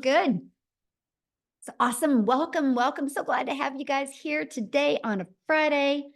Good. It's awesome. Welcome, welcome. So glad to have you guys here today on a Friday.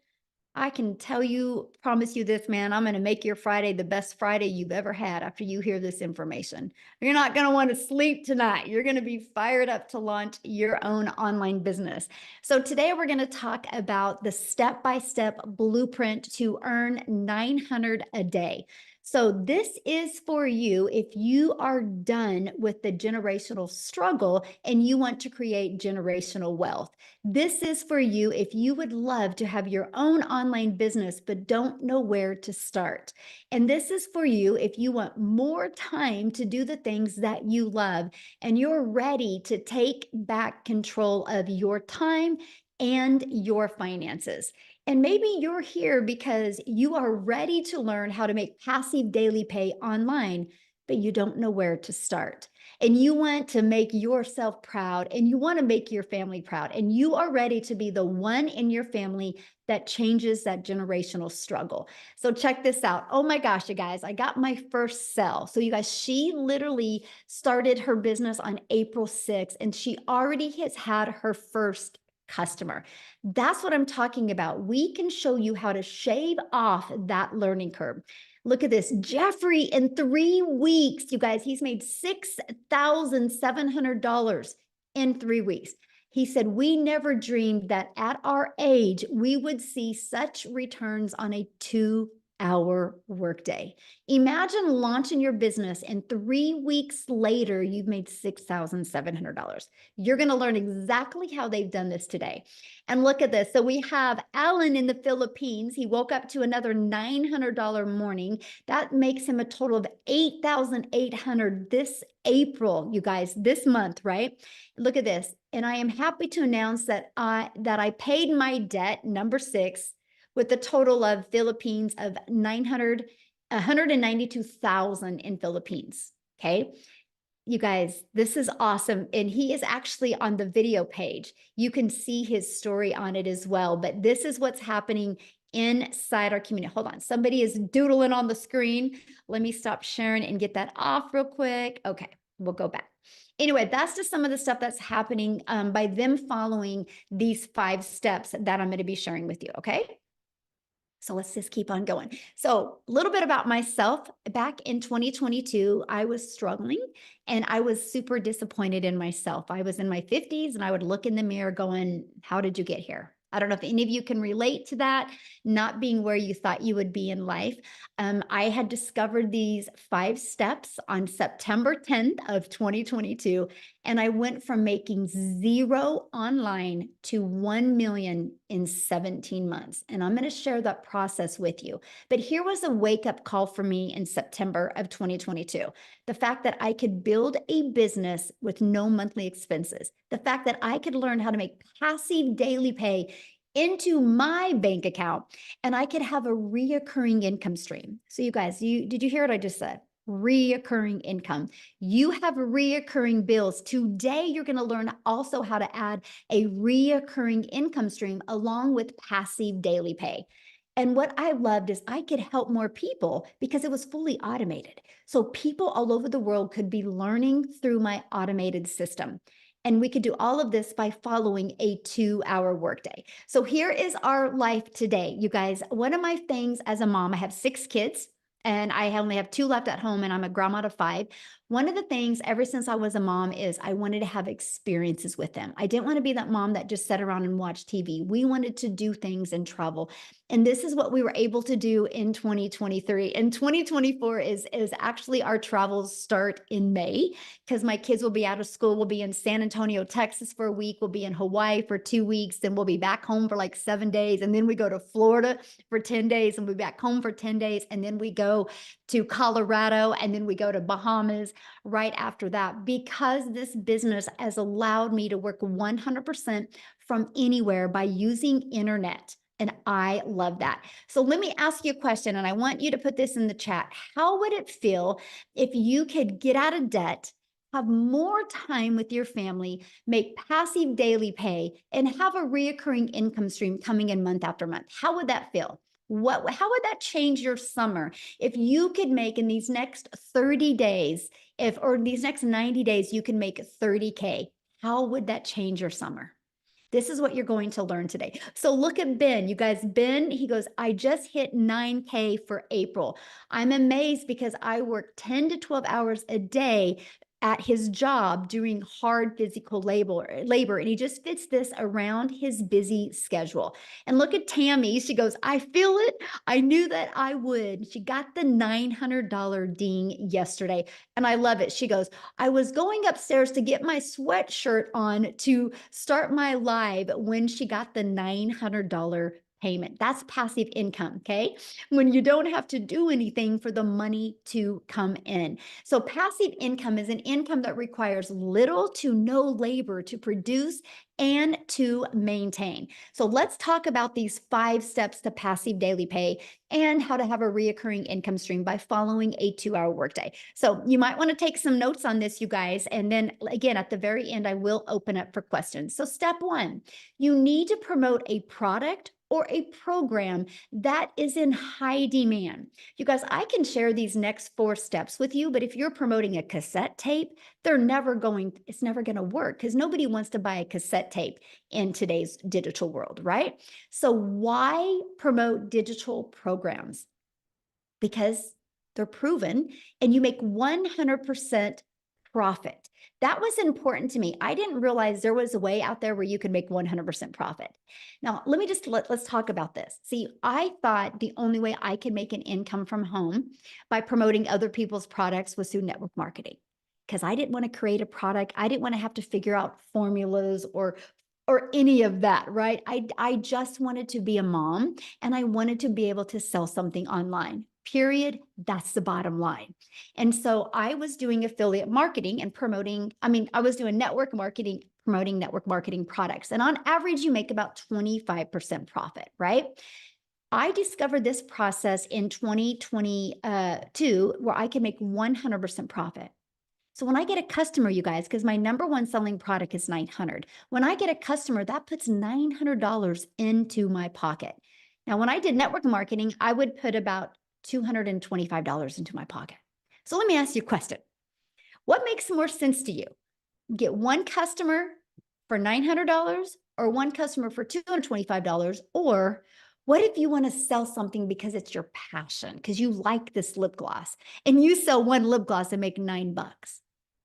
I can tell you, promise you this, man, I'm going to make your Friday the best Friday you've ever had after you hear this information. You're not going to want to sleep tonight. You're going to be fired up to launch your own online business. So today we're going to talk about the step-by-step blueprint to earn 900 a day. So this is for you if you are done with the generational struggle and you want to create generational wealth. This is for you if you would love to have your own online business but don't know where to start. And this is for you if you want more time to do the things that you love and you're ready to take back control of your time and your finances. And maybe you're here because you are ready to learn how to make passive daily pay online, but you don't know where to start. And you want to make yourself proud and you want to make your family proud. And you are ready to be the one in your family that changes that generational struggle. So check this out. Oh my gosh, you guys, I got my first sell. So you guys, she literally started her business on April 6th and she already has had her first customer. That's what I'm talking about. We can show you how to shave off that learning curve. Look at this. Jeffrey, in 3 weeks, you guys, he's made $6,700 in 3 weeks. He said, we never dreamed that at our age, we would see such returns on a 2-hour workday. Imagine launching your business and 3 weeks later, you've made $6,700. You're going to learn exactly how they've done this today. And look at this. So we have Alan in the Philippines. He woke up to another $900 morning. That makes him a total of $8,800 this April, you guys, this month, right? Look at this. And I am happy to announce that I paid my debt, number 6, with a total of Philippines of 192,000 in Philippines. Okay. You guys, this is awesome. And he is actually on the video page. You can see his story on it as well. But this is what's happening inside our community. Hold on. Somebody is doodling on the screen. Let me stop sharing and get that off real quick. Okay, we'll go back. Anyway, that's just some of the stuff that's happening by them following these 5 steps that I'm going to be sharing with you. Okay. So let's just keep on going. So a little bit about myself. Back in 2022, I was struggling and I was super disappointed in myself. I was in my 50s and I would look in the mirror going, how did you get here? I don't know if any of you can relate to that, not being where you thought you would be in life. I had discovered these 5 steps on September 10th of 2022, and I went from making 0 online to 1 million in 17 months. And I'm going to share that process with you. But here was a wake-up call for me in September of 2022. The fact that I could build a business with no monthly expenses. The fact that I could learn how to make passive daily pay into my bank account and I could have a reoccurring income stream. So you guys, did you hear what I just said? Reoccurring income. You have reoccurring bills. Today, you're going to learn also how to add a reoccurring income stream along with passive daily pay. And what I loved is I could help more people because it was fully automated. So people all over the world could be learning through my automated system. And we could do all of this by following a 2-hour workday. So here is our life today. You guys, one of my things as a mom, I have 6 kids. And I only have 2 left at home and I'm a grandma to 5. One of the things ever since I was a mom is I wanted to have experiences with them. I didn't want to be that mom that just sat around and watched TV. We wanted to do things and travel. And this is what we were able to do in 2023. And 2024 is actually our travels start in May because my kids will be out of school. We'll be in San Antonio, Texas for a week. We'll be in Hawaii for 2 weeks. Then we'll be back home for like 7 days. And then we go to Florida for 10 days and we'll be back home for 10 days. And then we go to Colorado and then we go to Bahamas right after that because this business has allowed me to work 100% from anywhere by using internet. And I love that. So let me ask you a question, and I want you to put this in the chat. How would it feel if you could get out of debt, have more time with your family, make passive daily pay, and have a reoccurring income stream coming in month after month? How would that feel? How would that change your summer? If you could make in these next 30 days, or these next 90 days, you can make 30K. How would that change your summer? This is what you're going to learn today. So look at Ben. You guys, Ben, he goes, I just hit 9K for April. I'm amazed because I work 10 to 12 hours a day at his job doing hard physical labor, and he just fits this around his busy schedule. And look at Tammy. She goes, I feel it. I knew that I would. She got the $900 ding yesterday, and I love it. She goes, I was going upstairs to get my sweatshirt on to start my live when she got the $900 payment. That's passive income, okay? When you don't have to do anything for the money to come in. So passive income is an income that requires little to no labor to produce and to maintain. So let's talk about these 5 steps to passive daily pay and how to have a reoccurring income stream by following a 2-hour workday. So you might want to take some notes on this, you guys. And then again, at the very end, I will open up for questions. So step 1, you need to promote a product or a program that is in high demand. You guys, I can share these next 4 steps with you, but if you're promoting a cassette tape, it's never going to work because nobody wants to buy a cassette tape in today's digital world, right? So why promote digital programs? Because they're proven and you make 100% profit. That was important to me. I didn't realize there was a way out there where you could make 100% profit. Now, let's talk about this. See, I thought the only way I could make an income from home by promoting other people's products was through network marketing. Because I didn't want to create a product. I didn't want to have to figure out formulas or any of that, right? I just wanted to be a mom and I wanted to be able to sell something online. Period. That's the bottom line. And so I was doing affiliate marketing and I was doing network marketing, promoting network marketing products. And on average, you make about 25% profit, right? I discovered this process in 2022 where I can make 100% profit. So when I get a customer, you guys, because my number one selling product is 900. When I get a customer, that puts $900 into my pocket. Now, when I did network marketing, I would put about $225 into my pocket. So let me ask you a question. What makes more sense to you? Get one customer for $900 or one customer for $225? Or what if you want to sell something because it's your passion, because you like this lip gloss and you sell one lip gloss and make $9?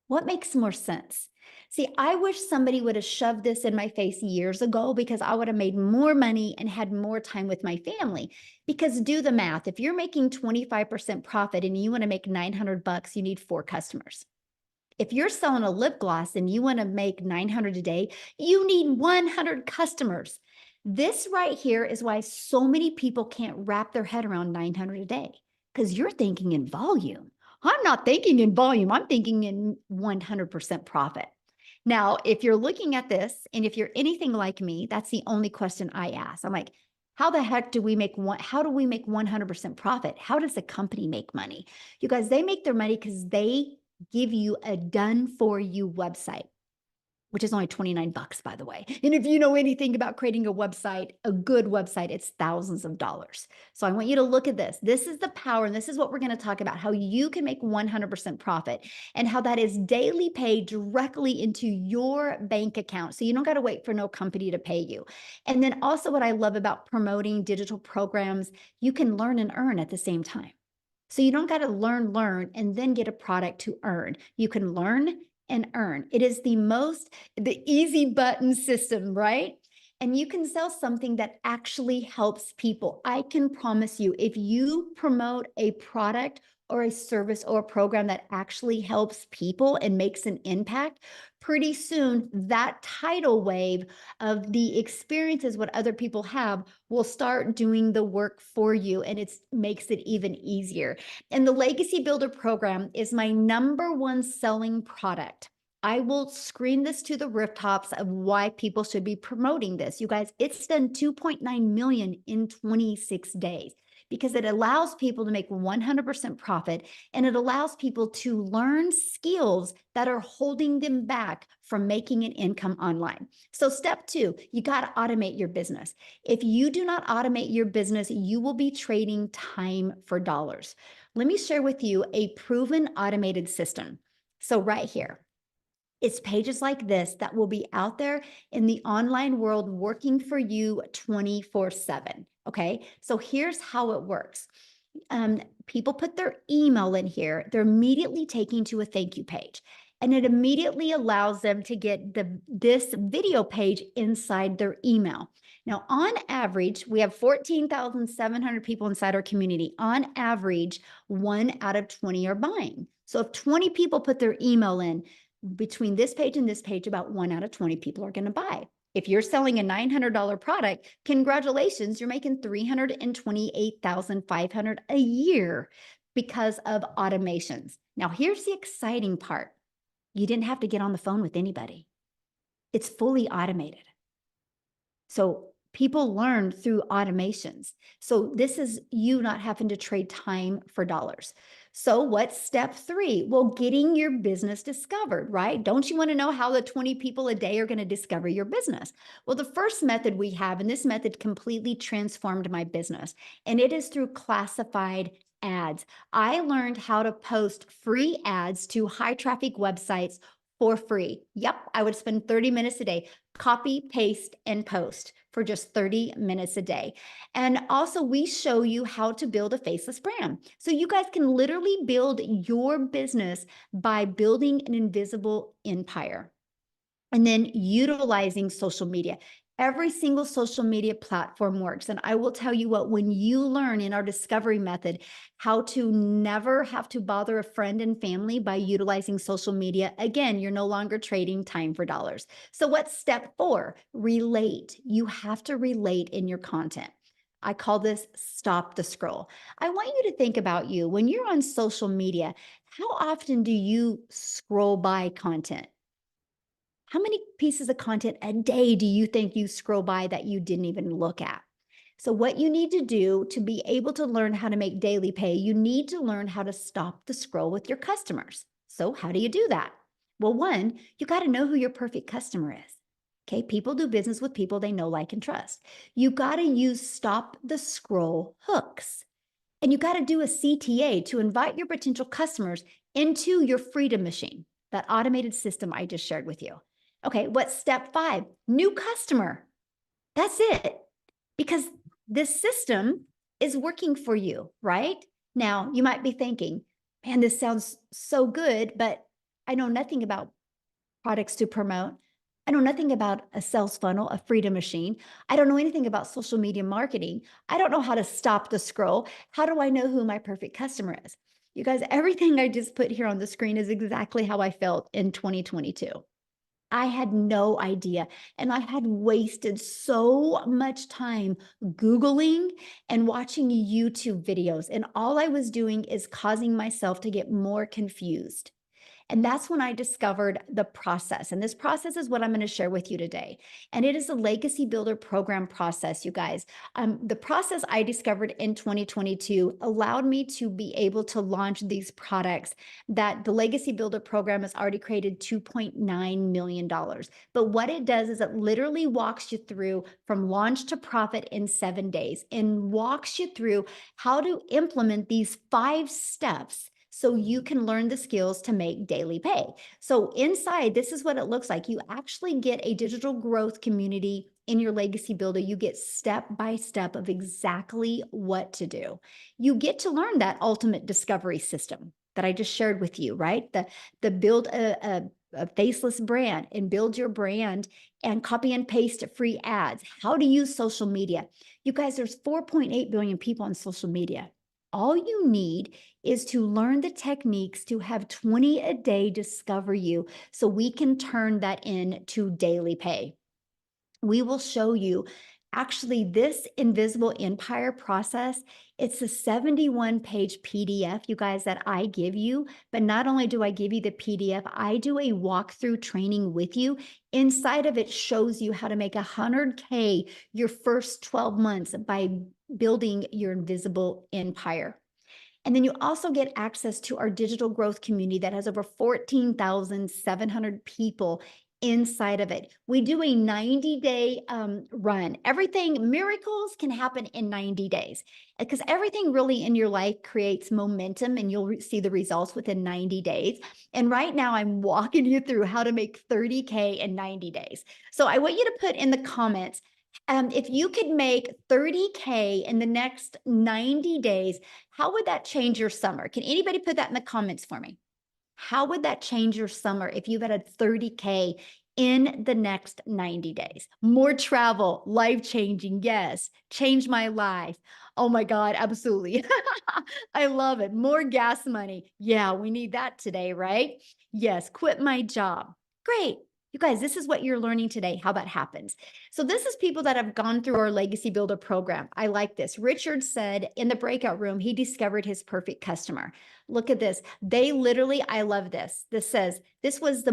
What makes more sense? See, I wish somebody would have shoved this in my face years ago because I would have made more money and had more time with my family. Because do the math. If you're making 25% profit and you want to make $900, you need 4 customers. If you're selling a lip gloss and you want to make $900 a day, you need 100 customers. This right here is why so many people can't wrap their head around $900 a day, because you're thinking in volume. I'm not thinking in volume. I'm thinking in 100% profit. Now, if you're looking at this and if you're anything like me, that's the only question I ask. I'm like, how the heck do we make 100% profit? How does a company make money? You guys, they make their money because they give you a done for you website, which is only $29, by the way. And if you know anything about creating a website, a good website, it's thousands of dollars. So I want you to look at this. This is the power, and this is what we're going to talk about, how you can make 100% profit and how that is daily paid directly into your bank account. So you don't got to wait for no company to pay you. And then also what I love about promoting digital programs, you can learn and earn at the same time. So you don't got to learn, and then get a product to earn. You can learn and earn. It is the easy button system, right? And you can sell something that actually helps people. I can promise you, if you promote a product or a service or a program that actually helps people and makes an impact, pretty soon that tidal wave of the experiences what other people have will start doing the work for you, and it makes it even easier. And the Legacy Builder program is my number one selling product. I will scream this to the rooftops of why people should be promoting this. You guys, it's done 2.9 million in 26 days. because it allows people to make 100% profit, and it allows people to learn skills that are holding them back from making an income online. So step 2, you got to automate your business. If you do not automate your business, you will be trading time for dollars. Let me share with you a proven automated system. So right here, it's pages like this that will be out there in the online world working for you 24/7. Okay. So here's how it works. People put their email in here, they're immediately taken to a thank you page. And it immediately allows them to get this video page inside their email. Now, on average, we have 14,700 people inside our community. On average, 1 out of 20 are buying. So if 20 people put their email in, between this page and this page, about 1 out of 20 people are going to buy. If you're selling a $900 product, congratulations, you're making $328,500 a year because of automations. Now, here's the exciting part. You didn't have to get on the phone with anybody. It's fully automated. So people learn through automations. So this is you not having to trade time for dollars. So what's step 3? Well, getting your business discovered, right? Don't you want to know how the 20 people a day are going to discover your business? Well, the first method we have, and this method completely transformed my business, and it is through classified ads. I learned how to post free ads to high traffic websites for free. Yep, I would spend 30 minutes a day, copy, paste, and post for just 30 minutes a day. And also, we show you how to build a faceless brand. So you guys can literally build your business by building an invisible empire. And then utilizing social media. Every single social media platform works. And I will tell you what, when you learn in our discovery method how to never have to bother a friend and family by utilizing social media, again, you're no longer trading time for dollars. So what's step 4? Relate. You have to relate in your content. I call this stop the scroll. I want you to think about you when you're on social media. How often do you scroll by content? How many pieces of content a day do you think you scroll by that you didn't even look at? So what you need to do to be able to learn how to make daily pay, you need to learn how to stop the scroll with your customers. So how do you do that? Well, one, you got to know who your perfect customer is. Okay, people do business with people they know, like, and trust. You got to use stop the scroll hooks. And you got to do a CTA to invite your potential customers into your freedom machine, that automated system I just shared with you. Okay, what's step 5? New customer. That's it. Because this system is working for you, right? Now, you might be thinking, man, this sounds so good, but I know nothing about products to promote. I know nothing about a sales funnel, a freedom machine. I don't know anything about social media marketing. I don't know how to stop the scroll. How do I know who my perfect customer is? You guys, everything I just put here on the screen is exactly how I felt in 2022. I had no idea. And I had wasted so much time Googling and watching YouTube videos. And all I was doing is causing myself to get more confused. And that's when I discovered the process. And this process is what I'm going to share with you today. And it is a legacy builder program process, you guys. The process I discovered in 2022 allowed me to be able to launch these products that the legacy builder program has already created $2.9 million. But what it does is it literally walks you through from launch to profit in 7 days and walks you through how to implement these 5 steps so you can learn the skills to make daily pay. So inside, this is what it looks like. You actually get a digital growth community in your legacy builder. You get step by step of exactly what to do. You get to learn that ultimate discovery system that I just shared with you, right? The build a faceless brand and build your brand and copy and paste free ads. How to use social media. You guys, there's 4.8 billion people on social media. All you need is to learn the techniques to have 20 a day discover you so we can turn that into daily pay. We will show you actually this invisible empire process. It's a 71-page PDF, you guys, that I give you. But not only do I give you the PDF, I do a walkthrough training with you. Inside of it shows you how to make 100K your first 12 months by building your invisible empire. And then you also get access to our digital growth community that has over 14,700 people inside of it. We do a 90-day run. Everything, miracles can happen in 90 days because everything really in your life creates momentum and you'll see the results within 90 days. And right now I'm walking you through how to make 30K in 90 days. So I want you to put in the comments, if you could make 30K in the next 90 days, how would that change your summer? Can anybody put that in the comments for me? How would that change your summer if you've had a 30K in the next 90 days? More travel, life-changing, yes. Change my life. Oh my God, absolutely. I love it. More gas money. Yeah, we need that today, right? Yes, quit my job. Great. You guys, this is what you're learning today, how that happens. So this is people that have gone through our Legacy Builder program. I like this. Richard said in the breakout room, he discovered his perfect customer. Look at this. They literally, I love this. This says, this was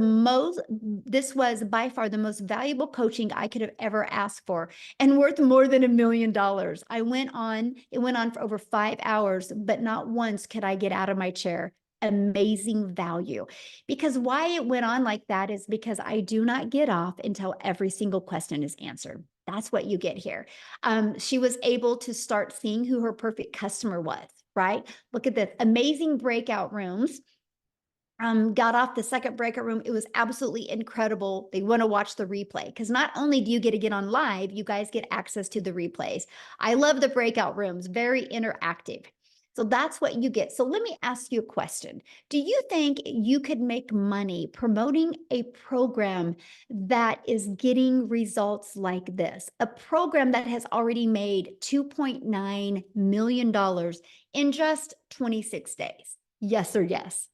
by far the most valuable coaching I could have ever asked for and worth more than $1 million. It went on for over 5 hours, but not once could I get out of my chair. Amazing value. Because why it went on like that is because I do not get off until every single question is answered. That's what you get here. She was able to start seeing who her perfect customer was, right? Look at this, amazing breakout rooms. Got off the second breakout room. It was absolutely incredible. They want to watch the replay because not only do you get to get on live, you guys get access to the replays. I love the breakout rooms, very interactive. So that's what you get. So let me ask you a question. Do you think you could make money promoting a program that is getting results like this? A program that has already made $2.9 million in just 26 days? Yes or yes?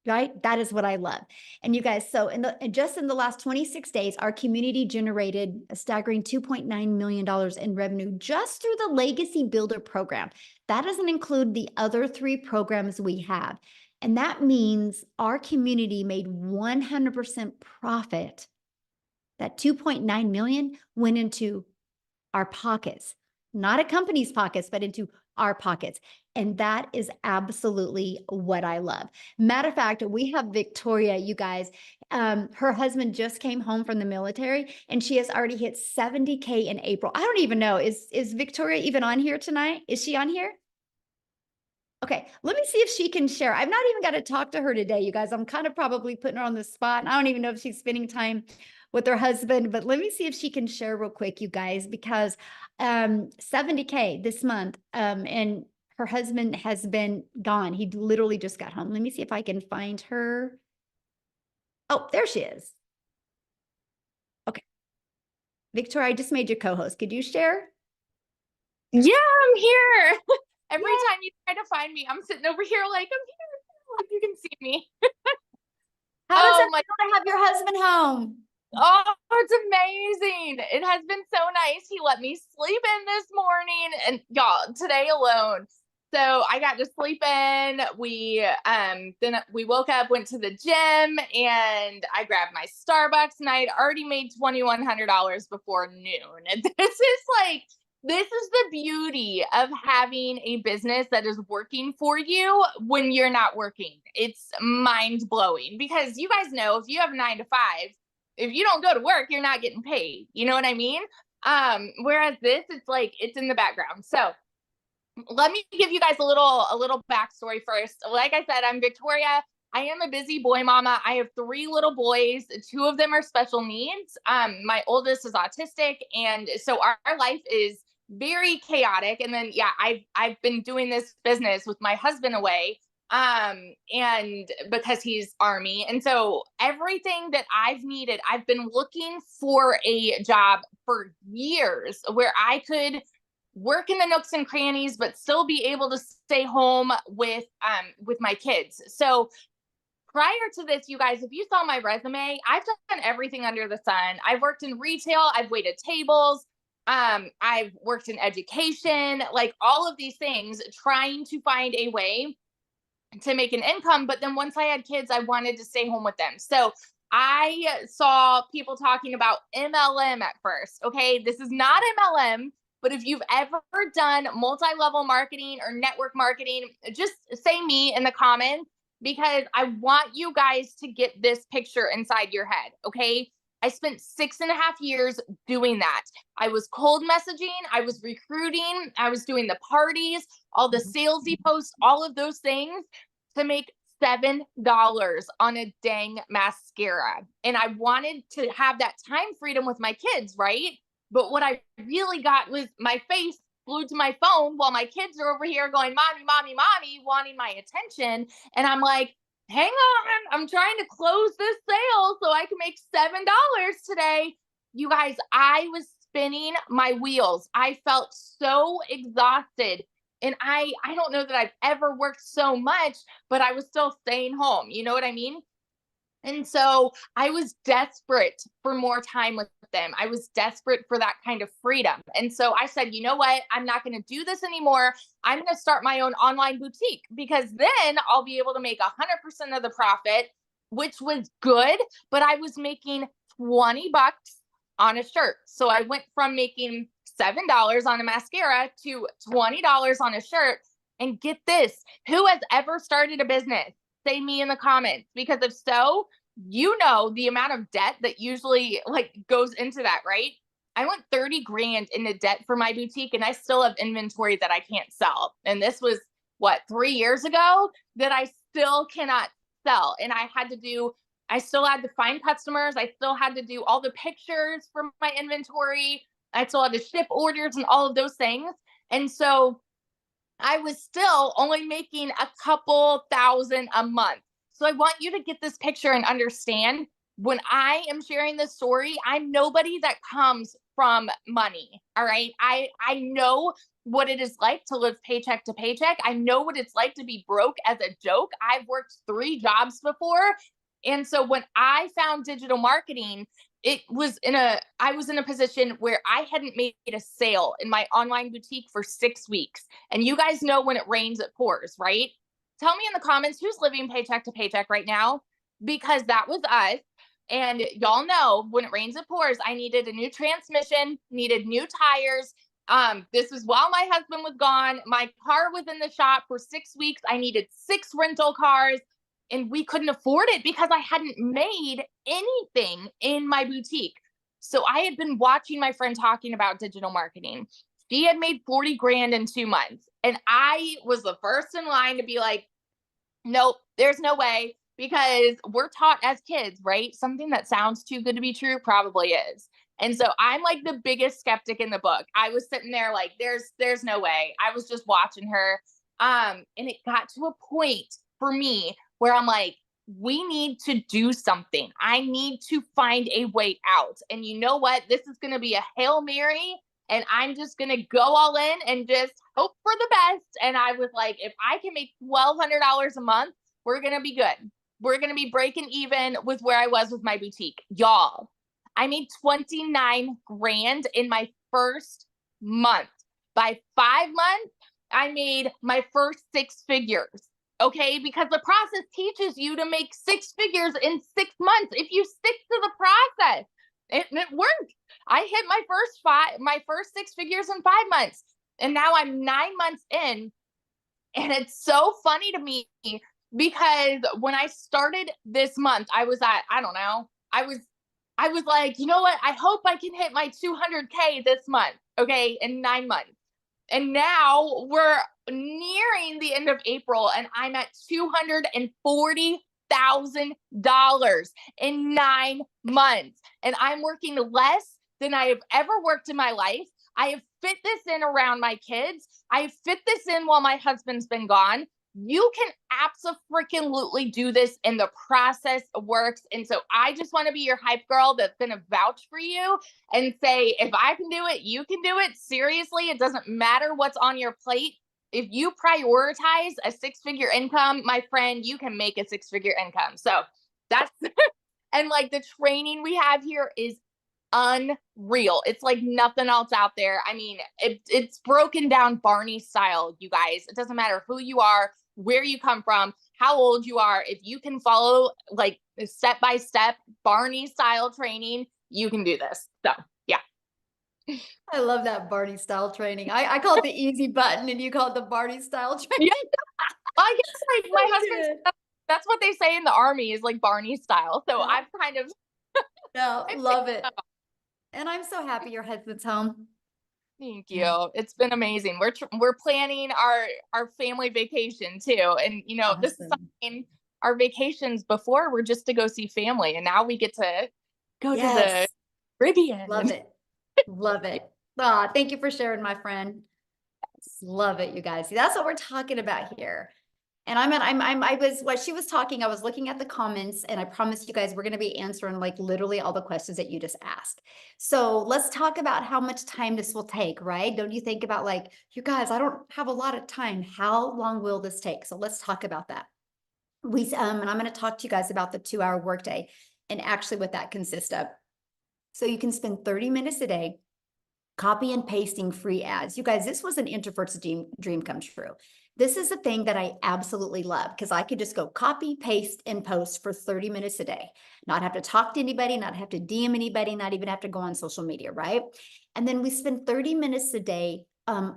Right? That is what I love. And you guys, so just in the last 26 days, our community generated a staggering $2.9 million in revenue just through the Legacy Builder program. That doesn't include the other 3 programs we have. And that means our community made 100% profit. That 2.9 million went into our pockets, not a company's pockets, but into our pockets. And that is absolutely what I love. Matter of fact, we have Victoria, you guys. Her husband just came home from the military and she has already hit 70K in April. I don't even know. Is Victoria even on here tonight? Is she on here? Okay, let me see if she can share. I've not even got to talk to her today, you guys. I'm kind of probably putting her on the spot. I don't even know if she's spending time with her husband, but let me see if she can share real quick, you guys, because 70K this month, and her husband has been gone. He literally just got home. Let me see if I can find her. Oh, there she is. Okay. Victoria, I just made you co-host. Could you share? Yeah, I'm here. Every time you try to find me, I'm sitting over here like I'm here. Like you can see me. How does it feel to have your husband home? Oh, it's amazing. It has been so nice. He let me sleep in this morning and y'all today alone. So I got to sleep in. Then we woke up, went to the gym, and I grabbed my Starbucks, and I had already made $2,100 before noon. And this is the beauty of having a business that is working for you when you're not working. It's mind blowing because you guys know if you have 9 to 5, if you don't go to work, you're not getting paid. You know what I mean? Whereas this, it's like it's in the background. So let me give you guys a little backstory first. Like I said, I'm Victoria. I am a busy boy mama. I have 3 little boys. 2 of them are special needs. My oldest is autistic, and so our life is very chaotic. And then I've been doing this business with my husband away, and because he's Army, and so everything that I've needed, I've been looking for a job for years where I could work in the nooks and crannies but still be able to stay home with my kids. So prior to this, you guys, if you saw my resume, I've done everything under the sun. I've worked in retail, I've waited tables, I've worked in education, like all of these things, trying to find a way to make an income. But then once I had kids, I wanted to stay home with them. So I saw people talking about MLM at first. Okay, this is not MLM. But if you've ever done multi-level marketing or network marketing, just say me in the comments, because I want you guys to get this picture inside your head. Okay. I spent 6.5 years doing that. I was cold messaging, I was recruiting, I was doing the parties, all the salesy posts, all of those things to make $7 on a dang mascara. And I wanted to have that time freedom with my kids, right? But what I really got was my face glued to my phone while my kids are over here going, mommy, mommy, mommy, wanting my attention. And I'm like, hang on, I'm trying to close this sale so I can make $7 today. You guys, I was spinning my wheels. I felt so exhausted. And I don't know that I've ever worked so much, but I was still staying home. You know what I mean? And so I was desperate for more time with them. I was desperate for that kind of freedom. And so I said, you know what? I'm not going to do this anymore. I'm going to start my own online boutique, because then I'll be able to make 100% of the profit, which was good. But I was making 20 bucks on a shirt. So I went from making $7 on a mascara to $20 on a shirt. And get this, who has ever started a business? Say me in the comments, because if so, you know the amount of debt that usually like goes into that, right? I went 30 grand into debt for my boutique, and I still have inventory that I can't sell. And this was what, 3 years ago, that I still cannot sell. And I still had to find customers. I still had to do all the pictures for my inventory. I still had to ship orders and all of those things. And so I was still only making a couple thousand a month. So I want you to get this picture and understand, when I am sharing this story, I'm nobody that comes from money. All right. I know what it is like to live paycheck to paycheck. I know what it's like to be broke as a joke. I've worked 3 jobs before. And so when I found digital marketing, I was in a position where I hadn't made a sale in my online boutique for 6 weeks. And you guys know when it rains, it pours, right? Tell me in the comments who's living paycheck to paycheck right now, because that was us. And y'all know when it rains, it pours. I needed a new transmission, needed new tires. This was while my husband was gone. My car was in the shop for 6 weeks. I needed 6 rental cars, and we couldn't afford it because I hadn't made anything in my boutique. So I had been watching my friend talking about digital marketing. She had made 40 grand in 2 months. And I was the first in line to be like, nope, there's no way, because we're taught as kids, right? Something that sounds too good to be true probably is. And so I'm like the biggest skeptic in the book. I was sitting there like, there's no way. I was just watching her. And it got to a point for me where I'm like, we need to do something. I need to find a way out. And you know what? This is going to be a Hail Mary, and I'm just going to go all in and just hope for the best. And I was like, if I can make $1,200 a month, we're going to be good. We're going to be breaking even with where I was with my boutique. Y'all, I made 29 grand in my first month. By 5 months, I made my first 6 figures. Okay, because the process teaches you to make 6 figures in 6 months if you stick to the process. It worked. I hit my first 6 figures in 5 months, and now I'm 9 months in. And it's so funny to me, because when I started this month, I was at, I don't know, I was like, you know what? I hope I can hit my 200K this month. Okay, in 9 months. And now we're nearing the end of April, and I'm at $240,000 in 9 months. And I'm working less than I have ever worked in my life. I have fit this in around my kids. I have fit this in while my husband's been gone. You can absolutely do this, and the process works. And so I just want to be your hype girl that's going to vouch for you and say, if I can do it, you can do it. Seriously, it doesn't matter what's on your plate. If you prioritize a 6-figure income, my friend, you can make a 6-figure income. So that's, and like the training we have here is unreal. It's like nothing else out there. I mean, it's broken down Barney style, you guys. It doesn't matter who you are, where you come from, how old you are. If you can follow like step by step Barney style training, you can do this. So yeah. I love that Barney style training. I call it the easy button and you call it the Barney style Yeah, training. I guess like my So husband good. said that's what they say in the army is like Barney style. So Yeah. I've kind of No, I picked love it it. up. And I'm so happy your husband's home. Thank Yeah. you. It's been amazing. We're planning our family vacation too, and this is Awesome. something. Our vacations before were just to go see family, and now we get to go to the Yes. Caribbean. Love And it. Love it. Ah, thank you for sharing, my friend. Love it, you guys. See, that's what we're talking about here. And I was, while she was talking, I was looking at the comments and I promise you guys, we're going to be answering like literally all the questions that you just asked. So let's talk about how much time this will take, right? Don't you think about like, you guys, I don't have a lot of time. How long will this take? So let's talk about that. And I'm going to talk to you guys about the 2-hour workday and actually what that consists of. So you can spend 30 minutes a day copy and pasting free ads. You guys, this was an introvert's dream come true. This is the thing that I absolutely love because I could just go copy, paste, and post for 30 minutes a day, not have to talk to anybody, not have to DM anybody, not even have to go on social media, right? And then we spend 30 minutes a day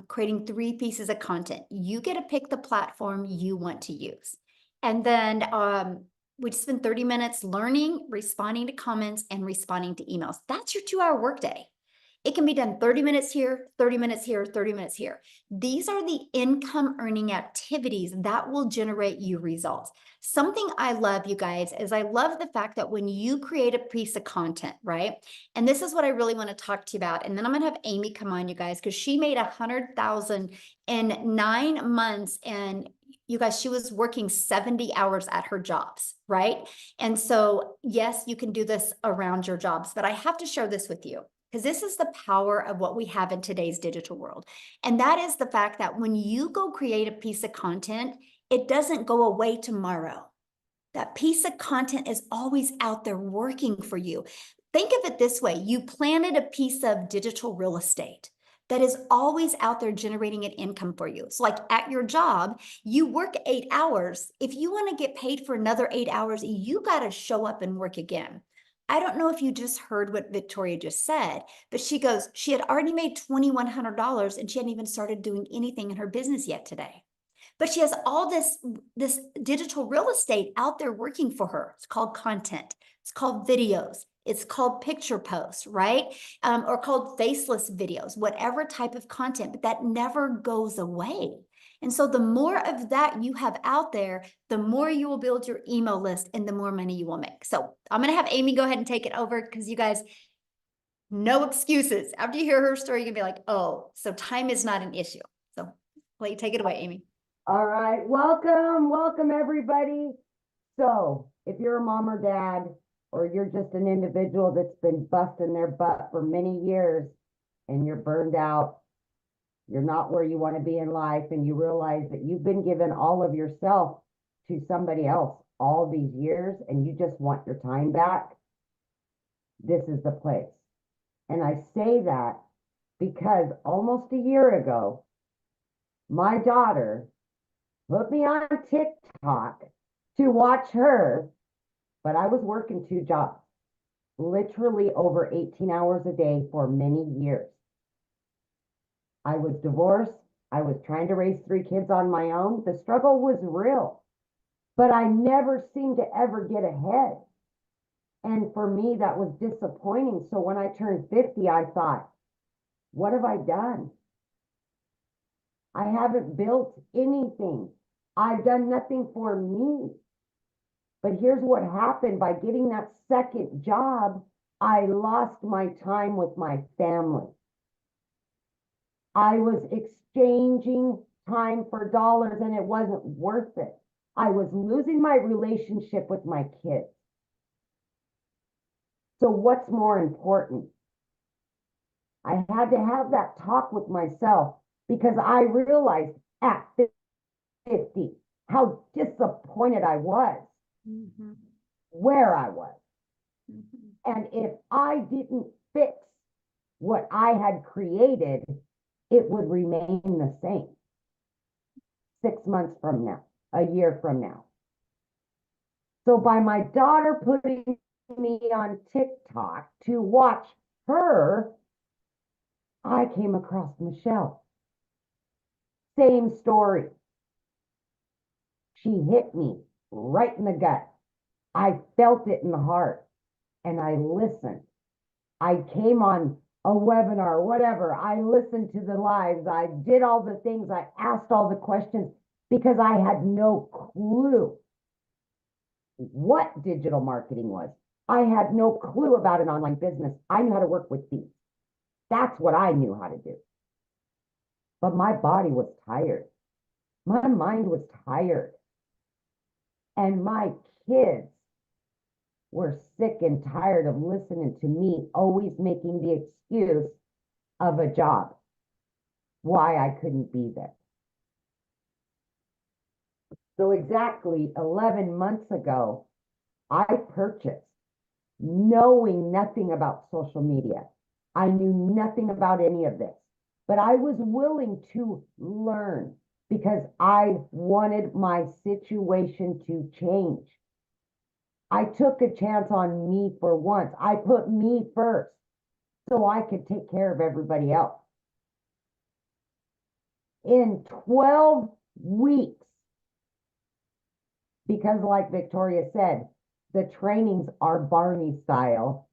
creating 3 pieces of content. You get to pick the platform you want to use. And then we spend 30 minutes learning, responding to comments, and responding to emails. That's your 2-hour workday. It can be done 30 minutes here, 30 minutes here, 30 minutes here. These are the income earning activities that will generate you results. Something I love, you guys, is I love the fact that when you create a piece of content, right? And this is what I really want to talk to you about. And then I'm going to have Amy come on, you guys, because she made 100,000 in 9 months. And you guys, she was working 70 hours at her jobs, right? And so, yes, you can do this around your jobs, but I have to share this with you because this is the power of what we have in today's digital world. And that is the fact that when you go create a piece of content, it doesn't go away tomorrow. That piece of content is always out there working for you. Think of it this way. You planted a piece of digital real estate that is always out there generating an income for you. So like at your job, you work 8 hours. If you want to get paid for another 8 hours, you got to show up and work again. I don't know if you just heard what Victoria just said, but she goes, she had already made $2,100 and she hadn't even started doing anything in her business yet today. But she has all this digital real estate out there working for her. It's called content. It's called videos. It's called picture posts, right? Or called faceless videos, whatever type of content, but that never goes away. And so the more of that you have out there, the more you will build your email list and the more money you will make. So I'm going to have Amy go ahead and take it over because you guys, no excuses. After you hear her story, you're going to be like, oh, so time is not an issue. So take it away, Amy. All right, welcome everybody. So if you're a mom or dad, or you're just an individual that's been busting their butt for many years and you're burned out, you're not where you want to be in life, and you realize that you've been given all of yourself to somebody else all these years and you just want your time back, this is the place. And I say that because almost a year ago, my daughter put me on TikTok to watch her, but I was working 2 jobs, literally over 18 hours a day for many years. I was divorced. I was trying to raise 3 kids on my own. The struggle was real, but I never seemed to ever get ahead. And for me, that was disappointing. So when I turned 50, I thought, what have I done? I haven't built anything. I've done nothing for me. But here's what happened. By getting that second job, I lost my time with my family. I was exchanging time for dollars and it wasn't worth it. I was losing my relationship with my kids. So what's more important? I had to have that talk with myself because I realized at 50 how disappointed I was where I was. And if I didn't fix what I had created, it would remain the same 6 months from now, a year from now. So by my daughter putting me on TikTok to watch her, I came across Michelle. Same story. She hit me right in the gut. I felt it in the heart and I listened. I came on a webinar, whatever. I listened to the lives. I did all the things. I asked all the questions because I had no clue what digital marketing was. I had no clue about an online business. I knew how to work with these. That's what I knew how to do. But my body was tired. My mind was tired. And my kids were sick and tired of listening to me always making the excuse of a job why I couldn't be there. So exactly 11 months ago, I purchased knowing nothing about social media. I knew nothing about any of this, but I was willing to learn because I wanted my situation to change. I took a chance on me for once. I put me first so I could take care of everybody else. In 12 weeks, because like Victoria said, the trainings are Barney style,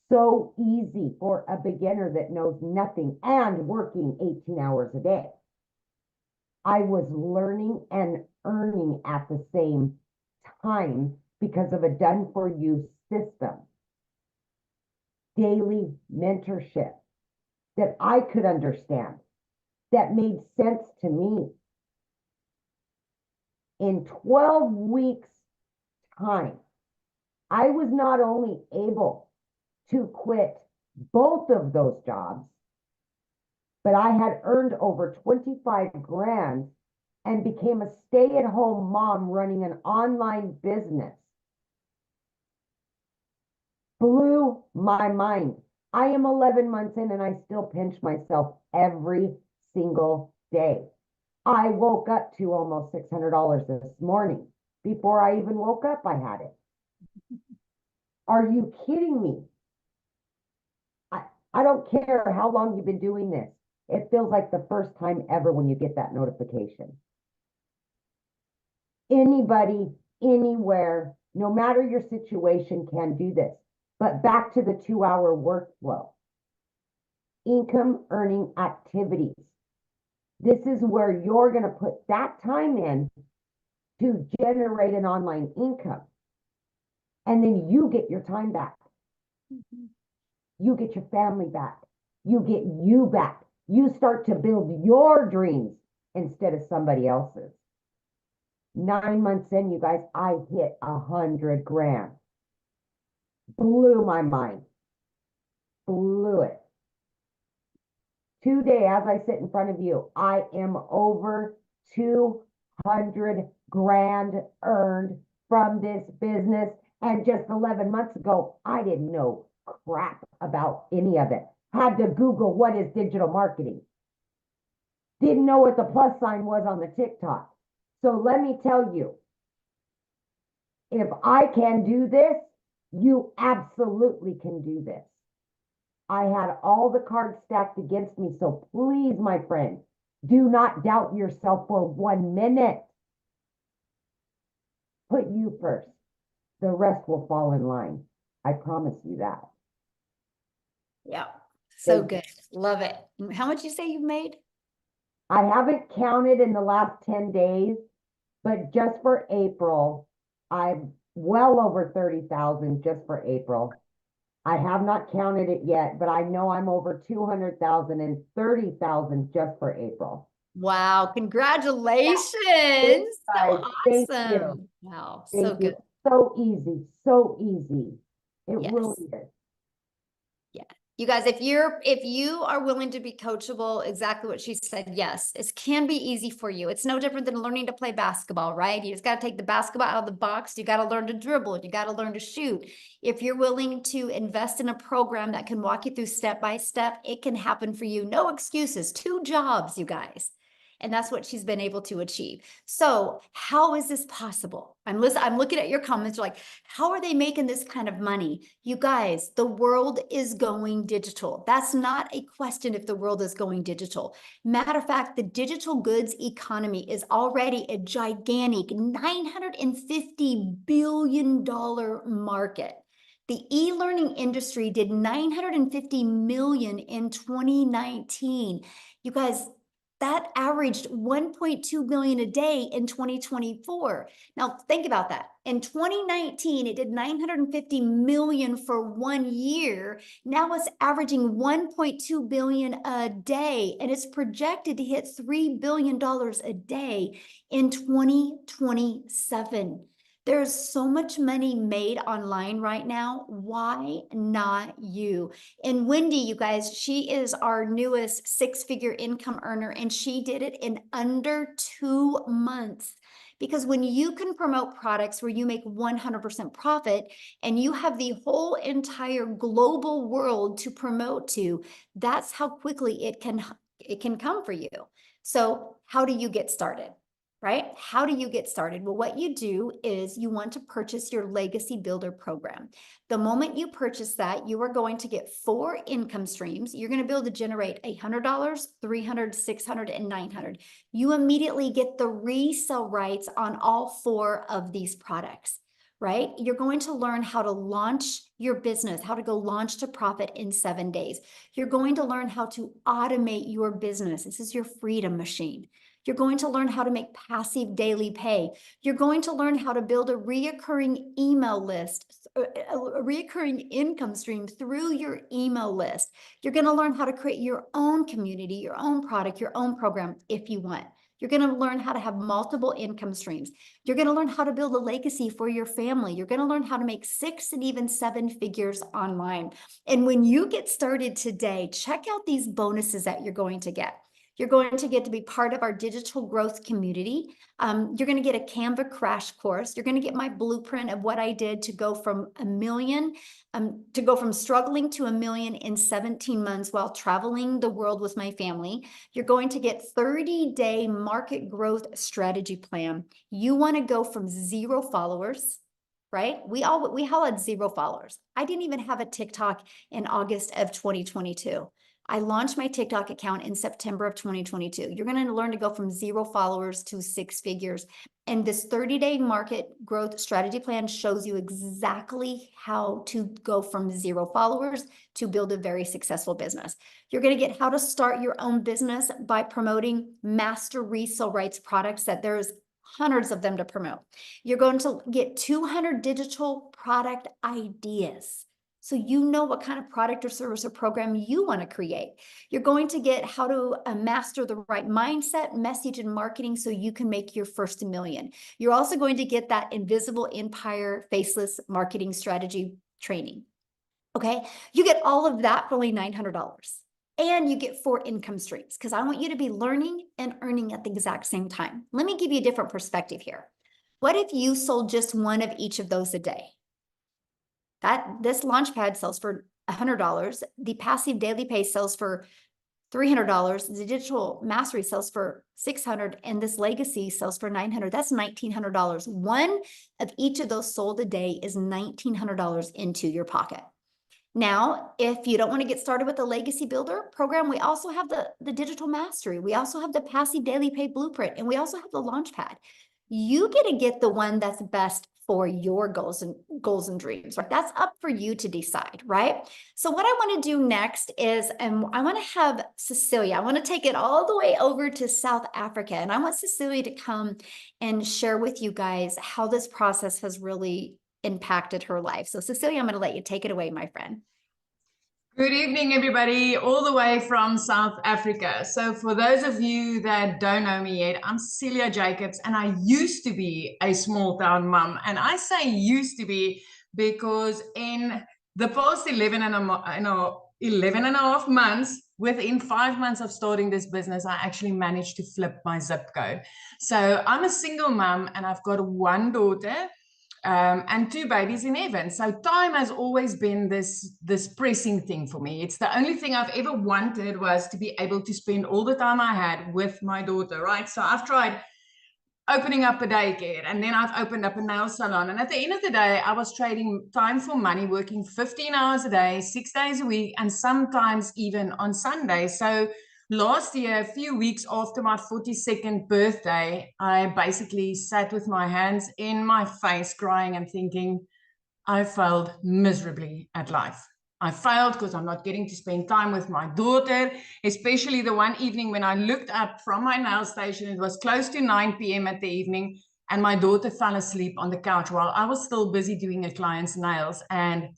so easy for a beginner that knows nothing and working 18 hours a day. I was learning and earning at the same time because of a done-for-you system. Daily mentorship that I could understand, that made sense to me. In 12 weeks' time, I was not only able to quit both of those jobs, but I had earned over 25 grand and became a stay-at-home mom running an online business. Blew my mind. I am 11 months in and I still pinch myself every single day. I woke up to almost $600 this morning. Before I even woke up, I had it. Are you kidding me? I don't care how long you've been doing this. It feels like the first time ever when you get that notification. Anybody, anywhere, no matter your situation, can do this. But back to the 2-hour workflow. Income earning activities. This is where you're going to put that time in to generate an online income. And then you get your time back. You get your family back. You get you back. You start to build your dreams instead of somebody else's. 9 months in, you guys, I hit 100 grand. Blew my mind. Blew it. Today, as I sit in front of you, I am over 200 grand earned from this business. And just 11 months ago, I didn't know crap about any of it. Had to Google what is digital marketing. Didn't know what the plus sign was on the TikTok. So let me tell you, if I can do this, you absolutely can do this. I had all the cards stacked against me. So please, my friend, do not doubt yourself for 1 minute. Put you first. The rest will fall in line. I promise you that. Yeah. So good. Love it. How much you say you've made? I haven't counted in the last 10 days, but just for April, I'm well over 30,000 just for April. I have not counted it yet, but I know I'm over 200,000 and 30,000 just for April. Wow. Congratulations. Guys, So thank awesome. you. Wow. Thank So you. good. So easy. So easy. It Yes. really is. Yeah. You guys, if you are willing to be coachable, exactly what she said, yes, it can be easy for you. It's no different than learning to play basketball, right? You just got to take the basketball out of the box. You got to learn to dribble. You got to learn to shoot. If you're willing to invest in a program that can walk you through step by step, it can happen for you. No excuses. 2 jobs, you guys. And that's what she's been able to achieve. So how is this possible? I'm looking at your comments, you're like, how are they making this kind of money? You guys, the world is going digital. That's not a question if the world is going digital. Matter of fact, the digital goods economy is already a gigantic $950 billion market. The e-learning industry did 950 million in 2019. You guys, that averaged 1.2 billion a day in 2024. Now think about that. In 2019, it did 950 million for 1 year. Now it's averaging 1.2 billion a day, and it's projected to hit $3 billion a day in 2027. There's so much money made online right now. Why not you? And Wendy, you guys, she is our newest 6-figure income earner, and she did it in under 2 months. Because when you can promote products where you make 100% profit and you have the whole entire global world to promote to, that's how quickly it can come for you. So how do you get started? Right? How do you get started? Well, what you do is you want to purchase your Legacy Builder program. The moment you purchase that, you are going to get 4 income streams. You're going to be able to generate $100, $300, $600, and $900. You immediately get the resale rights on all 4 of these products, right? You're going to learn how to launch your business, how to go launch to profit in 7 days. You're going to learn how to automate your business. This is your freedom machine. You're going to learn how to make passive daily pay. You're going to learn how to build a reoccurring email list, a reoccurring income stream through your email list. You're going to learn how to create your own community, your own product, your own program if you want. You're going to learn how to have multiple income streams. You're going to learn how to build a legacy for your family. You're going to learn how to make 6 and even 7 figures online. And when you get started today, check out these bonuses that you're going to get. You're going to get to be part of our digital growth community. You're going to get a Canva crash course. You're going to get my blueprint of what I did to go from $1 million, to go from struggling to $1 million in 17 months while traveling the world with my family. You're going to get 30-day market growth strategy plan. You want to go from 0 followers, right? We all had 0 followers. I didn't even have a TikTok in August of 2022. I launched my TikTok account in September of 2022. You're going to learn to go from 0 followers to 6 figures. And this 30-day market growth strategy plan shows you exactly how to go from 0 followers to build a very successful business. You're going to get how to start your own business by promoting master resale rights products that there's hundreds of them to promote. You're going to get 200 digital product ideas, so you know what kind of product or service or program you want to create. You're going to get how to master the right mindset, message, and marketing so you can make your first $1 million. You're also going to get that invisible empire faceless marketing strategy training. Okay, you get all of that for only $900. And you get 4 income streams because I want you to be learning and earning at the exact same time. Let me give you a different perspective here. What if you sold just one of each of those a day? This Launchpad sells for $100. The passive daily pay sells for $300. The digital mastery sells for $600, and this legacy sells for $900. That's $1,900. One of each of those sold a day is $1,900 into your pocket. Now, if you don't want to get started with the Legacy Builder program, we also have the digital mastery. We also have the passive daily pay blueprint, and we also have the Launchpad. You get to get the one that's best for your goals and dreams, right? That's up for you to decide, right? So what I want to do next is, I want to have Cecilia, I want to take it all the way over to South Africa, and I want Cecilia to come and share with you guys how this process has really impacted her life. So Cecilia, I'm going to let you take it away, my friend. Good evening, everybody, all the way from South Africa. So for those of you that don't know me yet, I'm Cecilia Jacobs, and I used to be a small town mom. And I say used to be because in the past 11 and a half months, within 5 months of starting this business, I actually managed to flip my zip code. So I'm a single mom, and I've got 1 daughter. and 2 babies in heaven. So time has always been this pressing thing for me. It's the only thing I've ever wanted, was to be able to spend all the time I had with my daughter, right? So I've tried opening up a daycare, and then I've opened up a nail salon. And at the end of the day, I was trading time for money, working 15 hours a day, 6 days a week, and sometimes even on Sundays. So last year, a few weeks after my 42nd birthday, I basically sat with my hands in my face, crying and thinking, I failed miserably at life. I failed because I'm not getting to spend time with my daughter, especially the one evening when I looked up from my nail station. It was close to 9 p.m. at the evening, and my daughter fell asleep on the couch while I was still busy doing a client's nails. And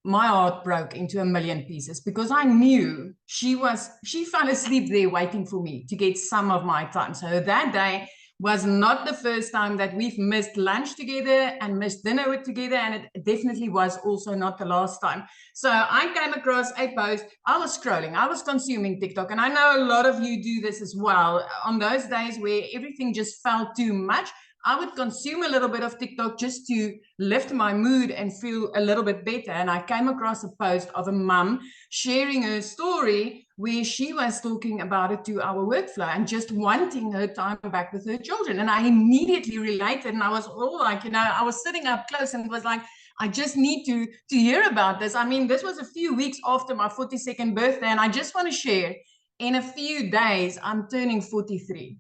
my heart broke into a million pieces, because I knew she fell asleep there waiting for me to get some of my time. So that day was not the first time that we've missed lunch together and missed dinner together, and it definitely was also not the last time. So I came across a post. I was scrolling, I was consuming TikTok, and I know a lot of you do this as well. On those days where everything just felt too much, I would consume a little bit of TikTok just to lift my mood and feel a little bit better. And I came across a post of a mum sharing her story where she was talking about a 2-hour workflow and just wanting her time back with her children. And I immediately related, and I was all like, I was sitting up close and was like, I just need to hear about this. I mean, this was a few weeks after my 42nd birthday, and I just want to share, in a few days, I'm turning 43.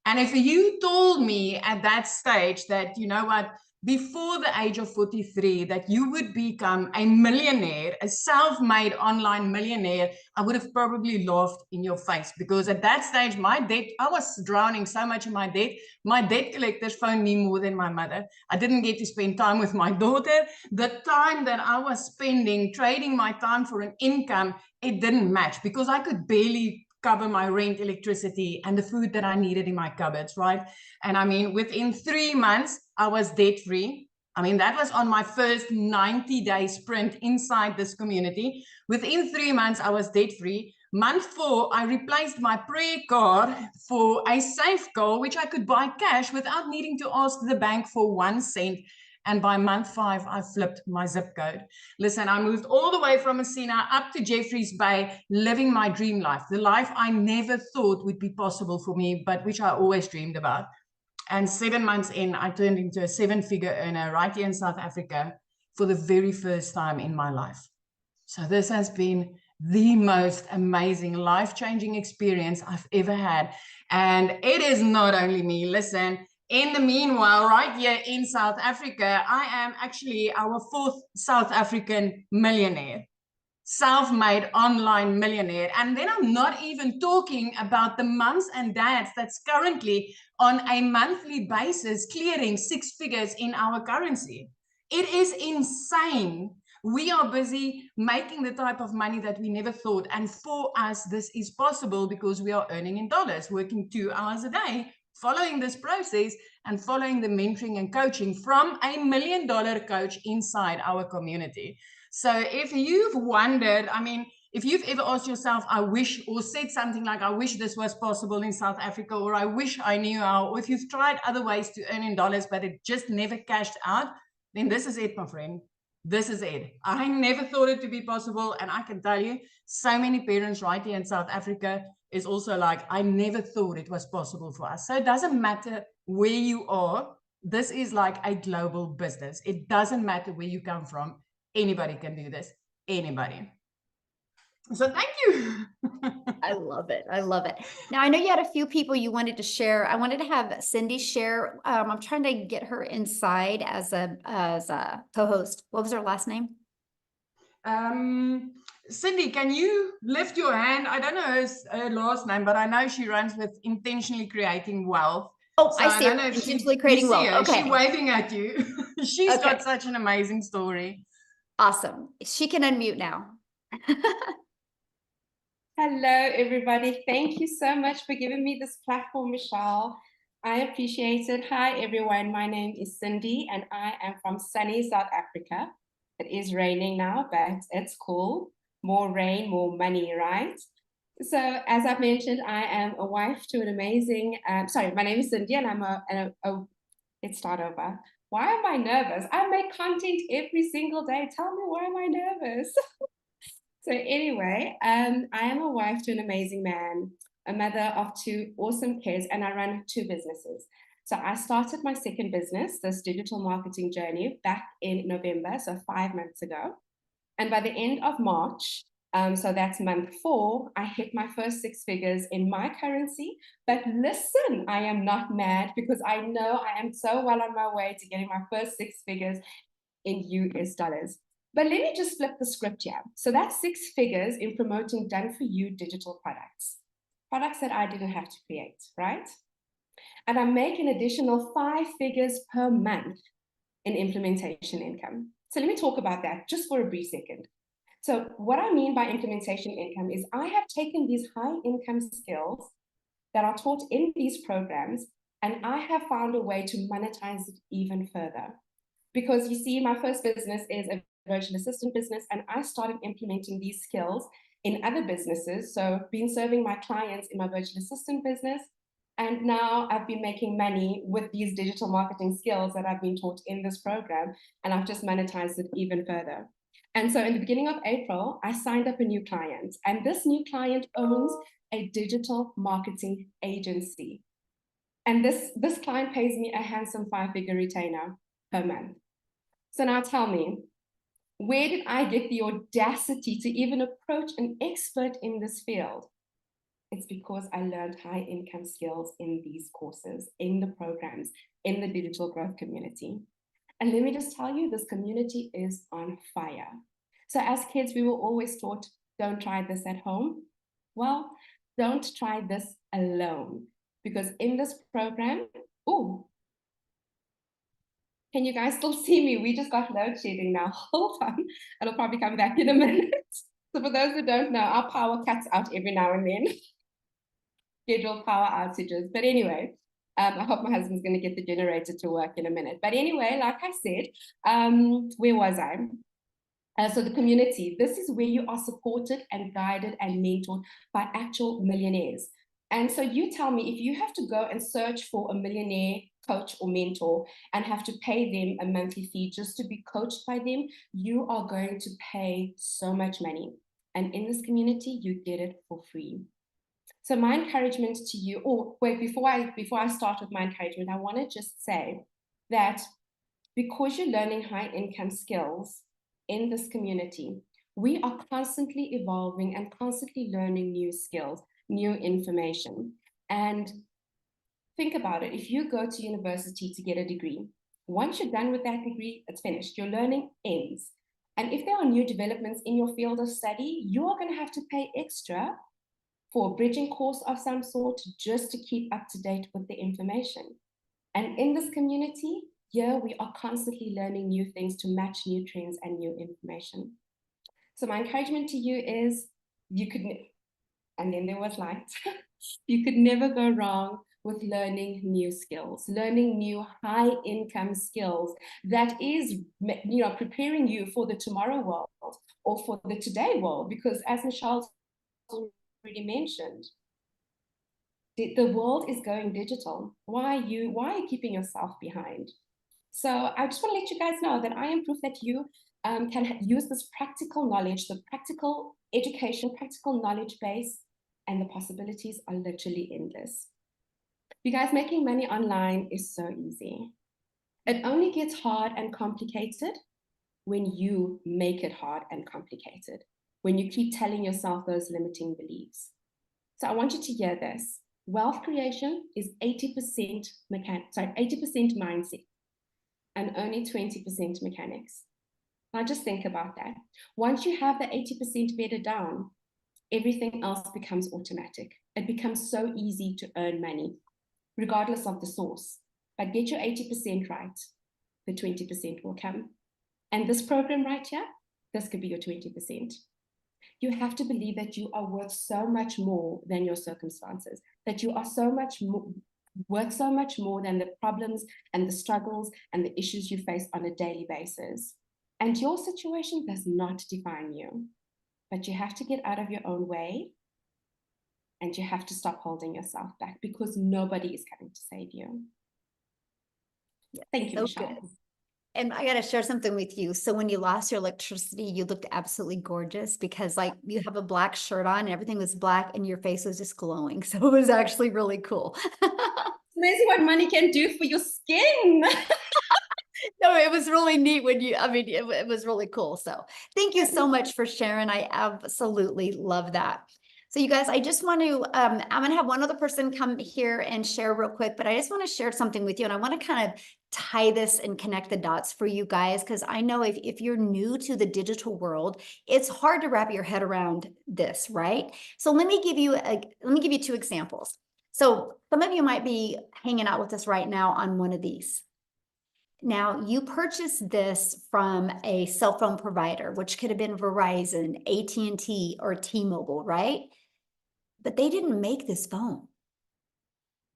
And if you told me at that stage that, you know what, before the age of 43, that you would become a millionaire, a self-made online millionaire, I would have probably laughed in your face, because at that stage, my debt, I was drowning so much in my debt. My debt collectors phoned me more than my mother. I didn't get to spend time with my daughter. The time that I was spending trading my time for an income, it didn't match, because I could barely cover my rent, electricity, and the food that I needed in my cupboards, right? And I mean, within 3 months, I was debt-free. I mean, that was on my first 90-day sprint inside this community. Within 3 months, I was debt-free. Month 4, I replaced my prayer card for a safe call, which I could buy cash without needing to ask the bank for 1 cent. And by month 5, I flipped my zip code. Listen, I moved all the way from Messina up to Jeffreys Bay, living my dream life, the life I never thought would be possible for me, but which I always dreamed about. And 7 months in, I turned into a 7-figure earner right here in South Africa for the very first time in my life. So this has been the most amazing, life-changing experience I've ever had. And it is not only me. Listen, in the meanwhile, right here in South Africa, I am actually our 4th South African millionaire, self-made online millionaire. And then I'm not even talking about the moms and dads that's currently on a monthly basis clearing 6 figures in our currency. It is insane. We are busy making the type of money that we never thought. And for us, this is possible because we are earning in dollars, working 2 hours a day, following this process and following the mentoring and coaching from a $1 million coach inside our community. So if you've wondered, I mean, if you've ever asked yourself, I wish, or said something like, I wish this was possible in South Africa, or I wish I knew how, or if you've tried other ways to earn in dollars, but it just never cashed out, then this is it, my friend. This is it. I never thought it to be possible. And I can tell you, so many parents right here in South Africa is also like, I never thought it was possible for us. So it doesn't matter where you are. This is like a global business. It doesn't matter where you come from. Anybody can do this. Anybody. So thank you. I love it. I love it. Now, I know you had a few people you wanted to share. I wanted to have Cindy share. I'm trying to get her inside as a co-host. What was her last name? Cindy, can you lift your hand? I don't know her last name, but I know she runs with Intentionally Creating Wealth. Oh, So I see her. Intentionally Creating Wealth. Okay. She's waving at you. She's Okay. got such an amazing story. Awesome. She can unmute now. Hello, everybody. Thank you so much for giving me this platform, Michelle. I appreciate it. Hi, everyone. My name is Cindy, and I am from sunny South Africa. It is raining now, but it's cool. More rain, more money, right? So, as I've mentioned, I am a wife to an amazing, my name is Cindy, and I'm let's start over. Why am I nervous? I make content every single day. Tell me, why am I nervous? So anyway, I am a wife to an amazing man, a mother of 2 awesome kids, and I run 2 businesses. So I started my second business, this digital marketing journey, back in November, so 5 months ago. And by the end of March, so that's month 4, I hit my first 6 figures in my currency. But listen, I am not mad because I know I am so well on my way to getting my first 6 figures in US dollars. But let me just flip the script here. So that's 6 figures in promoting done for you digital products that I didn't have to create, right? And I make an additional 5 figures per month in implementation income. So let me talk about that just for a brief second. So what I mean by implementation income is I have taken these high income skills that are taught in these programs, and I have found a way to monetize it even further. Because you see, my first business is a virtual assistant business, and I started implementing these skills in other businesses. So been serving my clients in my virtual assistant business, and now I've been making money with these digital marketing skills that I've been taught in this program, and I've just monetized it even further. And so in the beginning of April, I signed up a new client, and this new client owns a digital marketing agency. And this client pays me a handsome 5-figure retainer per month. So now tell me, where did I get the audacity to even approach an expert in this field? It's because I learned high income skills in these courses, in the programs, in the digital growth community. And let me just tell you, this community is on fire. So as kids, we were always taught, don't try this at home. Well, don't try this alone. Because in this program, ooh, can you guys still see me? We just got load shedding now. Hold on. It'll probably come back in a minute. So for those who don't know, our power cuts out every now and then. Scheduled power outages. But anyway, I hope my husband's going to get the generator to work in a minute. But anyway, like I said, where was I? So the community, this is where you are supported and guided and mentored by actual millionaires. And so you tell me, if you have to go and search for a millionaire coach or mentor and have to pay them a monthly fee just to be coached by them, you are going to pay so much money. And in this community, you get it for free. So my encouragement to you, or wait, before I start with my encouragement, I want to just say that because you're learning high income skills in this community, we are constantly evolving and constantly learning new skills, new information. And think about it. If you go to university to get a degree, once you're done with that degree, it's finished. Your learning ends. And if there are new developments in your field of study, you are going to have to pay extra for a bridging course of some sort just to keep up to date with the information. And in this community, here we are constantly learning new things to match new trends and new information. So my encouragement to you is and then there was light, you could never go wrong with learning new skills, learning new high income skills that is, preparing you for the tomorrow world or for the today world. Because as Michelle already mentioned, the world is going digital. Why are you keeping yourself behind? So I just want to let you guys know that I am proof that you can use this practical knowledge, the practical education, practical knowledge base, and the possibilities are literally endless. You guys, making money online is so easy. It only gets hard and complicated when you make it hard and complicated, when you keep telling yourself those limiting beliefs. So I want you to hear this. Wealth creation is 80% mindset and only 20% mechanics. Now just think about that. Once you have the 80% bedded down, everything else becomes automatic. It becomes so easy to earn money, regardless of the source. But get your 80% right, the 20% will come. And this program right here, this could be your 20%. You have to believe that you are worth so much more than your circumstances, that you are so much more, worth so much more than the problems and the struggles and the issues you face on a daily basis. And your situation does not define you, but you have to get out of your own way and you have to stop holding yourself back because nobody is coming to save you. Yes, Thank you, so Michelle. good. And I got to share something with you. So when you lost your electricity, you looked absolutely gorgeous because like you have a black shirt on and everything was black and your face was just glowing. So it was actually really cool. Amazing what money can do for your skin. No, it was really neat when you, I mean, it was really cool. So thank you so much for sharing. I absolutely love that. So you guys, I just want to, I'm going to have one other person come here and share real quick, but I just want to share something with you. And I want to kind of tie this and connect the dots for you guys, because I know if you're new to the digital world, it's hard to wrap your head around this, right? So let me give you two examples. So some of you might be hanging out with us right now on one of these. Now, you purchased this from a cell phone provider, which could have been Verizon, AT&T, or T-Mobile, right? But they didn't make this phone.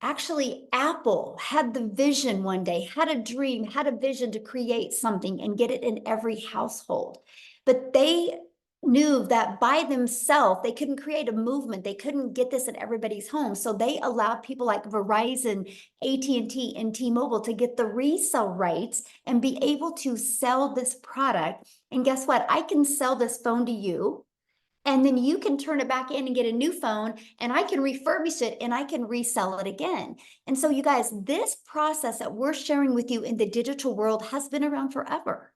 Actually, Apple had the vision one day, had a dream, had a vision to create something and get it in every household. But they knew that by themselves, they couldn't create a movement. They couldn't get this in everybody's home. So they allowed people like Verizon, AT&T, and T-Mobile to get the resale rights and be able to sell this product. And guess what? I can sell this phone to you. And then you can turn it back in and get a new phone, and I can refurbish it and I can resell it again. And so you guys, this process that we're sharing with you in the digital world has been around forever.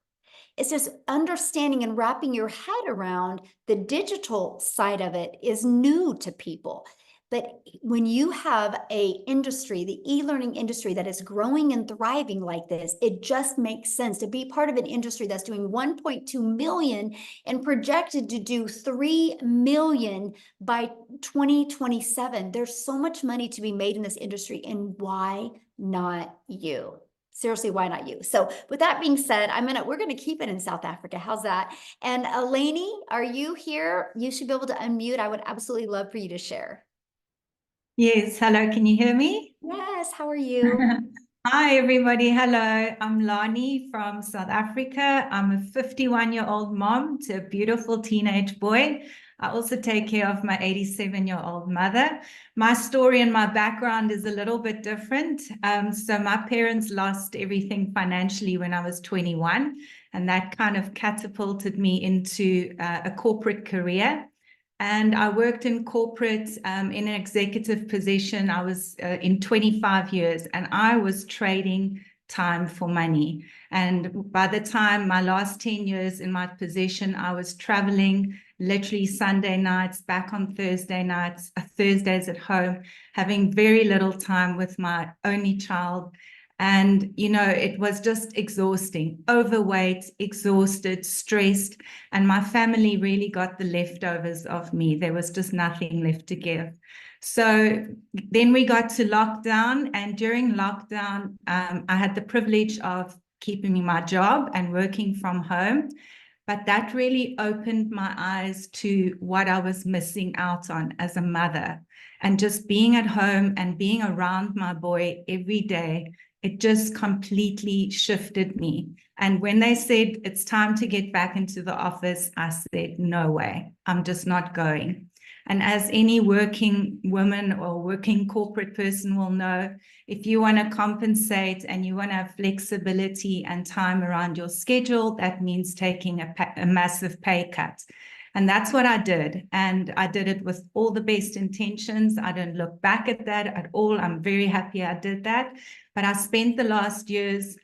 It's just understanding and wrapping your head around the digital side of it is new to people. But when you have a industry, the e-learning industry that is growing and thriving like this, it just makes sense to be part of an industry that's doing 1.2 million and projected to do 3 million by 2027. There's so much money to be made in this industry, and why not you? Seriously, why not you? So with that being said, we're gonna keep it in South Africa. How's that? And Eleni, are you here? You should be able to unmute. I would absolutely love for you to share. Yes, hello, can you hear me? Yes, how are you? Hi, everybody. Hello, I'm Lani from South Africa. I'm a 51-year-old mom to a beautiful teenage boy. I also take care of my 87-year-old mother. My story and my background is a little bit different. So my parents lost everything financially when I was 21, and that kind of catapulted me into a corporate career. And I worked in corporate in an executive position. I was in 25 years, and I was trading time for money. And by the time my last 10 years in my position, I was traveling literally Sunday nights, back on Thursday nights, Thursdays at home, having very little time with my only child. And, you know, it was just exhausting, overweight, exhausted, stressed. And my family really got the leftovers of me. There was just nothing left to give. So then we got to lockdown. And during lockdown, I had the privilege of keeping my job and working from home. But that really opened my eyes to what I was missing out on as a mother. And just being at home and being around my boy every day, it just completely shifted me. And when they said it's time to get back into the office, I said, no way, I'm just not going. And as any working woman or working corporate person will know, if you want to compensate and you want to have flexibility and time around your schedule, that means taking a massive pay cut. And that's what I did. And I did it with all the best intentions. I don't look back at that at all. I'm very happy I did that. But I spent the last years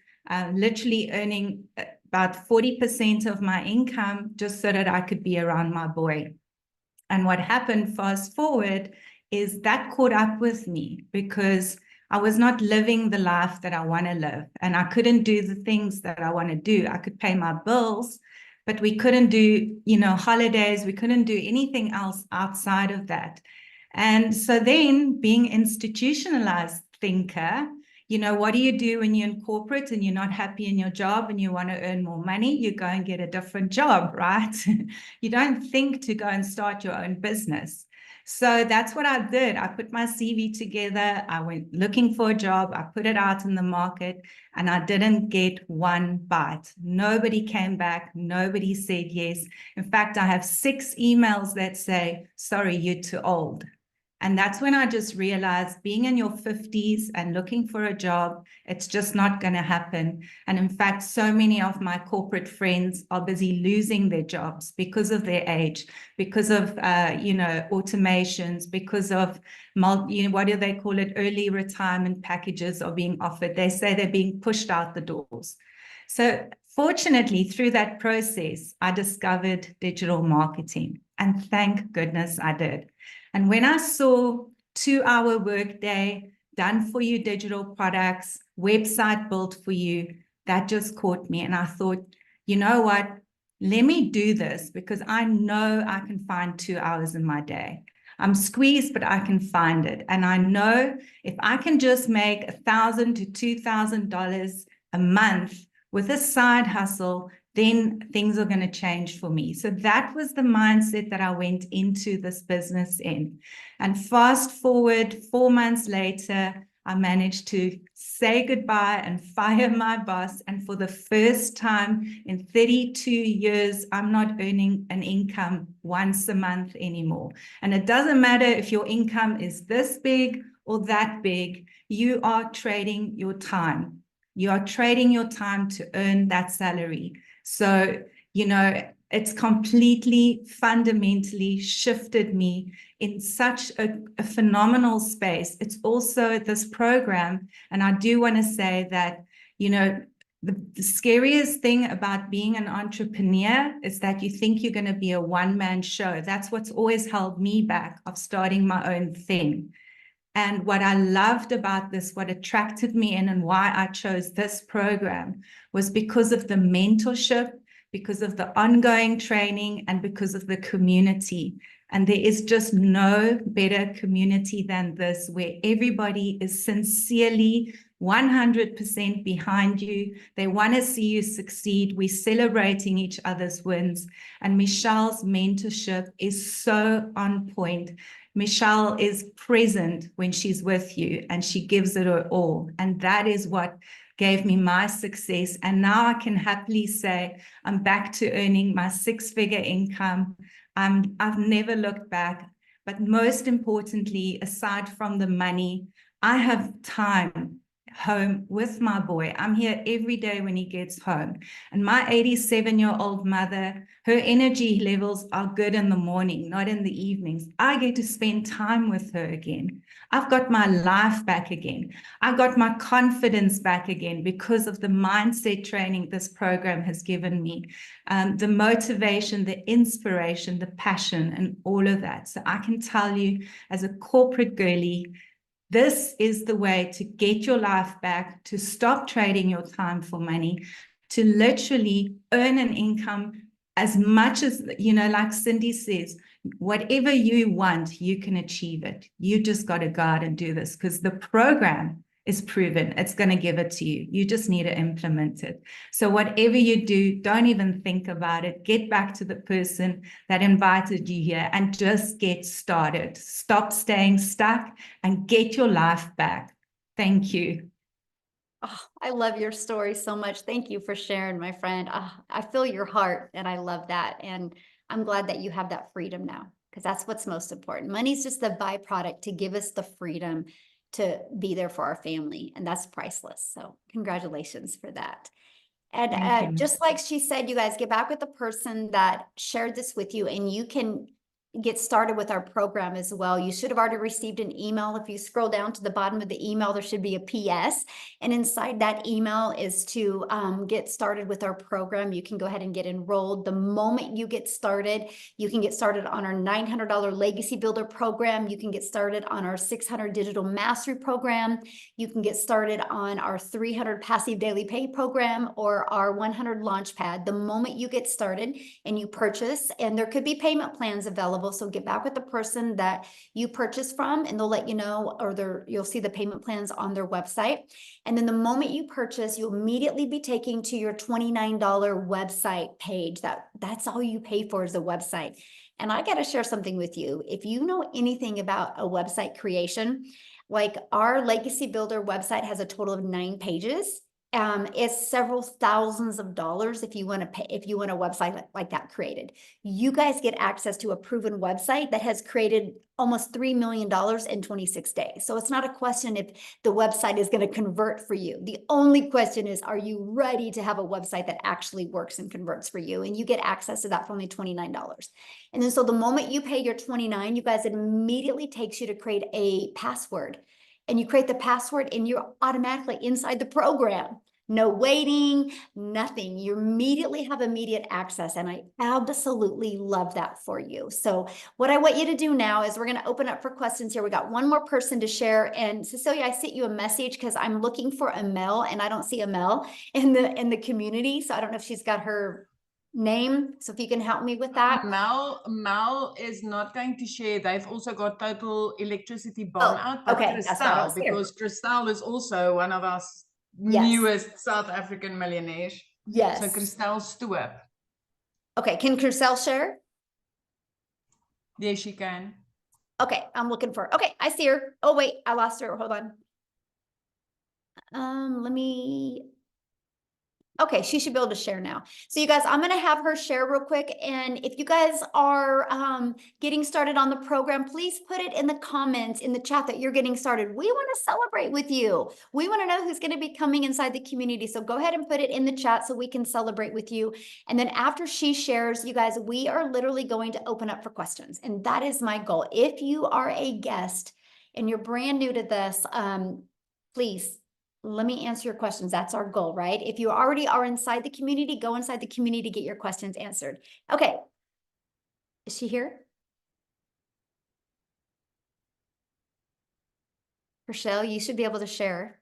literally earning about 40% of my income just so that I could be around my boy. And what happened, fast forward, is that caught up with me because I was not living the life that I want to live. And I couldn't do the things that I want to do. I could pay my bills, but we couldn't do, you know, holidays. We couldn't do anything else outside of that. And so then, being institutionalized thinker, you know, what do you do when you're in corporate and you're not happy in your job and you want to earn more money? You go and get a different job, right? You don't think to go and start your own business. So that's what I did. I put my CV together. I went looking for a job. I put it out in the market, and I didn't get one bite. Nobody came back. Nobody said yes. In fact, I have 6 emails that say, sorry, you're too old. And that's when I just realized being in your 50s and looking for a job, it's just not going to happen. And in fact, so many of my corporate friends are busy losing their jobs because of their age, because of, automations, because of, what do they call it? Early retirement packages are being offered. They say they're being pushed out the doors. So fortunately, through that process, I discovered digital marketing. And thank goodness I did. And when I saw 2-hour workday, done for you digital products, website built for you, that just caught me. And I thought, you know what? Let me do this because I know I can find 2 hours in my day. I'm squeezed, but I can find it. And I know if I can just make $1,000 to $2,000 a month with a side hustle, then things are going to change for me. So that was the mindset that I went into this business in. And fast forward 4 months later, I managed to say goodbye and fire my boss. And for the first time in 32 years, I'm not earning an income once a month anymore. And it doesn't matter if your income is this big or that big, you are trading your time. You are trading your time to earn that salary. So, it's completely fundamentally shifted me in such a phenomenal space. It's also this program, and I do want to say that, the scariest thing about being an entrepreneur is that you think you're going to be a one-man show. That's what's always held me back of starting my own thing. And what I loved about this, what attracted me in and why I chose this program was because of the mentorship, because of the ongoing training, and because of the community. And there is just no better community than this, where everybody is sincerely 100% behind you. They want to see you succeed. We're celebrating each other's wins. And Michelle's mentorship is so on point. Michelle is present when she's with you and she gives it her all. And that is what gave me my success. And now I can happily say I'm back to earning my 6-figure income. I've never looked back. But most importantly, aside from the money, I have time home with my boy. I'm here every day when he gets home. And my 87-year-old mother, her energy levels are good in the morning, not in the evenings. I get to spend time with her again. I've got my life back again. I got my confidence back again because of the mindset training this program has given me, the motivation, the inspiration, the passion, and all of that. So I can tell you, as a corporate girly, this is the way to get your life back, to stop trading your time for money, to literally earn an income as much as, like Cindy says, whatever you want, you can achieve it. You just got to go out and do this because the program is proven. It's going to give it to you. You just need to implement it. So whatever you do, don't even think about it. Get back to the person that invited you here and just get started. Stop staying stuck and get your life back. Thank you. Oh, I love your story so much. Thank you for sharing, my friend. I feel your heart and I love that. And I'm glad that you have that freedom now because that's what's most important. Money's just the byproduct to give us the freedom to be there for our family. And that's priceless. So congratulations for that. And just like she said, you guys get back with the person that shared this with you and you can get started with our program as well. You should have already received an email. If you scroll down to the bottom of the email, there should be a PS. And inside that email is to get started with our program. You can go ahead and get enrolled. The moment you get started, you can get started on our $900 Legacy Builder program. You can get started on our 600 Digital Mastery program. You can get started on our 300 Passive Daily Pay program or our 100 Launchpad. The moment you get started and you purchase, and there could be payment plans available. So get back with the person that you purchased from and they'll let you know, or you'll see the payment plans on their website. And then the moment you purchase, you'll immediately be taken to your $29 website page. That's all you pay for is a website. And I got to share something with you. If you know anything about a website creation, like our Legacy Builder website has a total of 9 pages. It's several thousands of dollars if you want to pay, if you want a website like that created. You guys get access to a proven website that has created almost $3 million in 26 days. So it's not a question if the website is going to convert for you. The only question is, are you ready to have a website that actually works and converts for you? And you get access to that for only $29. And then so the moment you pay your $29, you guys, it immediately takes you to create a password. And you create the password and you're automatically inside the program. No waiting, nothing. You immediately have immediate access. And I absolutely love that for you. So what I want you to do now is we're going to open up for questions here. We got one more person to share. And Cecilia, I sent you a message because I'm looking for Amel and I don't see Amel in the community. So I don't know if she's got her name. So if you can help me with that. Mel is not going to share. They've also got total electricity bomb out, but okay, that's what I was here. because Christelle is also one of our Yes. newest South African millionaires. Yes. So Christelle Stoop. Okay, can Christelle share? Yes, she can. Okay, I'm looking for her. Okay, I see her. Oh wait, I lost her. Hold on. Let me. Okay, she should be able to share now. So you guys, I'm going to have her share real quick. And if you guys are getting started on the program, please put it in the comments in the chat that you're getting started. We want to celebrate with you. We want to know who's going to be coming inside the community. So go ahead and put it in the chat so we can celebrate with you. And then after she shares, you guys, we are literally going to open up for questions. And that is my goal. If you are a guest and you're brand new to this, please, let me answer your questions. That's our goal, right? If you already are inside the community, go inside the community to get your questions answered. Okay. Is she here? Rochelle, you should be able to share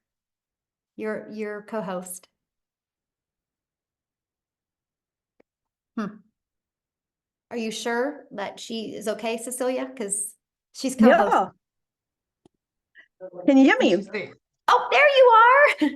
your co-host. Are you sure that she is okay, Cecilia? Because she's co-host. Yeah. Can you hear me? Oh, there you are.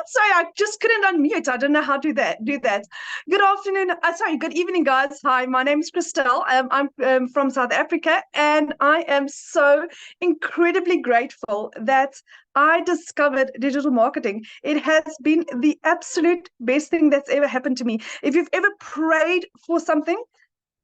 Sorry, I just couldn't unmute. I don't know how to do that. Good afternoon. Sorry, good evening, guys. Hi, my name is Christelle. I'm from South Africa, and I am so incredibly grateful that I discovered digital marketing. It has been the absolute best thing that's ever happened to me. If you've ever prayed for something,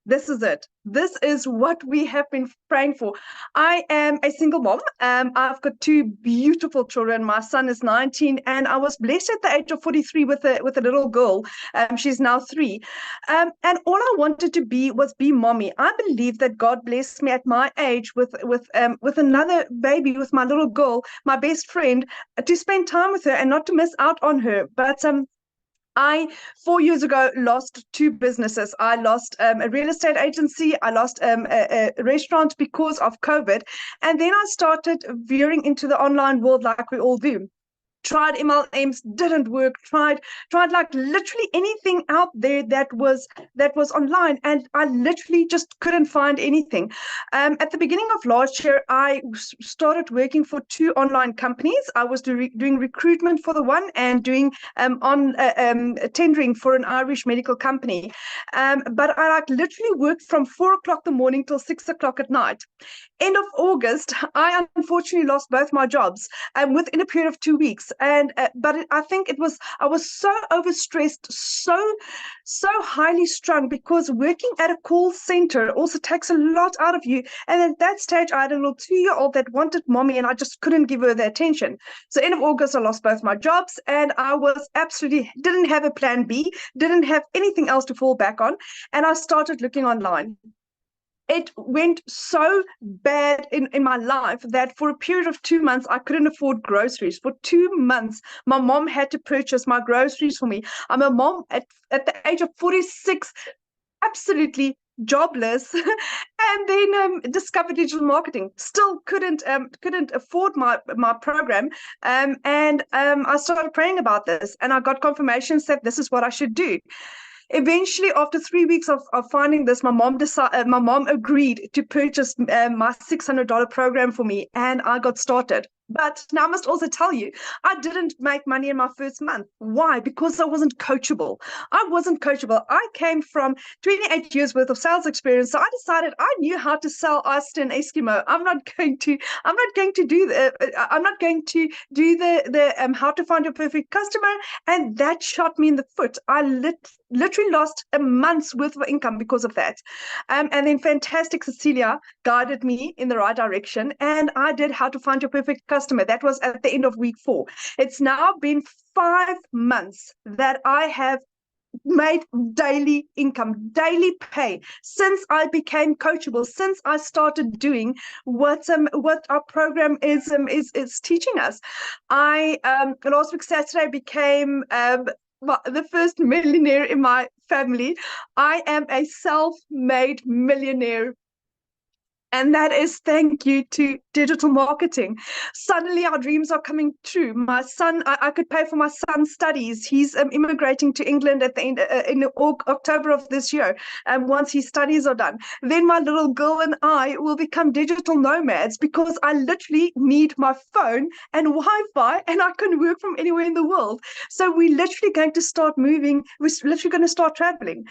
this is it. This is what we have been praying for. I am a single mom. I've got two beautiful children. My son is 19, and I was blessed at the age of 43 with a little girl. She's now 3. And all I wanted to be was be mommy. I believe that God blessed me at my age with another baby, with my little girl, my best friend, to spend time with her and not to miss out on her. But I, 4 years ago, lost 2 businesses. I lost a real estate agency. I lost a restaurant because of COVID. And then I started veering into the online world like we all do. Tried MLMs, didn't work, tried like literally anything out there that was online, and I literally just couldn't find anything. At the beginning of last year, I started working for 2 online companies. I was doing recruitment for the one and doing tendering for an Irish medical company. But I like literally worked from 4 o'clock in the morning till 6 o'clock at night. End of August, I unfortunately lost both my jobs within a period of 2 weeks. And but I think I was so overstressed, so highly strung, because working at a call center also takes a lot out of you. And at that stage, I had a little 2-year-old that wanted mommy, and I just couldn't give her the attention. So end of August, I lost both my jobs, and I was absolutely didn't have a plan B, didn't have anything else to fall back on, and I started looking online. It went so bad in my life that for a period of 2 months, I couldn't afford groceries. For 2 months, my mom had to purchase my groceries for me. I'm a mom at the age of 46, absolutely jobless, and then discovered digital marketing. Still couldn't afford my program, and I started praying about this, and I got confirmations that this is what I should do. Eventually, after 3 weeks of finding this, my mom agreed to purchase my $600 program for me, and I got started. But now I must also tell you, I didn't make money in my first month. Why? Because I wasn't coachable. I wasn't coachable. I came from 28 years worth of sales experience. So I decided I knew how to sell oyster and Eskimo. I'm not going to do the how to find your perfect customer. And that shot me in the foot. I literally lost a month's worth of income because of that. And then fantastic Cecilia guided me in the right direction, and I did how to find your perfect customer. That was at the end of week 4. It's now been 5 months that I have made daily income, daily pay, since I became coachable, since I started doing what our program is teaching us. I last week Saturday became the first millionaire in my family. I am a self-made millionaire. And that is thank you to digital marketing. Suddenly our dreams are coming true. My son, I could pay for my son's studies. He's immigrating to England at the end in October of this year. Once his studies are done, then my little girl and I will become digital nomads because I literally need my phone and Wi-Fi, and I can work from anywhere in the world. So we're literally going to start moving. We're literally going to start traveling.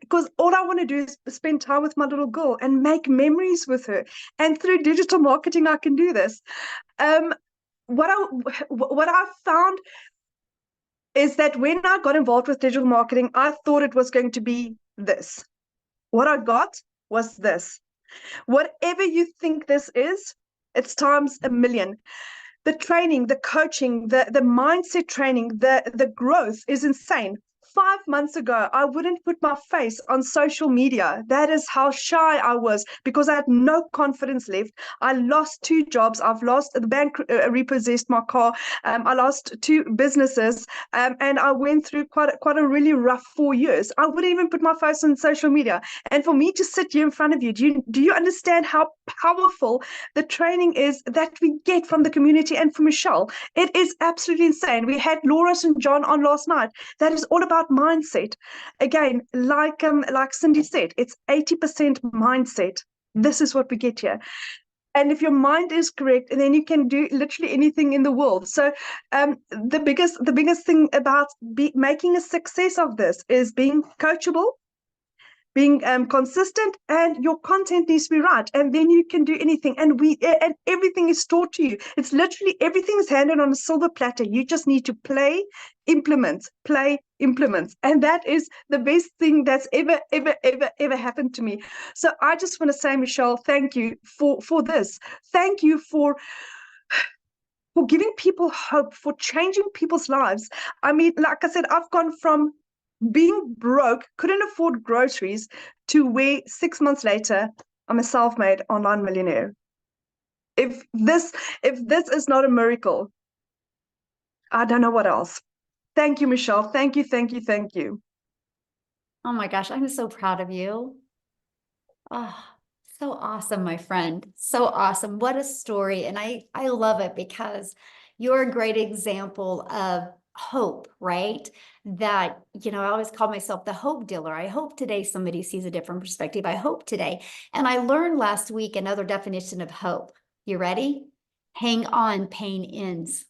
Because all I want to do is spend time with my little girl and make memories with her. And through digital marketing, I can do this. What I found is that when I got involved with digital marketing, I thought it was going to be this. What I got was this. Whatever you think this is, it's times a million. The training, the coaching, the mindset training, the growth is insane. 5 months ago, I wouldn't put my face on social media. That is how shy I was because I had no confidence left. I lost 2 jobs. I've lost the bank, repossessed my car. I lost 2 businesses, and I went through quite a really rough 4 years. I wouldn't even put my face on social media. And for me to sit here in front of you, do you understand how powerful the training is that we get from the community and from Michelle? It is absolutely insane. We had Laura and John on last night. That is all about mindset. Again, like Cindy said, it's 80% mindset. This is what we get here. And if your mind is correct, then you can do literally anything in the world. So the biggest thing about making a success of this is being coachable, being consistent, and your content needs to be right, and then you can do anything. And everything is taught to you. It's literally everything is handed on a silver platter. You just need to play, implement, and that is the best thing that's ever happened to me. So I just want to say, Michelle, thank you for this. Thank you for giving people hope, for changing people's lives. I mean, like I said, I've gone from being broke, couldn't afford groceries, to where 6 months later, I'm a self-made online millionaire. If this is not a miracle, I don't know what else. Thank you, Michelle. Thank you. Oh my gosh, I'm so proud of you. Oh, so awesome, my friend. So awesome. What a story. And I love it because you're a great example of hope, right? That, I always call myself the hope dealer. I hope today somebody sees a different perspective. I hope today. And I learned last week another definition of hope. You ready? Hang on, pain ends.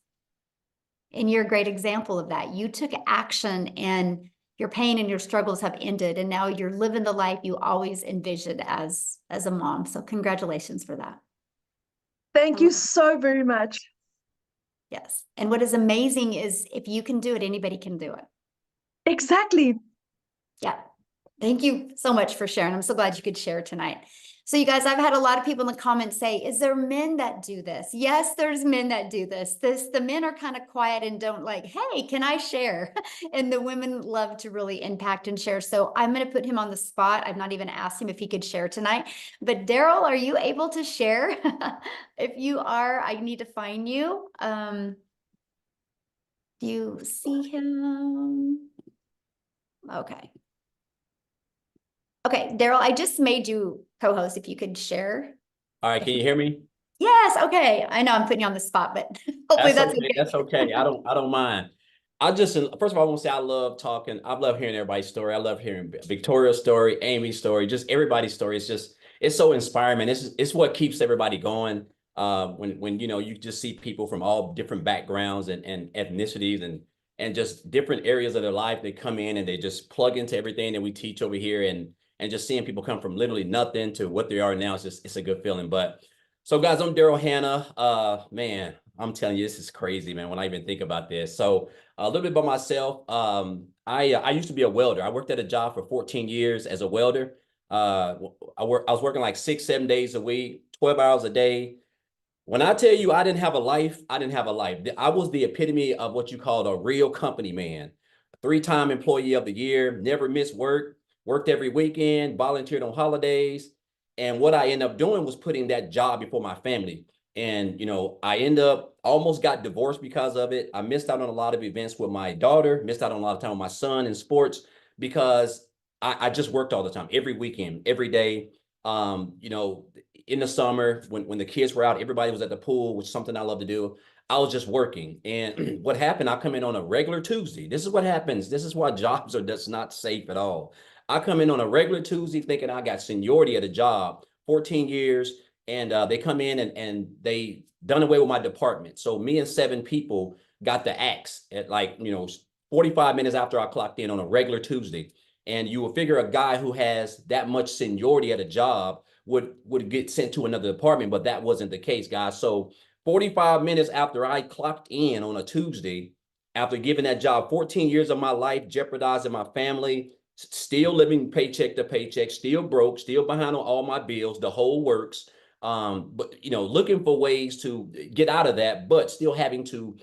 And you're a great example of that. You took action and your pain and your struggles have ended. And now you're living the life you always envisioned as a mom. So congratulations for that. Thank you so very much. Yes. And what is amazing is if you can do it, anybody can do it. Exactly. Yeah. Thank you so much for sharing. I'm so glad you could share tonight. So you guys, I've had a lot of people in the comments say, is there men that do this? Yes, there's men that do this. The men are kind of quiet and don't like, hey, can I share? And the women love to really impact and share. So I'm going to put him on the spot. I've not even asked him if he could share tonight. But Daryl, are you able to share? If you are, I need to find you. Do you see him? Okay. Okay, Daryl, I just made you co-host if you could share. All right, can you hear me? Yes, okay. I know I'm putting you on the spot, but hopefully that's okay. That's okay. I don't mind. First of all, I want to say I love talking. I love hearing everybody's story. I love hearing Victoria's story, Amy's story, just everybody's story. It's so inspiring, man. It's what keeps everybody going. when you know, you just see people from all different backgrounds and ethnicities and just different areas of their life. They come in and they just plug into everything that we teach over here, and just seeing people come from literally nothing to what they are now, it's a good feeling. But so guys, I'm Daryl Hannah. Man, I'm telling you, this is crazy, man, when I even think about this. So a little bit about myself. I used to be a welder. I worked at a job for 14 years as a welder. I was working like 6, 7 days a week, 12 hours a day. When I tell you I didn't have a life, I didn't have a life. I was the epitome of what you called a real company man. 3-time employee of the year, never missed work, worked every weekend, volunteered on holidays. And what I ended up doing was putting that job before my family. And, you know, I end up almost got divorced because of it. I missed out on a lot of events with my daughter, missed out on a lot of time with my son in sports because I just worked all the time, every weekend, every day. You know, in the summer when the kids were out, everybody was at the pool, which is something I love to do. I was just working. And what happened, I come in on a regular Tuesday. This is what happens. This is why jobs are just not safe at all. I come in on a regular Tuesday thinking I got seniority at a job, 14 years, and they come in and they done away with my department. So me and 7 people got the axe at, like, you know, 45 minutes after I clocked in on a regular Tuesday. And you will figure a guy who has that much seniority at a job would get sent to another department, but that wasn't the case, guys. So 45 minutes after I clocked in on a Tuesday, after giving that job 14 years of my life, jeopardizing my family, still living paycheck to paycheck, still broke, still behind on all my bills, the whole works. But you know, looking for ways to get out of that, but still having to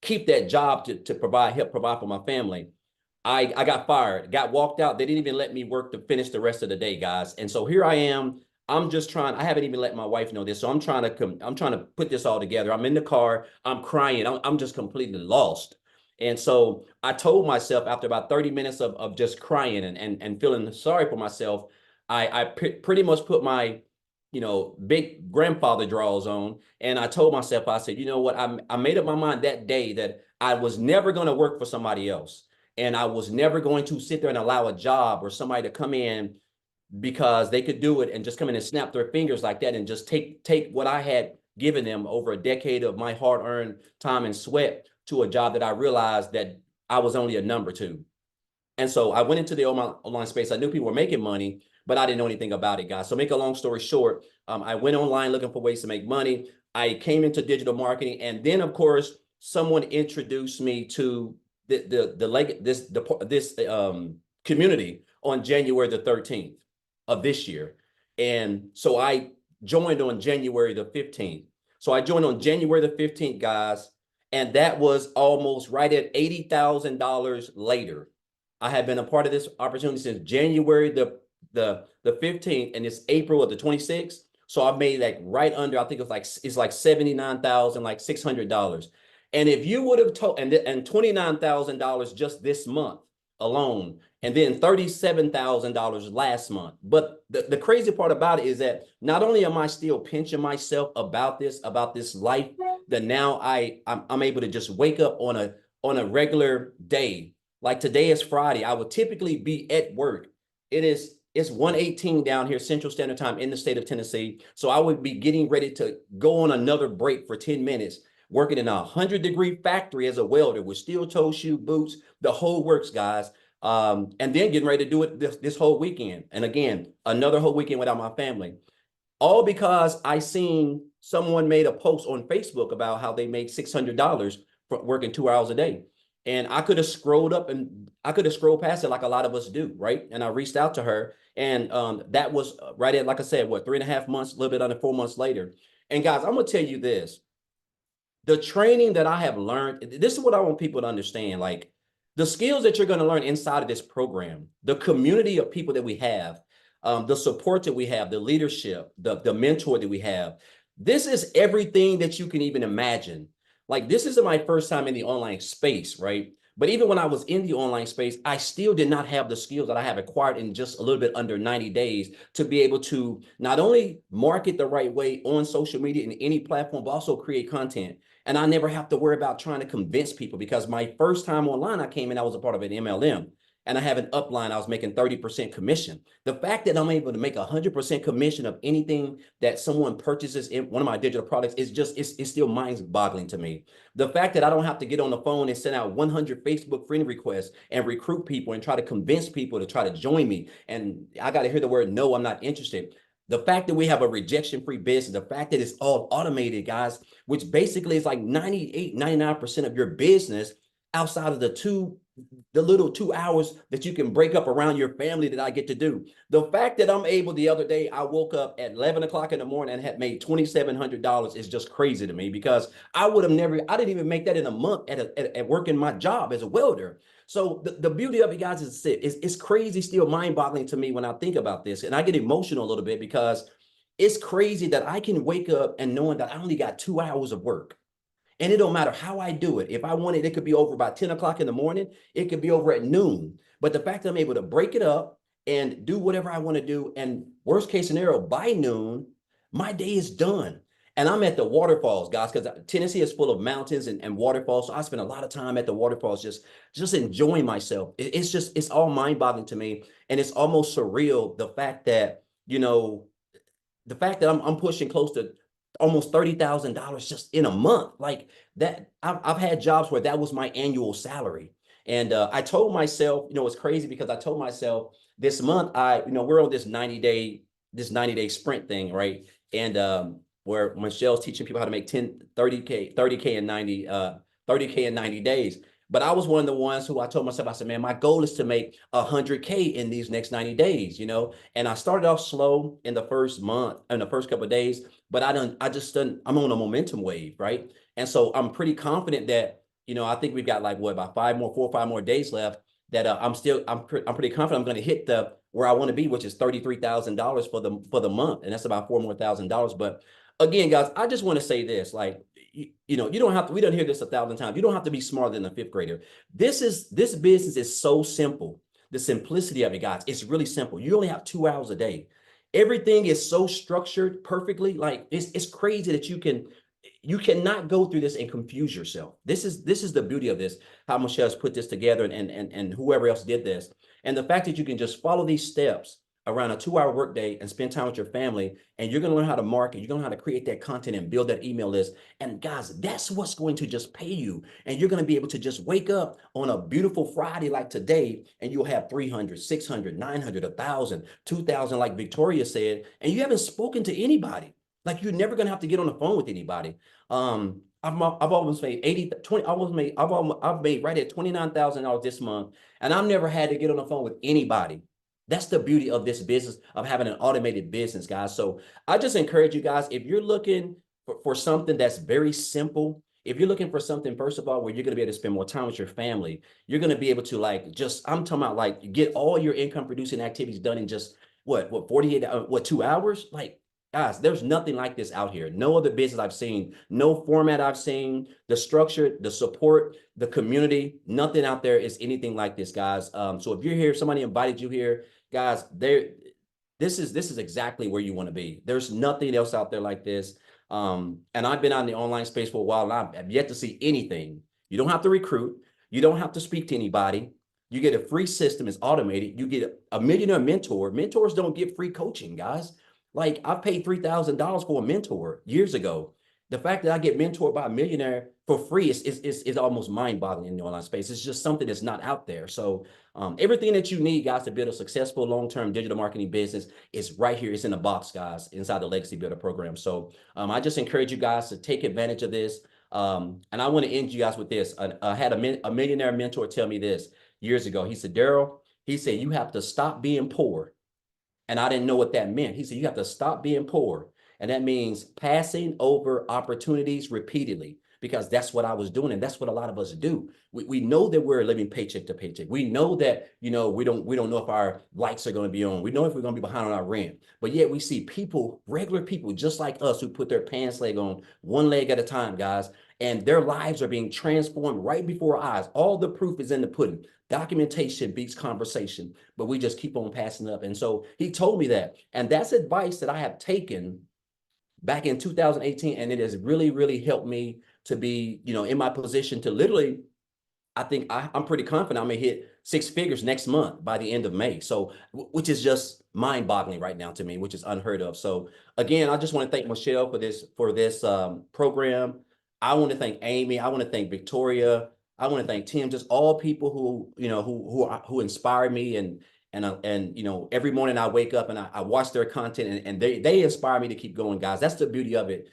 keep that job to help provide for my family. I got fired, got walked out. They didn't even let me work to finish the rest of the day, guys. And so here I am. I'm just trying. I haven't even let my wife know this, so I'm trying to put this all together. I'm in the car. I'm crying. I'm just completely lost. And so I told myself after about 30 minutes of just crying and feeling sorry for myself, I pretty much put my, you know, big grandfather draws on, and I told myself, I said, you know what? I made up my mind that day that I was never going to work for somebody else. And I was never going to sit there and allow a job or somebody to come in because they could do it and just come in and snap their fingers like that and just take what I had given them over a decade of my hard-earned time and sweat to a job that I realized that I was only a number to. And so I went into the online space. I knew people were making money, but I didn't know anything about it, guys. So make a long story short, I went online looking for ways to make money. I came into digital marketing, and then of course someone introduced me to this community on January the 13th of this year. And so I joined on January the 15th. So I joined on January the 15th, guys, and that was almost right at $80,000 later. I have been a part of this opportunity since January the 15th, and it's April of the 26th. So I made like right under, I think it's like $79,000, like $600. And if you would have told, and $29,000 just this month alone, and then $37,000 last month. But the crazy part about it is that not only am I still pinching myself about this life, that now I'm able to just wake up on a regular day. Like today is Friday. I would typically be at work. It's 1:18 down here Central Standard Time in the state of Tennessee. So I would be getting ready to go on another break for 10 minutes, working in a 100-degree factory as a welder with steel toe shoe boots, the whole works, guys. And then getting ready to do it this whole weekend. And again, another whole weekend without my family. All because I seen someone made a post on Facebook about how they made $600 for working 2 hours a day. And I could have scrolled up and I could have scrolled past it like a lot of us do, right? And I reached out to her, and that was right at, like I said, what, 3.5 months, a little bit under 4 months later. And guys, I'm gonna tell you this. The training that I have learned, this is what I want people to understand. Like the skills that you're going to learn inside of this program, the community of people that we have, the support that we have, the leadership, the mentor that we have. This is everything that you can even imagine. Like this isn't my first time in the online space, right? But even when I was in the online space, I still did not have the skills that I have acquired in just a little bit under 90 days to be able to not only market the right way on social media in any platform, but also create content. And I never have to worry about trying to convince people, because my first time online, I came in, I was a part of an MLM. and I have an upline, I was making 30% commission. The fact that I'm able to make 100% commission of anything that someone purchases in one of my digital products is just, it's still mind-boggling to me. The fact that I don't have to get on the phone and send out 100 Facebook friend requests and recruit people and try to convince people to try to join me. And I got to hear the word, no, I'm not interested. The fact that we have a rejection-free business, the fact that it's all automated, guys, which basically is like 98, 99% of your business outside of the little 2 hours that you can break up around your family that I get to do. The fact that I'm able, the other day, I woke up at 11 o'clock in the morning and had made $2,700 is just crazy to me, because I didn't even make that in a month at working my job as a welder. So the beauty of it, guys, is it's crazy, still mind-boggling to me when I think about this. And I get emotional a little bit, because it's crazy that I can wake up and knowing that I only got 2 hours of work. And it don't matter how I do it. If I want it, it could be over by 10 o'clock in the morning. It could be over at noon. But the fact that I'm able to break it up and do whatever I want to do, and worst case scenario, by noon, my day is done. And I'm at the waterfalls, guys, because Tennessee is full of mountains and waterfalls. So I spend a lot of time at the waterfalls, just enjoying myself. It's all mind-boggling to me. And it's almost surreal, the fact that, I'm pushing close to almost $30,000 just in a month. Like that, I've had jobs where that was my annual salary. And I told myself, it's crazy, because I told myself this month, we're on this 90-day sprint thing, right? And where Michelle's teaching people how to make 30K in 90 days. But I was one of the ones who I told myself, I said, man, my goal is to make 100K in these next 90 days, and I started off slow in the first month, in the first couple of days, but I'm on a momentum wave, right? And so I'm pretty confident that, I think we've got like about 4 or 5 more days left, that I'm pretty confident I'm going to hit where I want to be, which is $33,000 for the month. And that's about $4,000 more. But again, guys, I just want to say this, like, you don't have to, we don't hear this 1,000 times. You don't have to be smarter than a 5th grader. This business is so simple. The simplicity of it, guys, it's really simple. You only have 2 hours a day. Everything is so structured perfectly. Like it's crazy that you cannot go through this and confuse yourself. This is the beauty of this, how Michelle's put this together, and whoever else did this. And the fact that you can just follow these steps around a 2-hour workday and spend time with your family, and you're going to learn how to market, you're going to learn how to create that content and build that email list. And guys, that's what's going to just pay you. And you're going to be able to just wake up on a beautiful Friday like today, and you'll have 300, 600, 900, 1,000, 2,000, like Victoria said, and you haven't spoken to anybody. Like, you're never going to have to get on the phone with anybody. I've almost made I've made right at $29,000 this month, and I've never had to get on the phone with anybody. That's the beauty of this business, of having an automated business, guys. So I just encourage you guys, if you're looking for something that's very simple, if you're looking for something, first of all, where you're going to be able to spend more time with your family, you're going to be able to I'm talking about like get all your income producing activities done in just what 48, 2 hours? Like, guys, there's nothing like this out here. No other business I've seen, no format I've seen, the structure, the support, the community, nothing out there is anything like this, guys. So if you're here, somebody invited you here, guys, this is exactly where you want to be. There's nothing else out there like this. And I've been out in the online space for a while, and I've yet to see anything. You don't have to recruit. You don't have to speak to anybody. You get a free system. It's automated. You get a millionaire mentor. Mentors don't give free coaching, guys. Like, I paid $3,000 for a mentor years ago. The fact that I get mentored by a millionaire for free is almost mind-boggling in the online space. It's just something that's not out there. So everything that you need, guys, to build a successful long-term digital marketing business is right here. It's in the box, guys, inside the Legacy Builder program. So I just encourage you guys to take advantage of this. And I want to end you guys with this. I had a millionaire mentor tell me this years ago. He said, Daryl, he said, you have to stop being poor. And I didn't know what that meant. He said, you have to stop being poor. And that means passing over opportunities repeatedly, because that's what I was doing. And that's what a lot of us do. We know that we're living paycheck to paycheck. We know that, we don't know if our lights are going to be on. We know if we're going to be behind on our rent. But yet we see people, regular people just like us, who put their pants leg on one leg at a time, guys. And their lives are being transformed right before our eyes. All the proof is in the pudding. Documentation beats conversation, but we just keep on passing up. And so he told me that. And that's advice that I have taken back in 2018. And it has really, really helped me to be, in my position to literally, I think I'm pretty confident I'm gonna hit 6 figures next month by the end of May. So, which is just mind boggling right now to me, which is unheard of. So again, I just want to thank Michelle for this program. I want to thank Amy. I want to thank Victoria. I want to thank Tim, just all people who, who inspire me and every morning I wake up and I watch their content and they inspire me to keep going, guys. That's the beauty of it.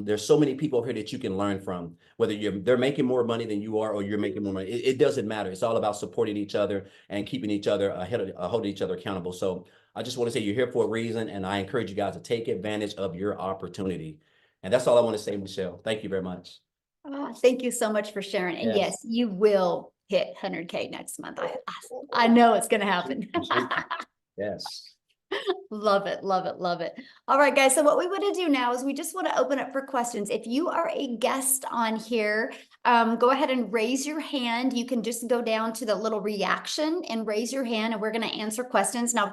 There's so many people here that you can learn from, whether they're making more money than you are or you're making more money. It doesn't matter. It's all about supporting each other and keeping each other holding each other accountable. So I just want to say you're here for a reason, and I encourage you guys to take advantage of your opportunity. And that's all I want to say, Michelle. Thank you very much. Oh, thank you so much for sharing. And yes, you will hit 100K next month. I know it's going to happen. Yes. Love it, love it, love it. All right, guys. So what we want to do now is we just want to open up for questions. If you are a guest on here, go ahead and raise your hand. You can just go down to the little reaction and raise your hand, and we're going to answer questions. Now,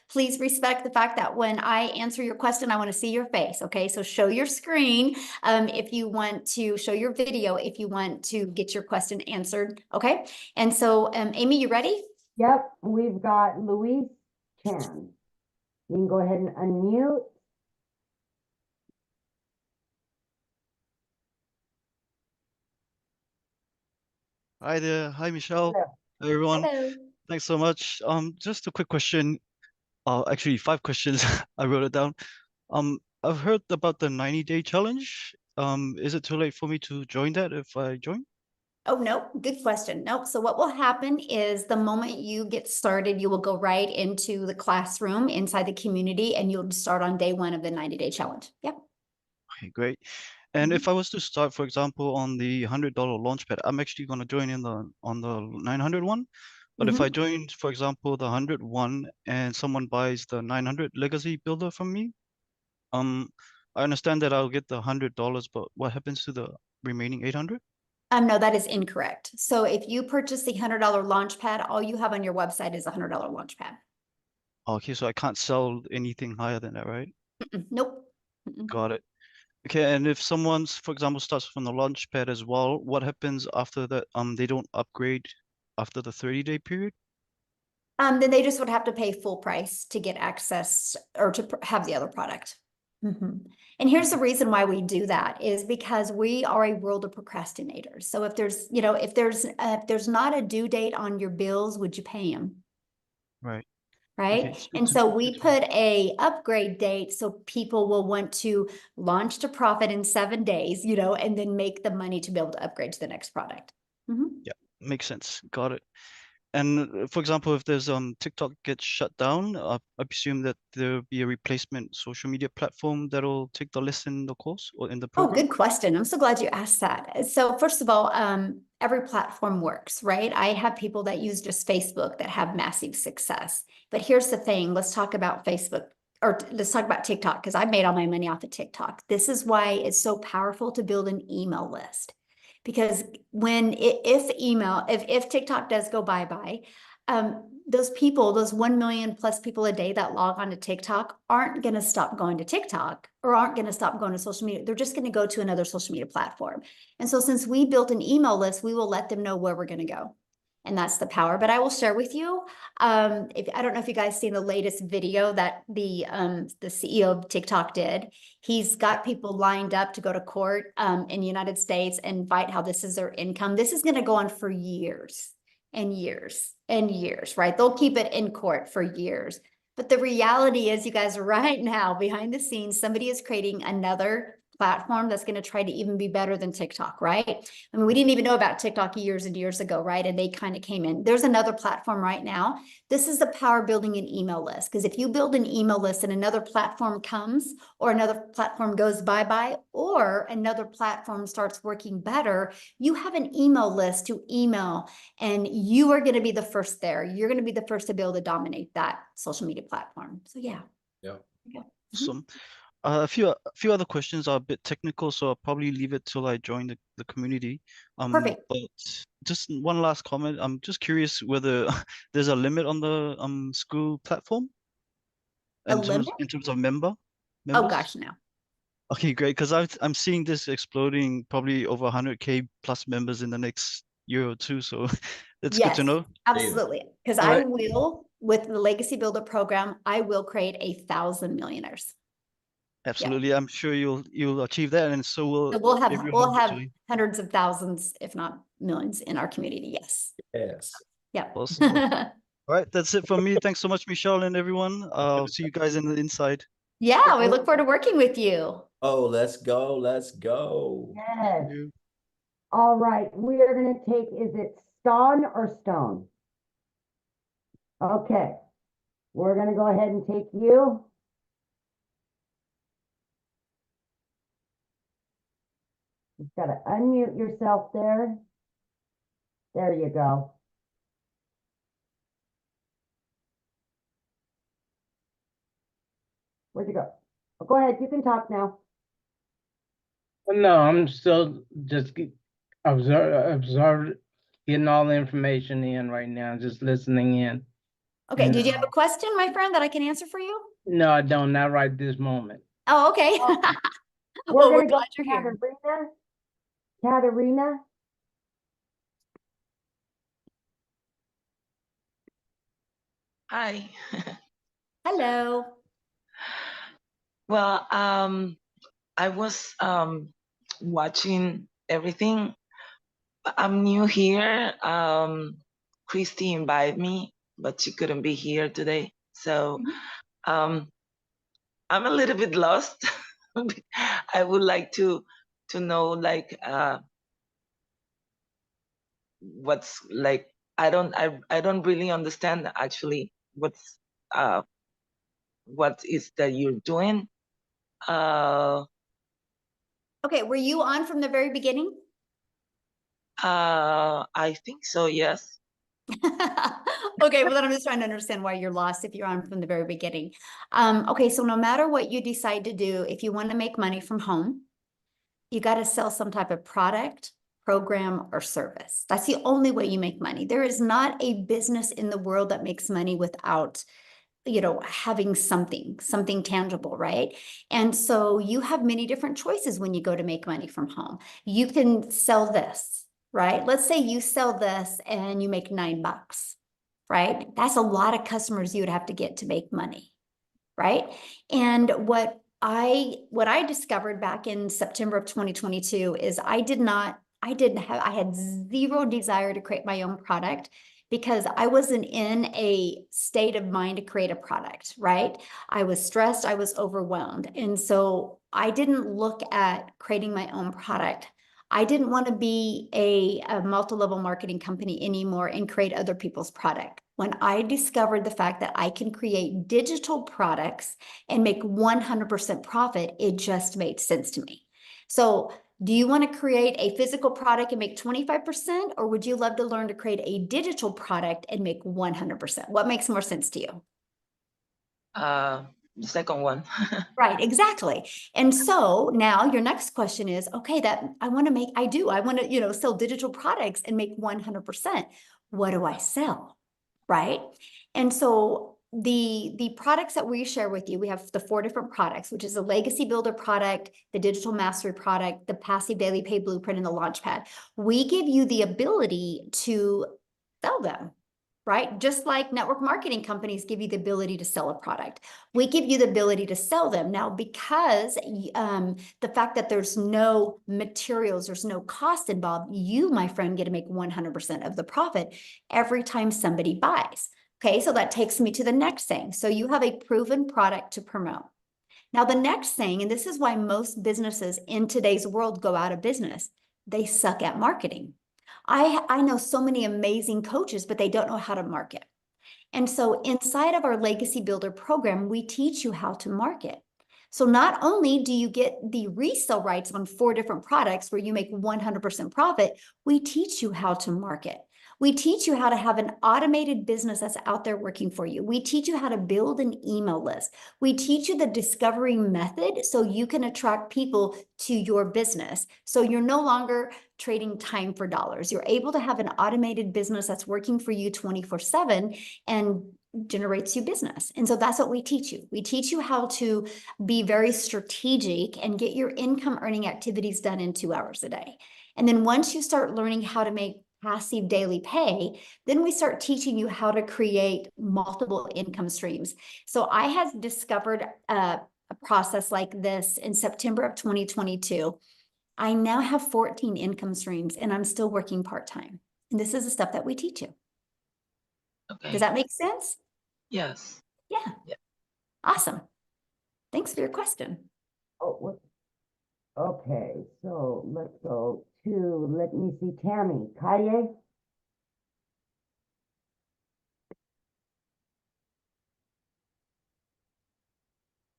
please respect the fact that when I answer your question, I want to see your face. Okay, so show your screen if you want to show your video, if you want to get your question answered. Okay, and so Amy, you ready? Yep, we've got Louise Chan. You can go ahead and unmute. Hi there. Hi, Michelle. Hello. Hi, everyone. Hello. Thanks so much. Just a quick question. Actually, 5 questions. I wrote it down. I've heard about the 90-day challenge. Is it too late for me to join that if I join? Oh, no, good question. Nope. So what will happen is the moment you get started, you will go right into the classroom inside the community and you'll start on day 1 of the 90-day challenge. Yep. Okay, great. And if I was to start, for example, on the $100 launchpad, I'm actually going to join in on the 900 one. But if I join, for example, the 100 one and someone buys the 900 legacy builder from me, I understand that I'll get the $100, but what happens to the remaining 800? No, that is incorrect. So if you purchase the $100 launch pad, all you have on your website is a $100 launch pad. Okay, so I can't sell anything higher than that, right? Nope. Got it. Okay, and if someone's, for example, starts from the launch pad as well, what happens after that? They don't upgrade after the 30-day period? Then they just would have to pay full price to get access or to have the other product. And here's the reason why we do that is because we are a world of procrastinators. So if there's, if there's not a due date on your bills, would you pay them? Right. Right. Okay, And so we put a upgrade date so people will want to launch to profit in 7 days, and then make the money to be able to upgrade to the next product. Yeah, makes sense. Got it. And for example, if there's TikTok gets shut down, I presume that there'll be a replacement social media platform that'll take the lesson in the course or in the Oh, program. good question. I'm so glad you asked that. So first of all, every platform works, right? I have people that use just Facebook that have massive success. But here's the thing. Let's talk about Facebook, or let's talk about TikTok, because I made all my money off of TikTok. This is why it's so powerful to build an email list. Because if TikTok does go bye-bye, those 1 million plus people a day that log on to TikTok aren't going to stop going to TikTok or aren't going to stop going to social media. They're just going to go to another social media platform. And so since we built an email list, we will let them know where we're going to go. And that's the power. But I will share with you, I don't know if you guys seen the latest video that the CEO of TikTok did. He's got people lined up to go to court in the United States and fight how this is their income. This is going to go on for years and years and years, right? They'll keep it in court for years. But the reality is, you guys, right now, behind the scenes, somebody is creating another platform that's going to try to even be better than TikTok, right? I mean, we didn't even know about TikTok years and years ago, right? And they kind of came in. There's another platform right now. This is the power of building an email list. Because if you build an email list and another platform comes, or another platform goes bye-bye, or another platform starts working better, you have an email list to email, and you are going to be the first there. You're going to be the first to be able to dominate that social media platform. So yeah. Yeah. Awesome. A few other questions are a bit technical, so I'll probably leave it till I join the community. Perfect. But just one last comment. I'm just curious whether there's a limit on the school platform in terms of members. Oh gosh, no. Okay, great. Because I'm seeing this exploding, probably over 100K plus members in the next euro too. So that's good Yes, to know. absolutely. Because All I right. will, with the Legacy Builder program, I will create 1,000 millionaires. Absolutely. I'm sure you'll achieve that, and so will So we'll everyone who have joins. hundreds of thousands, if not millions, in our community. Yes. Yes. Yeah. Awesome. All right, that's it from me. Thanks so much, Michelle, and everyone. I'll see you guys in the inside. Yeah, we look forward to working with you. Oh, let's go. Let's go. Yes. Thank you. All right, we are going to take, is it Stone or Stone? Okay, we're going to go ahead and take you. You've got to unmute yourself there. There you go. Where'd you go? Oh, go ahead, you can talk now. No, I'm still just observe, getting all the information in right now, just listening in. Okay, And, did you have a question, my friend, that I can answer for you? No, I don't, not right this moment. Oh, okay. We're Well, going we're to go glad you're here. Katarina. Katarina. Hi. Hello. Well, I was watching everything. I'm new here. Christy invited me, but she couldn't be here today. So I'm a little bit lost. I would like to know like what's like I don't really understand actually what is that you're doing. Okay, were you on from the very beginning? I think so, yes. Okay, well then I'm just trying to understand why you're lost if you're on from the very beginning. Okay, so no matter what you decide to do, if you want to make money from home, you got to sell some type of product, program, or service. That's the only way you make money. There is not a business in the world that makes money without, you know, having something tangible, right? And so you have many different choices when you go to make money from home. You can sell this, right? Let's say you sell this and you make $9, right? That's a lot of customers you would have to get to make money, right? And what I discovered back in September of 2022 is I had zero desire to create my own product because I wasn't in a state of mind to create a product, right? I was stressed, I was overwhelmed. And so I didn't look at creating my own product. I didn't want to be a multi-level marketing company anymore and create other people's product. When I discovered the fact that I can create digital products and make 100% profit, it just made sense to me. So do you want to create a physical product and make 25%, or would you love to learn to create a digital product and make 100%? What makes more sense to you? The second one. Right, exactly. And so now your next question is, okay, that I want to, you know, sell digital products and make 100%. What do I sell? Right? And so the products that we share with you, we have the 4 different products, which is the Legacy Builder product, the Digital Mastery product, the Passive Daily Pay Blueprint, and the Launchpad. We give you the ability to sell them, right? Just like network marketing companies give you the ability to sell a product. We give you the ability to sell them. Now, because the fact that there's no materials, there's no cost involved, you, my friend, get to make 100% of the profit every time somebody buys. Okay, so that takes me to the next thing. So you have a proven product to promote. Now, the next thing, and this is why most businesses in today's world go out of business, they suck at marketing. I know so many amazing coaches, but they don't know how to market. And so inside of our Legacy Builder program, we teach you how to market. So not only do you get the resale rights on 4 different products where you make 100% profit, we teach you how to market. We teach you how to have an automated business that's out there working for you. We teach you how to build an email list. We teach you the discovery method so you can attract people to your business. So you're no longer trading time for dollars. You're able to have an automated business that's working for you 24/7 and generates you business. And so that's what we teach you. We teach you how to be very strategic and get your income earning activities done in 2 hours a day. And then once you start learning how to make passive daily pay, then we start teaching you how to create multiple income streams. So I have discovered a process like this in September of 2022. I now have 14 income streams and I'm still working part-time. And this is the stuff that we teach you. Okay. Does that make sense? Yes. Yeah. Yeah. Awesome. Thanks for your question. Oh, what? Okay, so let's go to, let me see, Tammy, Kaye.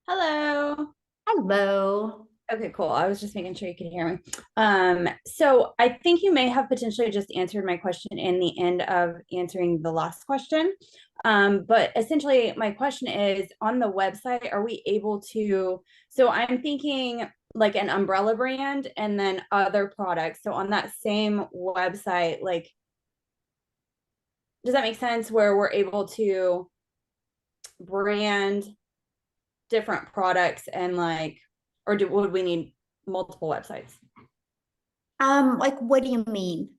Hello. Hello. Okay, cool. I was just making sure you could hear me. So I think you may have potentially just answered my question in the end of answering the last question. But essentially my question is, on the website, are we able to, so I'm thinking like an umbrella brand and then other products. So on that same website, like, does that make sense where we're able to brand different products and like, or would we need multiple websites? Like, what do you mean?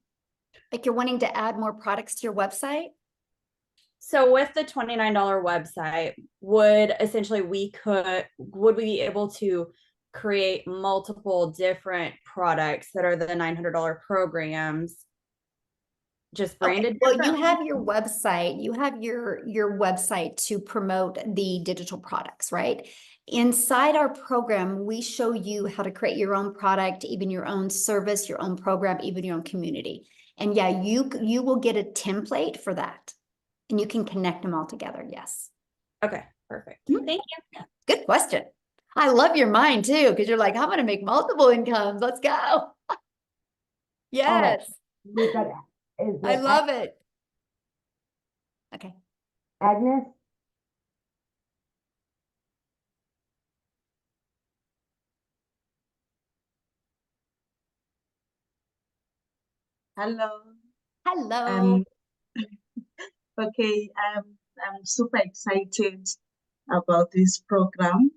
Like you're wanting to add more products to your website? So with the $29 website, would we be able to create multiple different products that are the $900 programs, just branded? Okay. Well, you have your website, your website to promote the digital products, right? Inside our program, we show you how to create your own product, even your own service, your own program, even your own community. And yeah, you will get a template for that. And you can connect them all together. Yes. Okay, perfect. Thank you. Good question. I love your mind too, because you're like, I'm going to make multiple incomes. Let's go. Yes. We've got, is I it love it. Okay. Agnes? Hello. Hello. Okay, I'm super excited about this program.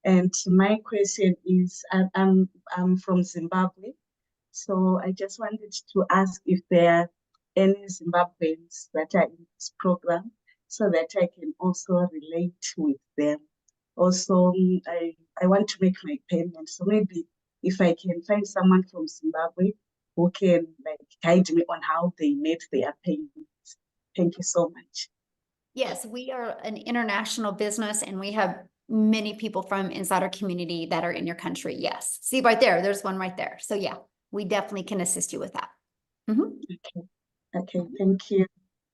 And my question is, I'm from Zimbabwe. So I just wanted to ask if there are any Zimbabweans that are in this program so that I can also relate with them. Also, I want to make my payment. So maybe if I can find someone from Zimbabwe who can like guide me on how they made their payments. Thank you so much. Yes, we are an international business and we have many people from inside our community that are in your country. Yes. See right there, there's one right there. So yeah, we definitely can assist you with that. Okay, thank you.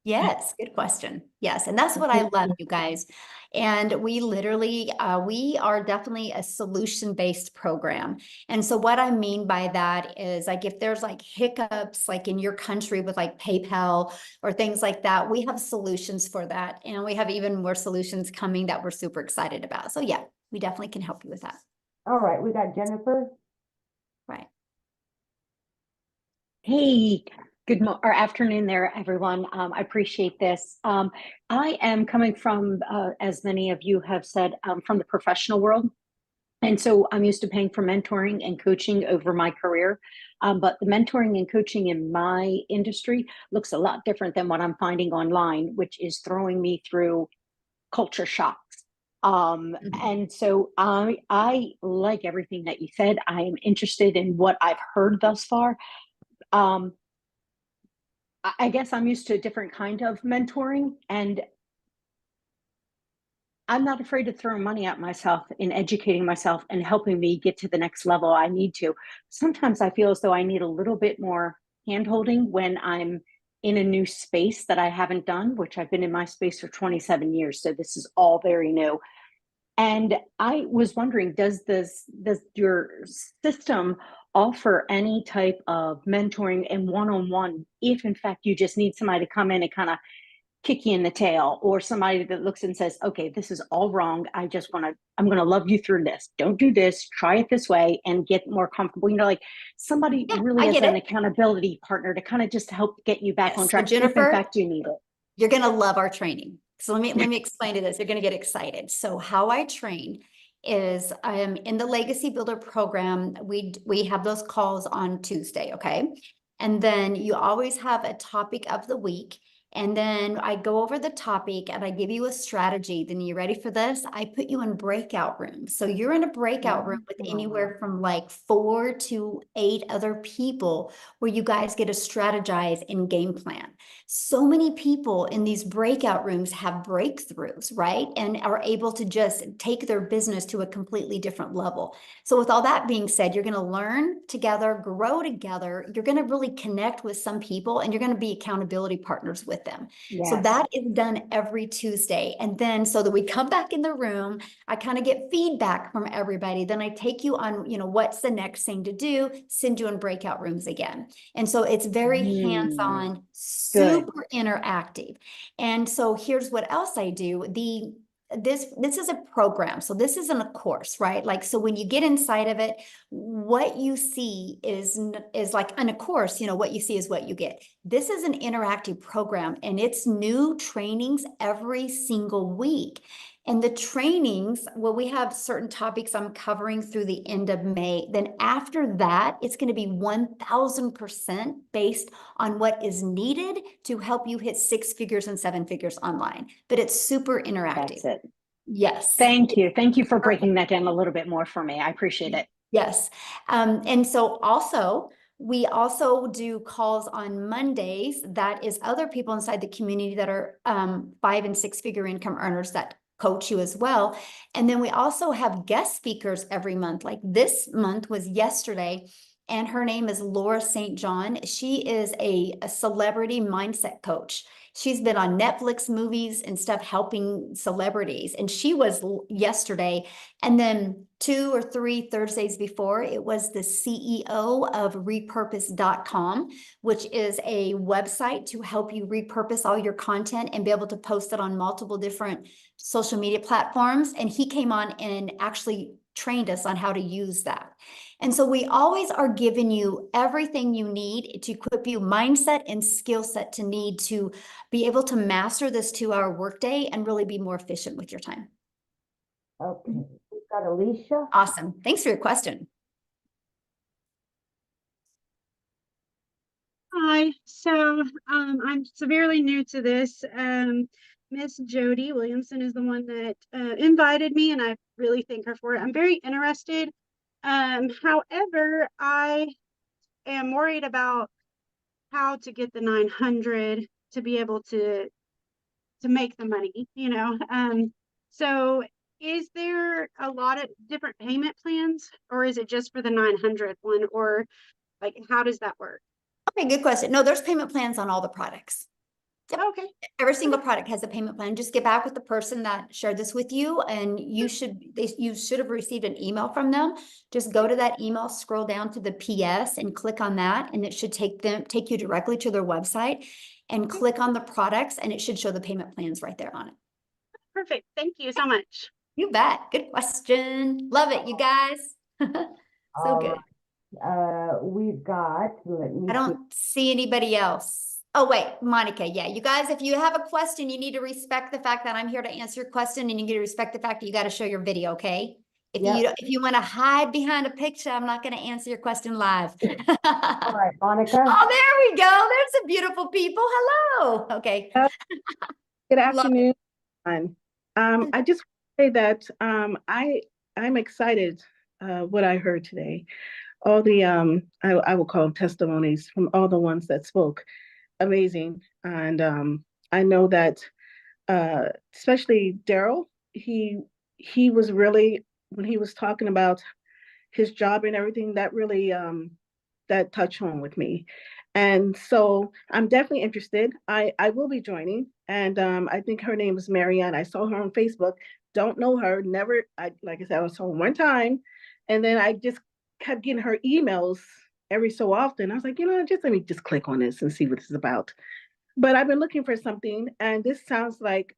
Yes, good question. Yes, and that's what I love, you guys. And we literally, we are definitely a solution-based program. And so what I mean by that is like, if there's like hiccups, like in your country with like PayPal or things like that, we have solutions for that. And we have even more solutions coming that we're super excited about. So yeah, we definitely can help you with that. All right, we got Jennifer. Right. Hey, or afternoon there, everyone. I appreciate this. I am coming from, as many of you have said, from the professional world. And so I'm used to paying for mentoring and coaching over my career. But the mentoring and coaching in my industry looks a lot different than what I'm finding online, which is throwing me through culture shocks. And so I like everything that you said. I am interested in what I've heard thus far. I guess I'm used to a different kind of mentoring, and I'm not afraid to throw money at myself in educating myself and helping me get to the next level I need to. Sometimes I feel as though I need a little bit more handholding when I'm in a new space that I haven't done, which I've been in my space for 27 years. So this is all very new. And I was wondering, does your system offer any type of mentoring and one-on-one if in fact you just need somebody to come in and kind of kick you in the tail, or somebody that looks and says, okay, this is all wrong. I'm going to love you through this. Don't do this. Try it this way and get more comfortable. You know, like somebody really as an accountability partner to kind of just help get you back on track. So Jennifer, if in fact you need it. You're going to love our training. So let me explain to this. You're going to get excited. So how I train is in the Legacy Builder program. We have those calls on Tuesday. Okay. And then you always have a topic of the week. And then I go over the topic and I give you a strategy. Then you ready for this? I put you in breakout rooms. So you're in a breakout room with anywhere from like 4 to 8 other people where you guys get to strategize and game plan. So many people in these breakout rooms have breakthroughs, right? And are able to just take their business to a completely different level. So with all that being said, you're going to learn together, grow together. You're going to really connect with some people and you're going to be accountability partners with them. Yes. So that is done every Tuesday. And then so that we come back in the room, I kind of get feedback from everybody. Then I take you on, what's the next thing to do, send you in breakout rooms again. And so it's very hands-on, super interactive. And so here's what else I do. This is a program. So this isn't a course, right? Like, so when you get inside of it, what you see is like in a course, what you see is what you get. This is an interactive program and it's new trainings every single week. And the trainings, well, we have certain topics I'm covering through the end of May. Then after that, it's going to be 1000% based on what is needed to help you hit 6 figures and 7 figures online. But it's super interactive. That's it. Yes. Thank you. Thank you for breaking that down a little bit more for me. I appreciate it. Yes. And so also, we also do calls on Mondays. That is other people inside the community that are 5 and 6 figure income earners that coach you as well. And then we also have guest speakers every month. Like this month was yesterday. And her name is Laura St. John. She is a celebrity mindset coach. She's been on Netflix movies and stuff helping celebrities. And she was yesterday. And then 2 or 3 Thursdays before, it was the CEO of repurpose.com, which is a website to help you repurpose all your content and be able to post it on multiple different social media platforms. And he came on and actually trained us on how to use that. And so we always are giving you everything you need to equip you mindset and skill set to need to be able to master this 2-hour workday and really be more efficient with your time. Okay, we've got Alicia. Awesome. Thanks for your question. Hi, so I'm severely new to this. Miss Jody Williamson is the one that invited me, and I really thank her for it. I'm very interested. However, I am worried about how to get the 900 to be able to make the money, So is there a lot of different payment plans, or is it just for the 900 one, or like how does that work? Okay, good question. No, there's payment plans on all the products. Yep. Okay. Every single product has a payment plan. Just get back with the person that shared this with you, and you should have received an email from them. Just go to that email, scroll down to the PS and click on that, and it should take you directly to their website and click on the products, and it should show the payment plans right there on it. Perfect. Thank you so much. You bet. Good question. Love it, you guys. So good. We've got, I don't see anybody else. Oh, wait, Monica. Yeah, you guys, if you have a question, you need to respect the fact that I'm here to answer your question, and you need to respect the fact that you got to show your video, okay? If you want to hide behind a picture, I'm not going to answer your question live. All right, Monica. Oh, there we go. There's some beautiful people. Hello. Okay. Good afternoon. I just want to say that I'm excited what I heard today. All the I will call them testimonies from all the ones that spoke. Amazing. And I know that especially Daryl, he was really, when he was talking about his job and everything, that really that touched home with me. And so I'm definitely interested. I will be joining. And I think her name is Marianne. I saw her on Facebook. Don't know her, never, like I said, I was home one time. And then I just kept getting her emails every so often. I was like, just let me just click on this and see what this is about. But I've been looking for something, and this sounds like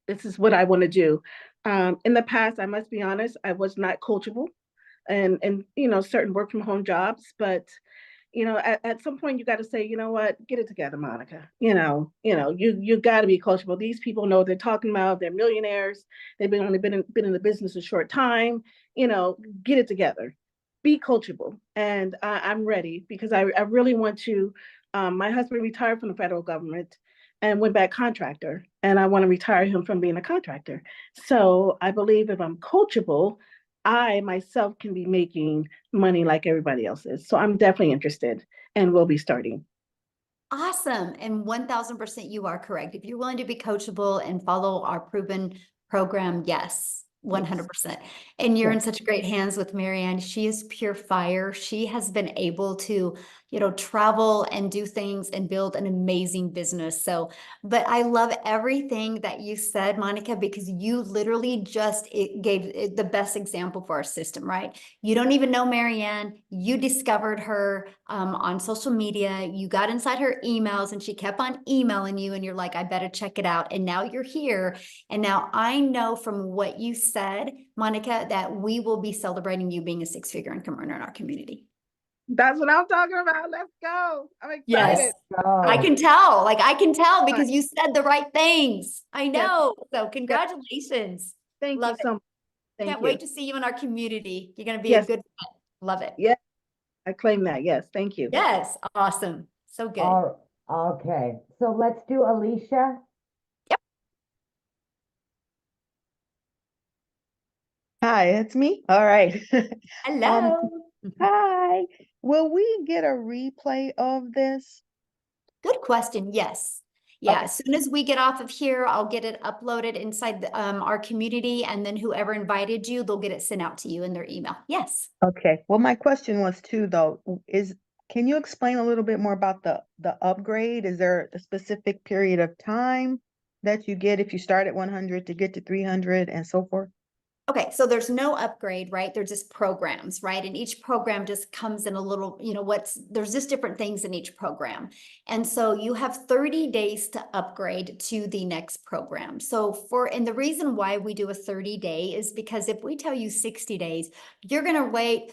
this is what I want to do. In the past, I must be honest, I was not coachable and certain work from home jobs, but at some point you got to say, you know what, get it together, Monica. You got to be coachable. These people know what they're talking about. They're millionaires. They've only been in the business a short time. Get it together. be coachable. And I'm ready because I really want to. My husband retired from the federal government and went back contractor, and I want to retire him from being a contractor. So I believe if I'm coachable, I myself can be making money like everybody else is. So I'm definitely interested and will be starting. Awesome. And 1000% you are correct. If you're willing to be coachable and follow our proven program, yes, 100%. And you're in such great hands with Marianne. She is pure fire. She has been able to, travel and do things and build an amazing business. So, but I love everything that you said, Monica, because you literally just gave the best example for our system, right? You don't even know Marianne. You discovered her on social media. You got inside her emails and she kept on emailing you and you're like, I better check it out. And now you're here. And now I know from what you said, Monica, that we will be celebrating you being a six-figure income earner in our community. That's what I'm talking about. Let's go. I'm excited. Yes, I can tell. I can tell because you said the right things. I know. So congratulations. Thank Love you so much. Can't wait to see you in our community. You're going to be a Yes. good friend. Love it. Yeah, I claim that. Yes, thank you. Yes, awesome. So good. Okay, so let's do Alicia. Hi, it's me. All right. Hello. Hi. Will we get a replay of this? Good question. Yes. Yeah. Okay. As soon as we get off of here, I'll get it uploaded inside our community, and then whoever invited you, they'll get it sent out to you in their email. Yes. Okay. Well, my question was too, though, can you explain a little bit more about the upgrade? Is there a specific period of time that you get if you start at 100 to get to 300 and so forth? Okay, so there's no upgrade, right? They're just programs, right? And each program just comes in a little, there's just different things in each program. And so you have 30 days to upgrade to the next program. And the reason why we do a 30-day is because if we tell you 60 days, you're going to wait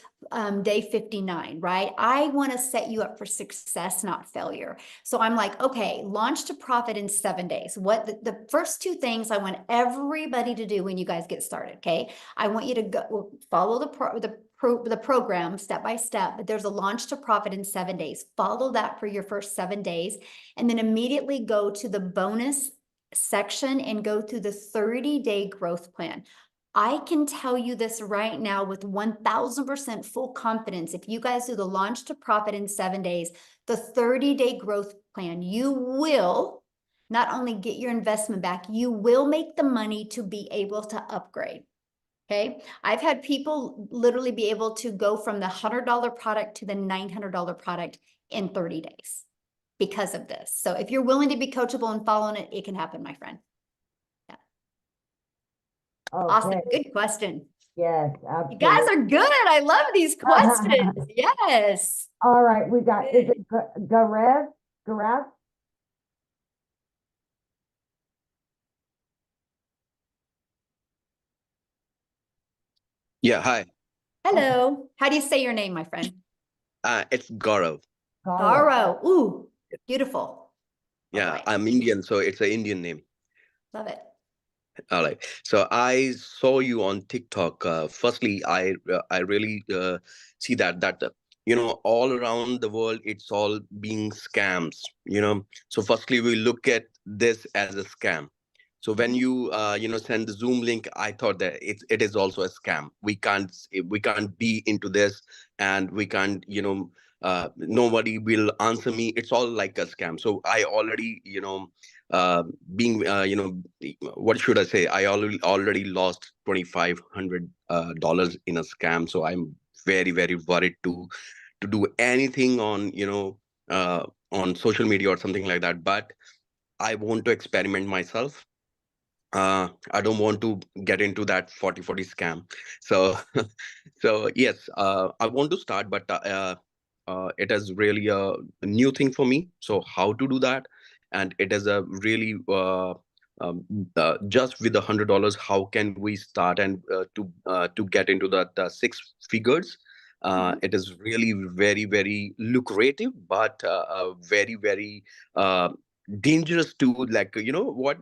day 59, right? I want to set you up for success, not failure. So I'm like, okay, launch to profit in 7 days. What the first two things I want everybody to do when you guys get started, okay? I want you to go follow the program step by step, but there's a launch to profit in 7 days. Follow that for your first 7 days, and then immediately go to the bonus section and go through the 30-day growth plan. I can tell you this right now with 1000% full confidence. If you guys do the launch to profit in 7 days, the 30-day growth plan, you will not only get your investment back, you will make the money to be able to upgrade. Okay. I've had people literally be able to go from the $100 product to the $900 product in 30 days because of this. So if you're willing to be coachable and following it, it can happen, my friend. Yeah. Okay. Awesome. Good question. Yes, absolutely. You guys are good. I love these questions. Yes. All right. We got, is it Garev? Yeah, hi. Hello. How do you say your name, my friend? It's Gaurav. Gaurav. Ooh, beautiful. Yeah, I'm Indian, so it's an Indian name. Love it. All right. So I saw you on TikTok. Firstly, I really see that all around the world it's all being scams. So firstly, we look at this as a scam. So when you send the Zoom link, I thought that it is also a scam. We can't be into this, and we can't nobody will answer me. It's all like a scam. So I already being what should I say? I already lost $2,500 in a scam. So I'm very, very worried to do anything on social media or something like that. But I want to experiment myself. I don't want to get into that 40/40 scam. So so yes, I want to start, but it is really a new thing for me. So how to do that? And it is a really just with $100, how can we start and to get into the six figures? It is really very, very lucrative, but very, very dangerous to, like, what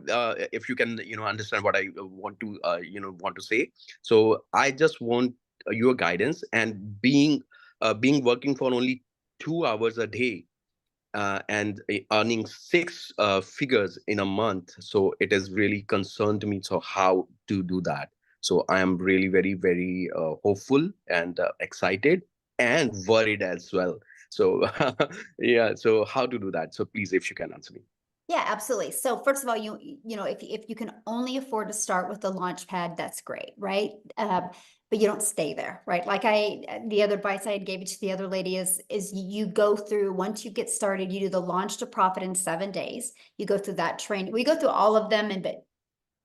if you can understand what I want to say. So I just want your guidance, and being working for only 2 hours a day, and earning six figures in a month. So it has really concerned me. So how to do that? So I am really very, very hopeful and excited and worried as well. So yeah, so how to do that? So please, if you can answer me. Yeah, absolutely. So first of all, you know, if you can only afford to start with the launch pad, that's great, right? But you don't stay there, right? Like the other advice I had gave it to the other lady is you go through, once you get started, you do the launch to profit in 7 days. You go through that training. We go through all of them, but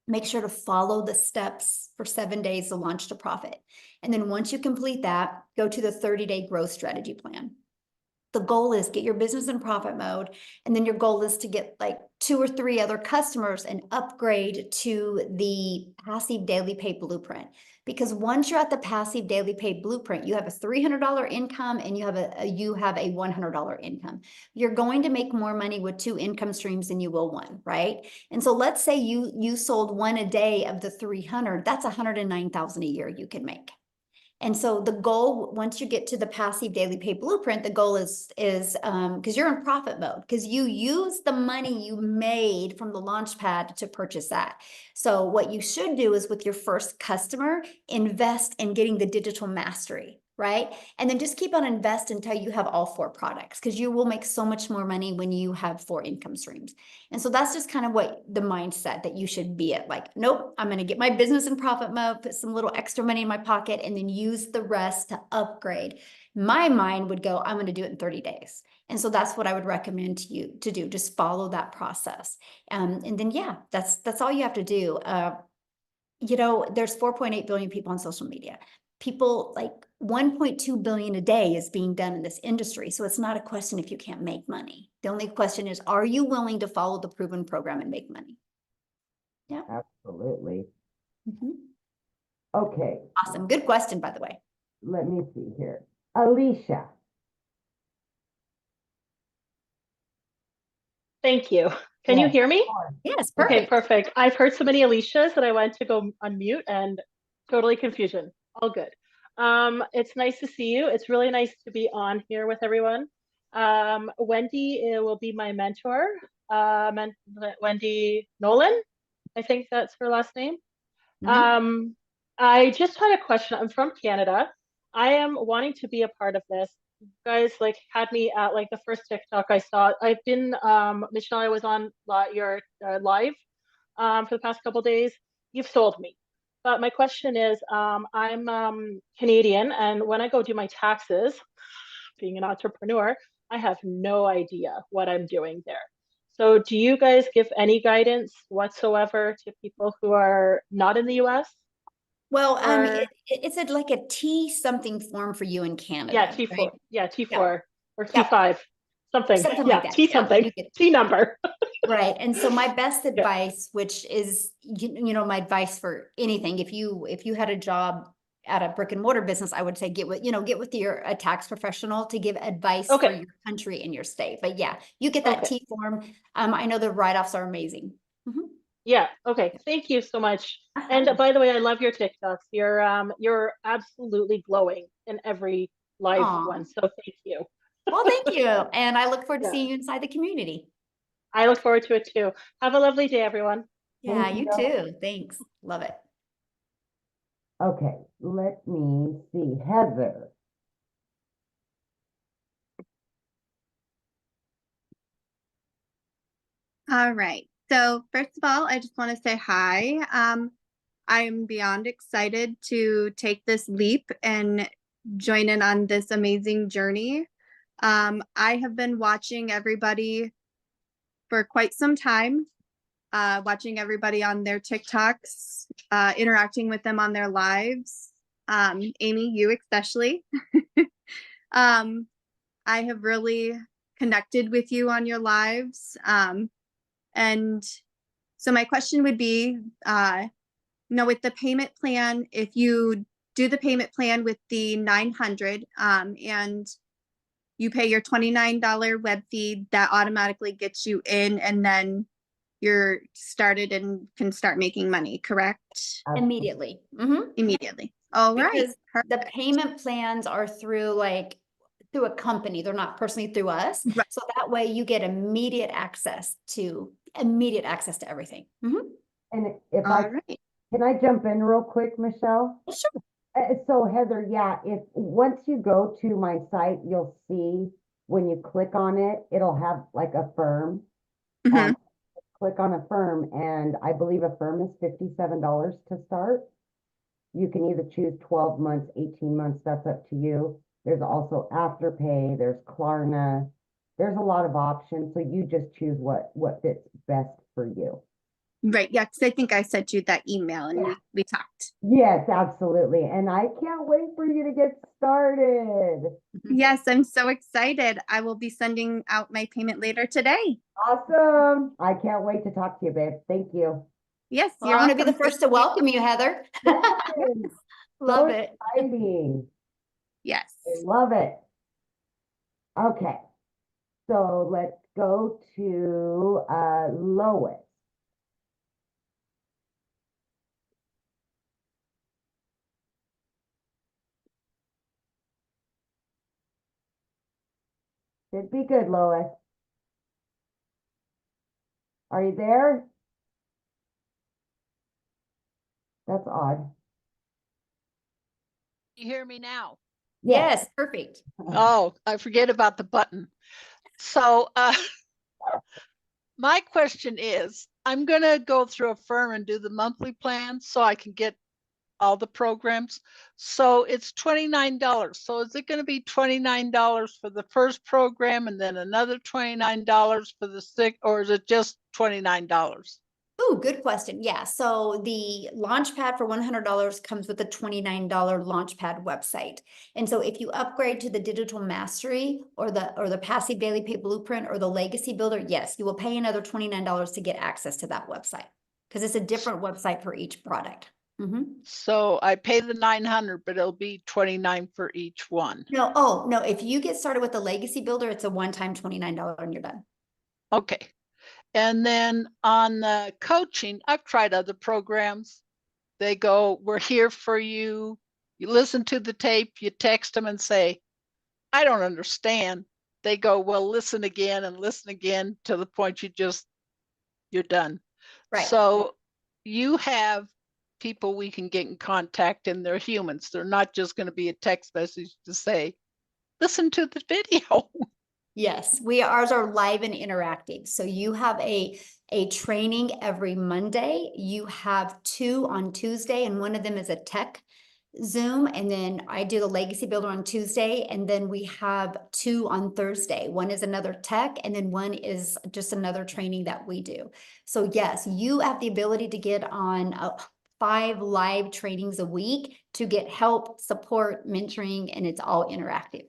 make sure to follow the steps for 7 days to launch to profit. And then once you complete that, go to the 30-day growth strategy plan. The goal is get your business in profit mode. And then your goal is to get like 2 or 3 other customers and upgrade to the passive daily pay blueprint. Because once you're at the passive daily pay blueprint, you have a $300 income and you have a $100 income. You're going to make more money with 2 income streams than you will 1, right? And so let's say you sold 1 a day of the 300, that's 109,000 a year you can make. And so the goal, once you get to the passive daily pay blueprint, the goal is because you're in profit mode, because you use the money you made from the launch pad to purchase that. So what you should do is with your first customer, invest in getting the digital mastery, right? And then just keep on investing until you have all 4 products, because you will make so much more money when you have 4 income streams. And so that's just kind of what the mindset that you should be at. Like, nope, I'm going to get my business in profit mode, put some little extra money in my pocket, and then use the rest to upgrade. My mind would go, I'm going to do it in 30 days. And so that's what I would recommend to you to do. Just follow that process. And then, yeah, that's all you have to do. You know, there's 4.8 billion people on social media. People, like 1.2 billion a day is being done in this industry. So it's not a question if you can't make money. The only question is, are you willing to follow the proven program and make money? Yeah. Absolutely. Mhm. Okay. Awesome. Good question, by the way. Let me see here. Alicia. Thank you. Can you hear me? Yes, Okay, perfect. perfect. I've heard so many Alicias that I went to go unmute and totally confusion. All good. It's nice to see you. It's really nice to be on here with everyone. Wendy will be my mentor. Wendy Nolan, I think that's her last name. I just had a question. I'm from Canada. I am wanting to be a part of this. You guys like had me at like the first TikTok I saw. I've been Michelle, I was on your live for the past couple days. You've sold me. But my question is, I'm Canadian, and when I go do my taxes, being an entrepreneur, I have no idea what I'm doing there. So do you guys give any guidance whatsoever to people who are not in the US? Well, Or it's like a T something form for you in Canada. yeah, T4. Right? Yeah, T4 Yeah. or Yeah. T5. Something. Something Yeah, like that. T Yeah, something. you get- T number. Right. And so my best advice, which is, you know, my advice for anything, if you had a job at a brick and mortar business, I would say get with a tax professional to give advice for your country and your state. But yeah, you get that T form. I know the write-offs are amazing. Mhm. Yeah. Okay. Thank you so much. And by the way, I love your TikToks. You're absolutely glowing in every live Aw. one. So thank you. Well, thank you. And I look forward to Yeah. seeing you inside the community. I look forward to it too. Have a lovely day, everyone. Yeah, you too. Thanks. Love it. Okay, let me see. Heather. All right. So first of all, I just want to say hi. I am beyond excited to take this leap and join in on this amazing journey. I have been watching everybody for quite some time, watching everybody on their TikToks, interacting with them on their lives. Amy, you especially. I have really connected with you on your lives. And so my question would be, with the payment plan, if you do the payment plan with the 900 and you pay your $29 web fee, that automatically gets you in, and then you're started and can start making money, correct? Immediately. Mm-hmm. Immediately. All right. Because the payment plans are through through a company. They're not personally through us. Right. So that way you get immediate access to everything. And if All right. can I jump in real quick, Michelle? Sure. So Heather, yeah, if once you go to my site, you'll see when you click on it, it'll have like a firm. Mhm. Click on a firm, and I believe a firm is $57 to start. You can either choose 12 months, 18 months, that's up to you. There's also Afterpay, there's Klarna. There's a lot of options, so you just choose what fits best for you. Right. Yeah. Because I think I sent you that email and we talked. Yes, absolutely. And I can't wait for you to get started. Yes, I'm so excited. I will be sending out my payment later today. Awesome. I can't wait to talk to you, babe. Thank you. Yes, Well, you're I want to be welcome. the first to welcome you, Heather. Love So it. exciting. Yes. I love it. Okay. So let's go to Lois. Should be good, Lois. Are you there? That's odd. You hear me now? Yes, perfect. Oh, I forget about the button. So my question is, I'm going to go through a firm and do the monthly plan so I can get all the programs. So it's $29. So is it going to be $29 for the first program and then another $29 for the sixth, or is it just $29? Oh, good question. Yeah. So the Launchpad for $100 comes with a $29 Launchpad website. And so if you upgrade to the Digital Mastery or the Passive Daily Pay Blueprint or the Legacy Builder, yes, you will pay another $29 to get access to that website because it's a different website for each product. So I pay the 900, but it'll be 29 for each one. No, oh, no. If you get started with the Legacy Builder, it's a one-time $29 and you're done. Okay. And then on the coaching, I've tried other programs. They go, we're here for you. You listen to the tape, you text them and say, I don't understand. They go, well, listen again and listen again to the point you're done. Right. So you have people we can get in contact and they're humans. They're not just going to be a text message to say, listen to the video. Yes, ours are live and interactive. So you have a training every Monday. You have 2 on Tuesday, and one of them is a tech Zoom. And then I do the Legacy Builder on Tuesday, and then we have 2 on Thursday. One is another tech, and then one is just another training that we do. So yes, you have the ability to get on 5 live trainings a week to get help, support, mentoring, and it's all interactive.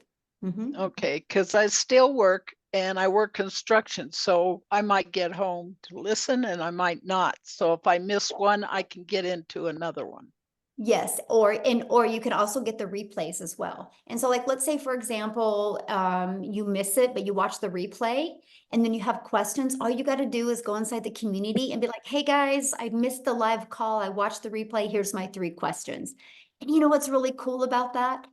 Okay, because I still work and I work construction, so I might get home to listen and I might not. So if I miss one, I can get into another one. Yes, or you can also get the replays as well. And so let's say, for example, you miss it, but you watch the replay and then you have questions. All you got to do is go inside the community and be like, hey guys, I missed the live call. I watched the replay. Here's my 3 questions. And you know what's really cool about that?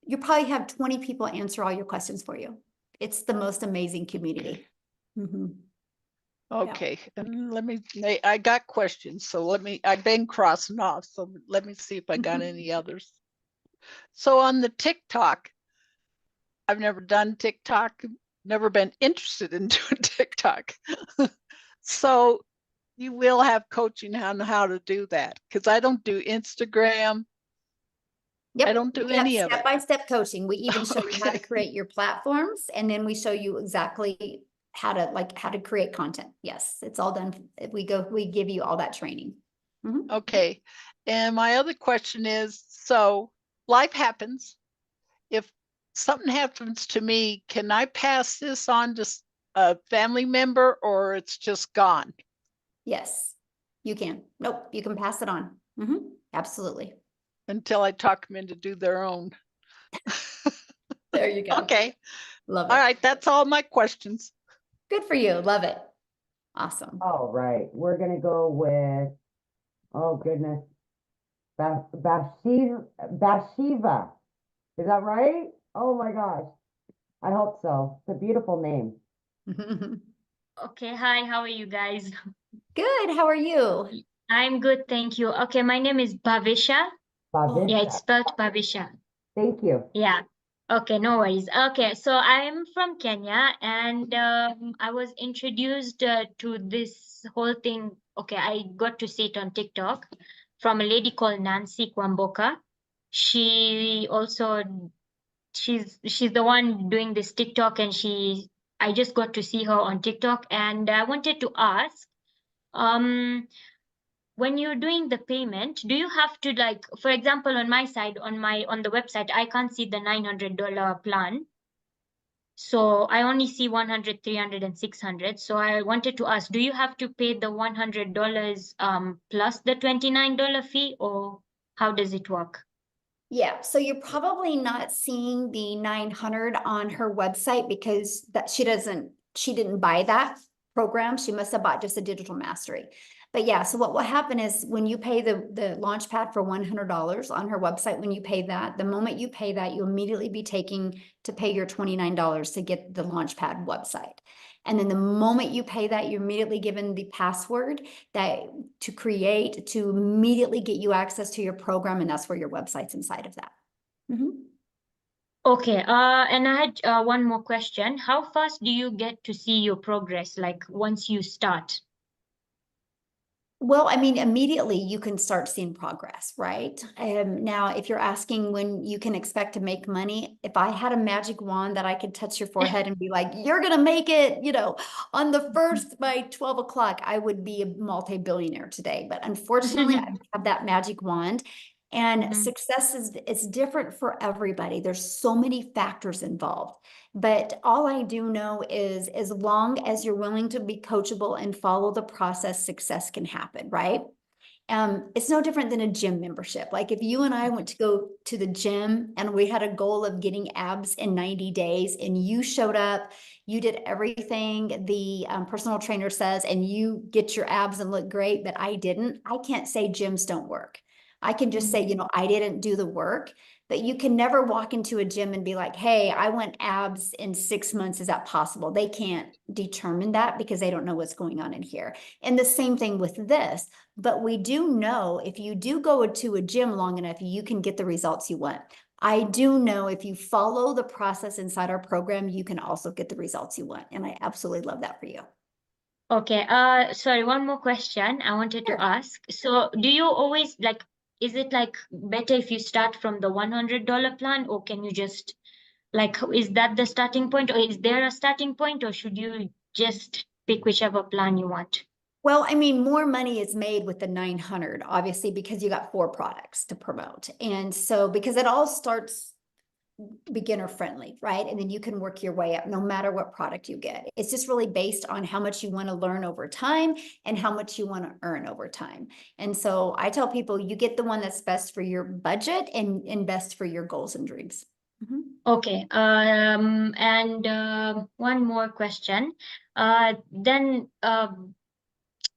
You probably have 20 people answer all your questions for you. It's the most amazing community. Okay, and I got questions, so I've been crossing off, so let me see if I got any others. So on the TikTok, I've never done TikTok, never been interested in doing TikTok. So you will have coaching on how to do that, because I don't do Instagram. Yep. I don't do We have any of it. step-by-step coaching. We even show you how to create your platforms, and then we show you exactly how to create content. Yes, it's all done. We give you all that training. Okay. And my other question is, so life happens. If something happens to me, can I pass this on to a family member, or it's just gone? Yes, you can. Nope, you can pass it on. Absolutely. Until I talk them in to do their own. There you go. Okay. Love it. All right. That's all my questions. Good for you. Love it. Awesome. All right. We're going to go with, oh goodness. Bathsheba. Is that right? Oh my gosh. I hope so. It's a beautiful name. Okay, hi, how are you guys? Good, how are you? I'm good, thank you. Okay, my name is Bhavisha. Yeah, it's Bavisha. spelled Bhavisha. Thank you. Yeah. Okay, no worries. Okay, so I'm from Kenya and I was introduced to this whole thing. Okay, I got to see it on TikTok from a lady called Nancy Kwamboka. She also she's the one doing this TikTok and I just got to see her on TikTok and I wanted to ask um when you're doing the payment, do you have to like, for example, on my side, on the website, I can't see the $900 plan. So I only see 100, 300, and 600. So I wanted to ask, do you have to pay the $100 plus the $29 fee, or how does it work? Yeah, so you're probably not seeing the 900 on her website because that she didn't buy that program. She must have bought just a digital mastery. But yeah, so what will happen is when you pay the Launchpad for $100 on her website, when you pay that, the moment you pay that, you'll immediately be taking to pay your $29 to get the Launchpad website. And then the moment you pay that, you're immediately given the password that to create to immediately get you access to your program. And that's where your website's inside of that. Okay, and I had one more question. How fast do you get to see your progress, like once you start? Well, I mean, immediately you can start seeing progress, right? Now, if you're asking when you can expect to make money, if I had a magic wand that I could touch your forehead and be like, you're going to make it, on the first by 12 o'clock, I would be a multi-billionaire today. But unfortunately, I don't have that magic wand. And success is different for everybody. There's so many factors involved. But all I do know is as long as you're willing to be coachable and follow the process, success can happen, right? It's no different than a gym membership. Like if you and I went to go to the gym and we had a goal of getting abs in 90 days and you showed up, you did everything the personal trainer says and you get your abs and look great, but I didn't, I can't say gyms don't work. I can just say, I didn't do the work. But you can never walk into a gym and be like, hey, I want abs in 6 months. Is that possible? They can't determine that because they don't know what's going on in here. And the same thing with this. But we do know if you do go to a gym long enough, you can get the results you want. I do know if you follow the process inside our program, you can also get the results you want. And I absolutely love that for you. Okay, sorry, one more question I wanted to ask. So do you always is it like better if you start from the $100 plan, or can you just is that the starting point, or is there a starting point, or should you just pick whichever plan you want? Well, I mean, more money is made with the 900, obviously, because you got 4 products to promote. And so, because it all starts beginner friendly, right? And then you can work your way up no matter what product you get. It's just really based on how much you want to learn over time and how much you want to earn over time. And so I tell people you get the one that's best for your budget and best for your goals and dreams. Okay, and one more question. Then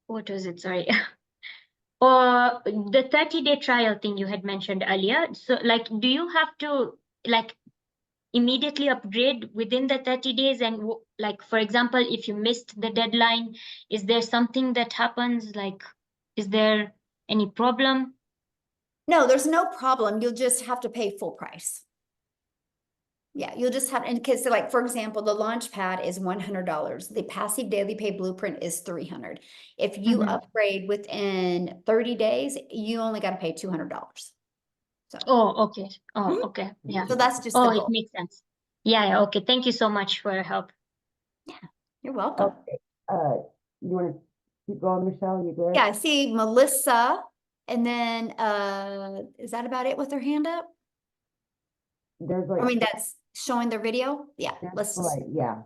what was it? Sorry. Or the 30-day trial thing you had mentioned earlier. So do you have to immediately upgrade within the 30 days? And for example, if you missed the deadline, is there something that happens? Is there any problem? No, there's no problem. You'll just have to pay full price. Yeah, you'll just have, and because for example, the Launchpad is $100. The Passive Daily Pay Blueprint is $300. If you upgrade within 30 days, you only got to pay $200. So. Oh, okay. Oh, okay. Yeah. So that's just the goal. It makes sense. Yeah. Okay. Thank you so much for your help. Yeah, you're welcome. Okay. You want to keep going, Michelle? You good? Yeah, I see Melissa, and then is that about it with her hand up? There's that's showing their video. Yeah, yeah.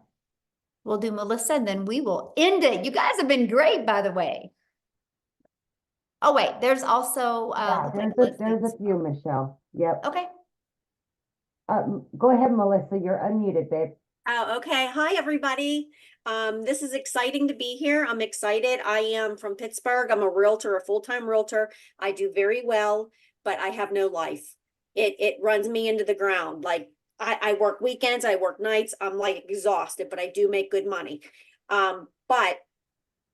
We'll do Melissa, and then we will end it. You guys have been great, by the way. Oh wait, there's also there's a few, Michelle. Yep. Okay. Go ahead, Melissa. You're unmuted, babe. Oh, okay. Hi, everybody. This is exciting to be here. I'm excited. I am from Pittsburgh. I'm a realtor, a full-time realtor. I do very well but I have no life. It runs me into the ground. Like I work weekends, I work nights. I'm like exhausted, but I do make good money. But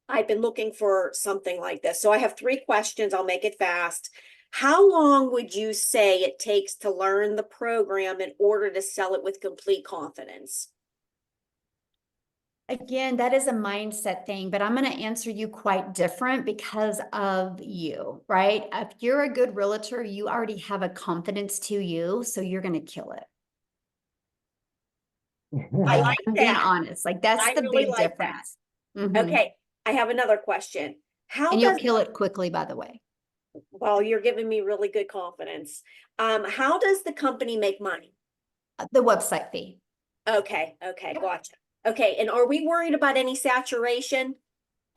I've been looking for something like this. So I have 3 questions. I'll make it fast. How long would you say it takes to learn the program in order to sell it with complete confidence? Again, that is a mindset thing, but I'm going to answer you quite different because of you, right? If you're a good realtor, you already have a confidence to you, so you're going to kill it. I like I'm being that. honest. Like that's I the really big like difference. that. Mhm. Okay, I have another question. How And you'll does, kill it quickly, by the way. well, you're giving me really good confidence. How does the company make money? The website fee. Okay, gotcha. Okay, and are we worried about any saturation?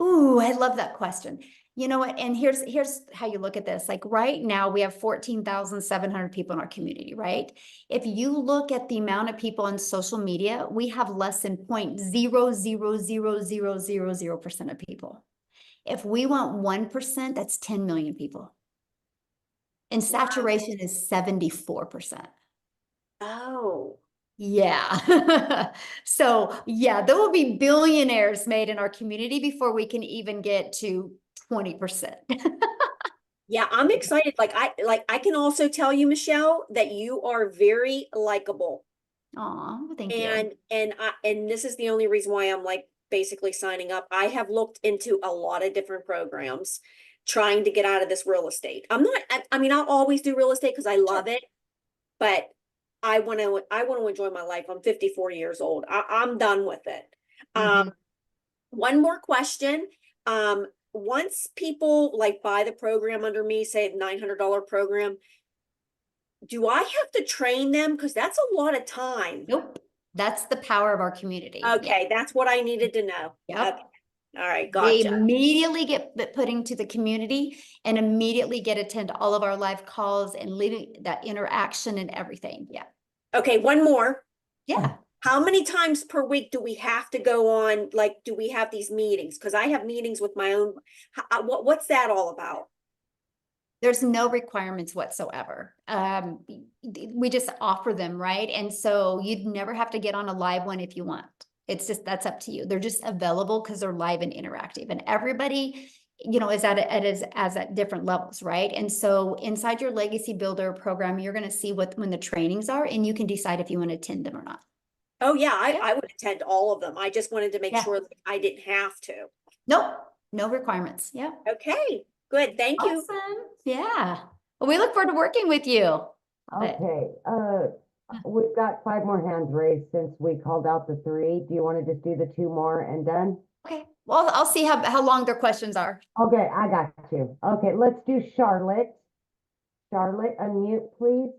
Ooh, I love that question. You know what? And here's how you look at this. Like right now, we have 14,700 people in our community, right? If you look at the amount of people on social media, we have less than 0.0000000% of people. If we want 1%, that's 10 million people. And saturation is 74%. Oh. Yeah. So yeah, there will be billionaires made in our community before we can even get to 20%. Yeah, I'm excited. Like I can also tell you, Michelle, that you are very likable. Aw, thank you. And this is the only reason why I'm like basically signing up. I have looked into a lot of different programs trying to get out of this real estate. I mean, I'll always do real estate because I love it, but I want to enjoy my life. I'm 54 years old. I'm done with it. One more question. Once people like buy the program under me, say a $900 program, do I have to train them? Because that's a lot of time. Nope. That's the power of our community. Okay, that's what I needed to know. Yep. Okay. All right, They gotcha. immediately get put into the community and immediately get attend all of our live calls and living that interaction and everything. Yeah. Okay, one more. Yeah. How many times per week do we have to go on? Like, do we have these meetings? Because I have meetings with my own. What's that all about? There's no requirements whatsoever. We just offer them, right? And so you'd never have to get on a live one if you want. It's just, that's up to you. They're just available because they're live and interactive, and everybody, you know, is at different levels, right? And so inside your Legacy Builder program, you're going to see when the trainings are, and you can decide if you want to attend them or not. Oh yeah, I would attend all of them. I just wanted to make Yeah. sure that I didn't have to. Nope, no requirements. Yeah. Okay, good. Thank you. Awesome. Yeah. Well, we look forward to working with you. Okay, we've got 5 more hands raised since we called out the 3. Do you want to just do the 2 more and done? Okay. Well, I'll see how long their questions are. Okay, I got you. Okay, let's do Charlotte. Charlotte, unmute, please.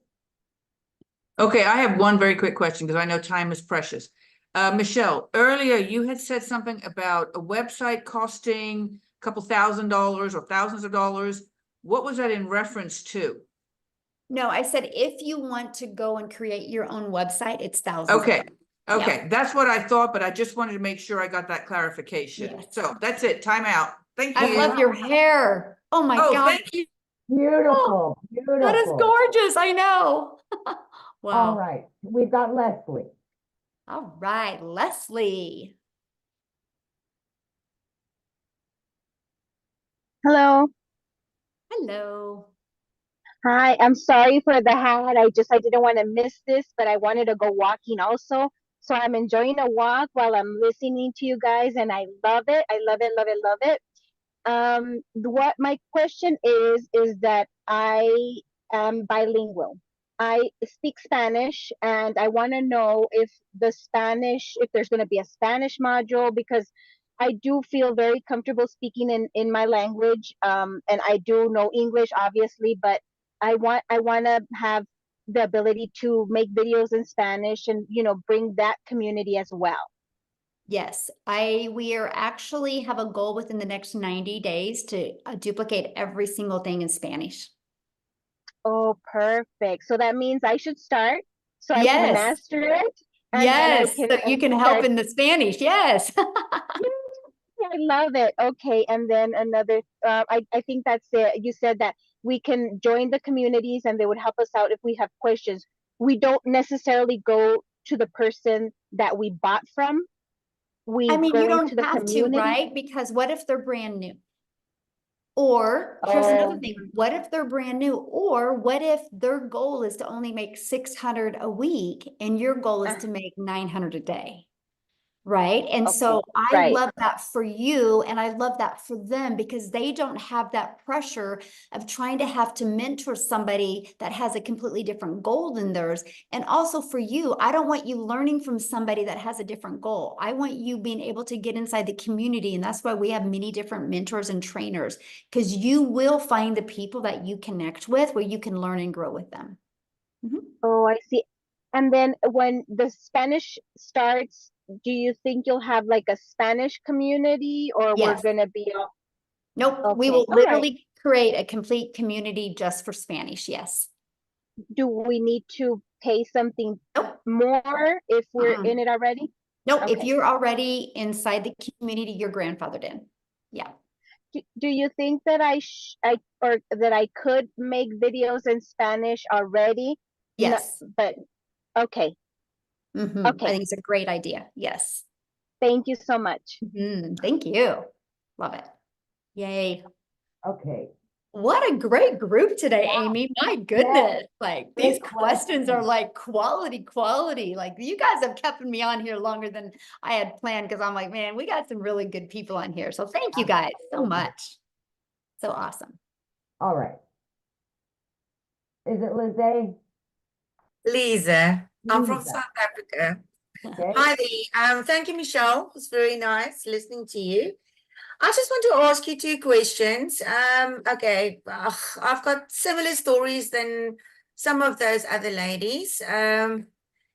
Okay, I have one very quick question because I know time is precious. Michelle, earlier you had said something about a website costing a couple $1,000s or thousands of dollars. What was that in reference to? No, I said if you want to go and create your own website, it's thousands. Okay. Yeah. Okay, that's what I thought, but I just wanted to make sure I got that clarification. Yes. So that's it. Time out. Thank you. I love your hair. Oh my God. Thank you. Beautiful, beautiful. That is gorgeous. I know. Wow. All right, we've got Leslie. All right, Leslie. Hello. Hello. Hi, I'm sorry for the hat. I didn't want to miss this, but I wanted to go walking also. So I'm enjoying a walk while I'm listening to you guys, and I love it. I love it, love it, love it. What my question is that I am bilingual. I speak Spanish, and I want to know if there's going to be a Spanish module, because I do feel very comfortable speaking in my language. And I do know English, obviously, but I want to have the ability to make videos in Spanish and, bring that community as well. Yes, we are actually have a goal within the next 90 days to duplicate every single thing in Spanish. Oh, perfect. So that means I should start so I can Yes. master it. And Yes, then so you can help in the Spanish. Yes. I love it. Okay, and then another. I think that's it. You said that we can join the communities and they would help us out if we have questions. We don't necessarily go to the person that we bought from. We I mean, go you into don't the have to, community. right? Because what if they're brand new? Or here's another thing. What if they're brand new? Or what if their goal is to only make 600 a week and your goal is to make 900 a day? Right. And so I right. love that for you. And I love that for them because they don't have that pressure of trying to have to mentor somebody that has a completely different goal than theirs. And also for you, I don't want you learning from somebody that has a different goal. I want you being able to get inside the community. And that's why we have many different mentors and trainers, because you will find the people that you connect with where you can learn and grow with them. Oh, I see. And then when the Spanish starts, do you think you'll have like a Spanish community, or we're Yes. gonna be all? Nope. We Okay, will all right. literally create a complete community just for Spanish. Yes. Do we need to pay something more if we're in it already? Nope. If Okay. you're already inside the community, you're grandfathered in. Yeah. Do you think that or that I could make videos in Spanish already? Yes. But okay. I Okay. think it's a great idea. Yes. Thank you so much. Thank you. Love it. Yay. Okay. What a great group today, Amy. My goodness. Like these Great questions are like quality. Like you guys have kept me on here longer than I had planned because I'm like, man, we got some really good people on here. So thank you guys so much. So awesome. All right. Is it Lizzie? Lisa, I'm from Lisa. South Africa. Okay. Hi there. Thank you, Michelle. It was very nice listening to you. I just want to ask you two questions. Okay, I've got similar stories than some of those other ladies.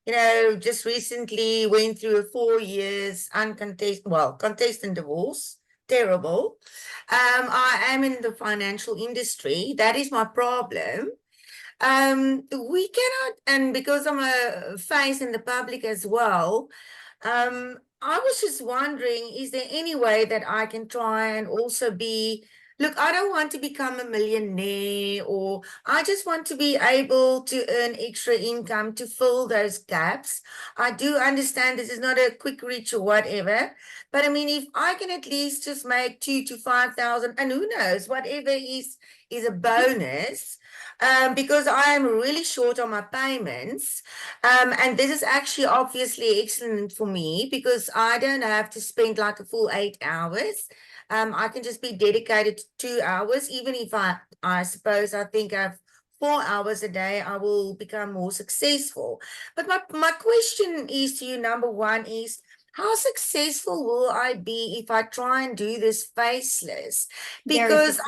Just recently went through a 4 years contested divorce. Terrible. I am in the financial industry. That is my problem. We cannot, and because I'm a face in the public as well, I was just wondering, is there any way that I can try and also look, I don't want to become a millionaire, or I just want to be able to earn extra income to fill those gaps. I do understand this is not a quick reach or whatever, but I mean, if I can at least just make 2,000 to 5,000, and who knows, whatever is a bonus. Because I am really short on my payments. And this is actually obviously excellent for me because I don't have to spend like a full 8 hours. I can just be dedicated to 2 hours. Even if I suppose I think I've 4 hours a day, I will become more successful. But my question is to you, number one is, how successful will I be if I try and do this faceless? Because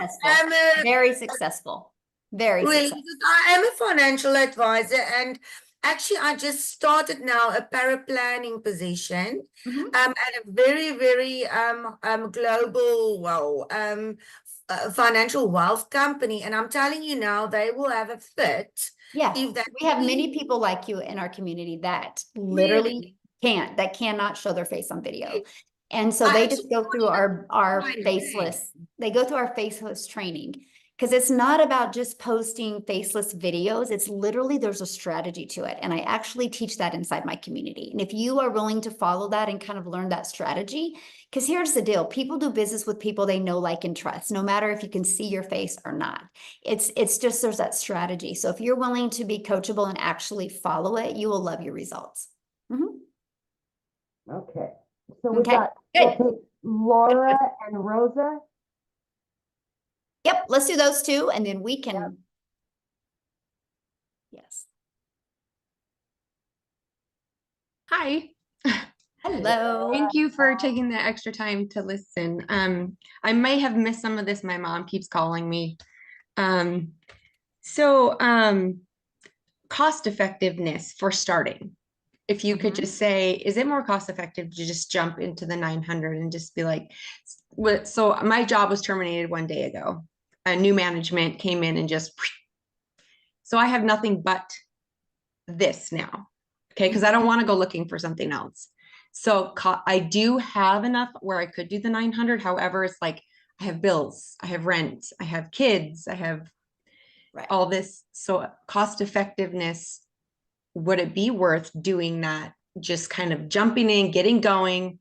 Very successful. Very really, successful. because I am a financial advisor, and actually I just started now a paraplanning position at a very, very global, financial wealth company. And I'm telling you now, they will have a fit. Yeah, if that we have many people like you in our community that literally that cannot show their face on video. And so they just go through our faceless, they go through our faceless training. Because it's not about just posting faceless videos. It's literally, there's a strategy to it. And I actually teach that inside my community. And if you are willing to follow that and kind of learn that strategy, because here's the deal, people do business with people they know, like, and trust, no matter if you can see your face or not. It's just, there's that strategy. So if you're willing to be coachable and actually follow it, you will love your results. Okay. So we've got Laura and Rosa. Yep, let's do those two, and then we can. Yes. Hi. Hello. Thank you for taking the extra time to listen. I may have missed some of this. My mom keeps calling me. Cost effectiveness for starting. If you could just say, is it more cost effective to just jump into the 900 and just be like, so my job was terminated 1 day ago. A new management came in and so I have nothing but this now. Okay. Because I don't want to go looking for something else. So I do have enough where I could do the 900. However, it's like I have bills, I have rent, I have kids, I have all this, so cost effectiveness, would it be worth doing that? Just kind of jumping in, getting going,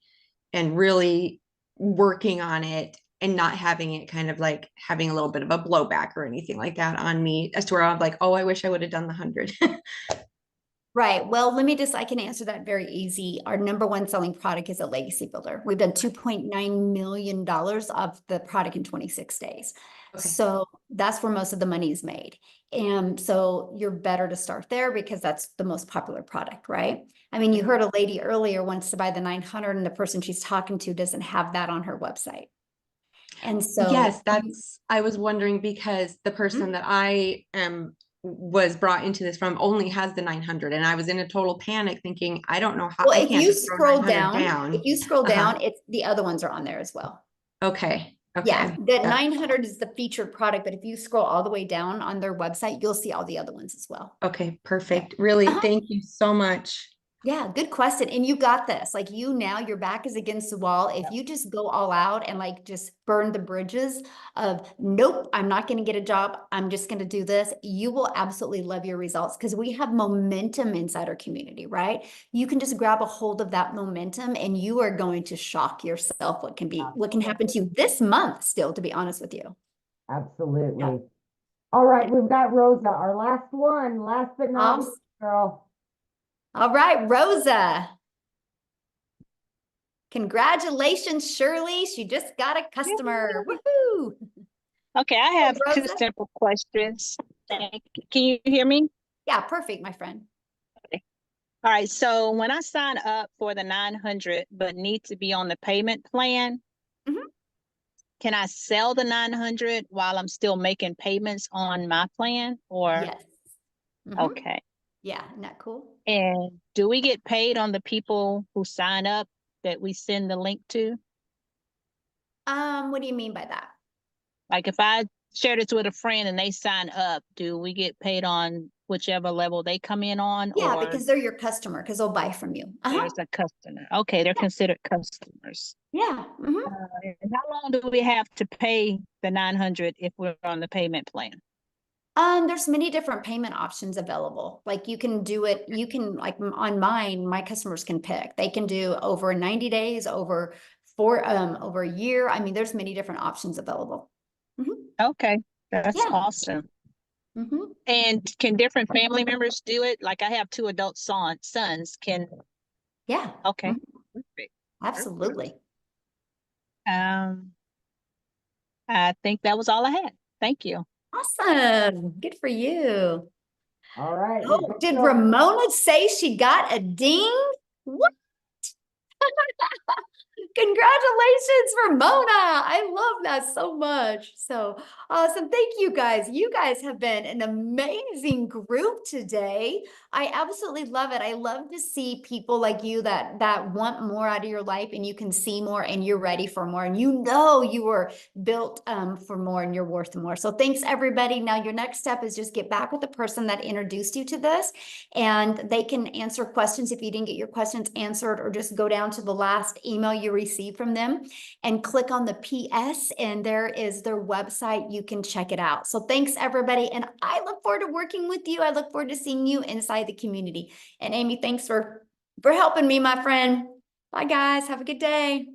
and really working on it, and not having it kind of like having a little bit of a blowback or anything like that on me, as to where I'm like, oh, I wish I would have done the 100. Right. Well, I can answer that very easy. Our number one selling product is a legacy builder. We've done $2.9 million of the product in 26 days. Okay. So that's where most of the money is made. And so you're better to start there because that's the most popular product, right? I mean, you heard a lady earlier wants to buy the 900 and the person she's talking to doesn't have that on her website. And so yes, I was wondering, because the person that I was brought into this from only has the 900, and I was in a total panic thinking, I don't know how. well, I if can't you just throw scroll 900 down, if you scroll Uh-huh. down, it's the other ones are on there as well. Okay. Yeah, Okay. the 900 is the featured product, but if you scroll all the way down on their website, you'll see all the other ones as well. Okay, perfect. Really, thank you so much. Yeah, good question. And you got this. Like now, your back is against the wall. If you just go all out and like just burn the bridges of, nope, I'm not going to get a job, I'm just going to do this, you will absolutely love your results, because we have momentum inside our community, right? You can just grab a hold of that momentum and you are going to shock yourself what can happen to you this month still, to be honest with you. Absolutely. Yeah. All right, we've got Rosa, our last one, last but not least, girl. All right, Rosa. Congratulations, Shirley. She just got a customer. Woohoo! Okay, I have two Rosa? simple questions. Can you hear me? Yeah, perfect, my friend. Okay. All right, so when I sign up for the 900 but need to be on the payment plan, can I sell the 900 while I'm still making payments on my plan? Or yes. Okay. Yeah, isn't that cool? And do we get paid on the people who sign up that we send the link to? What do you mean by that? Like if I share this with a friend and they sign up, do we get paid on whichever level they come in on? Yeah, or because they're your customer, because they'll buy from you. there's a customer? Okay, they're considered customers. Yeah. And how long do we have to pay the 900 if we're on the payment plan? There's many different payment options available. Like you can do it, like on mine, my customers can pick. They can do over 90 days, over a year. I mean, there's many different options available. Okay, that's Yeah. awesome. And can different family members do it? Like I have two adult sons. Yeah. Okay. Perfect. Absolutely. I think that was all I had. Thank you. Awesome. Good for you. All right. Oh, did Ramona say she got a ding? What? Congratulations, Ramona. I love that so much. So awesome. Thank you guys. You guys have been an amazing group today. I absolutely love it. I love to see people like you that want more out of your life, and you can see more and you're ready for more, and you were built for more and you're worth more. So thanks everybody. Now your next step is just get back with the person that introduced you to this, and they can answer questions if you didn't get your questions answered, or just go down to the last email you received from them and click on the PS, and there is their website. You can check it out. So thanks everybody. And I look forward to working with you. I look forward to seeing you inside the community. And Amy, thanks for helping me, my friend. Bye guys. Have a good day.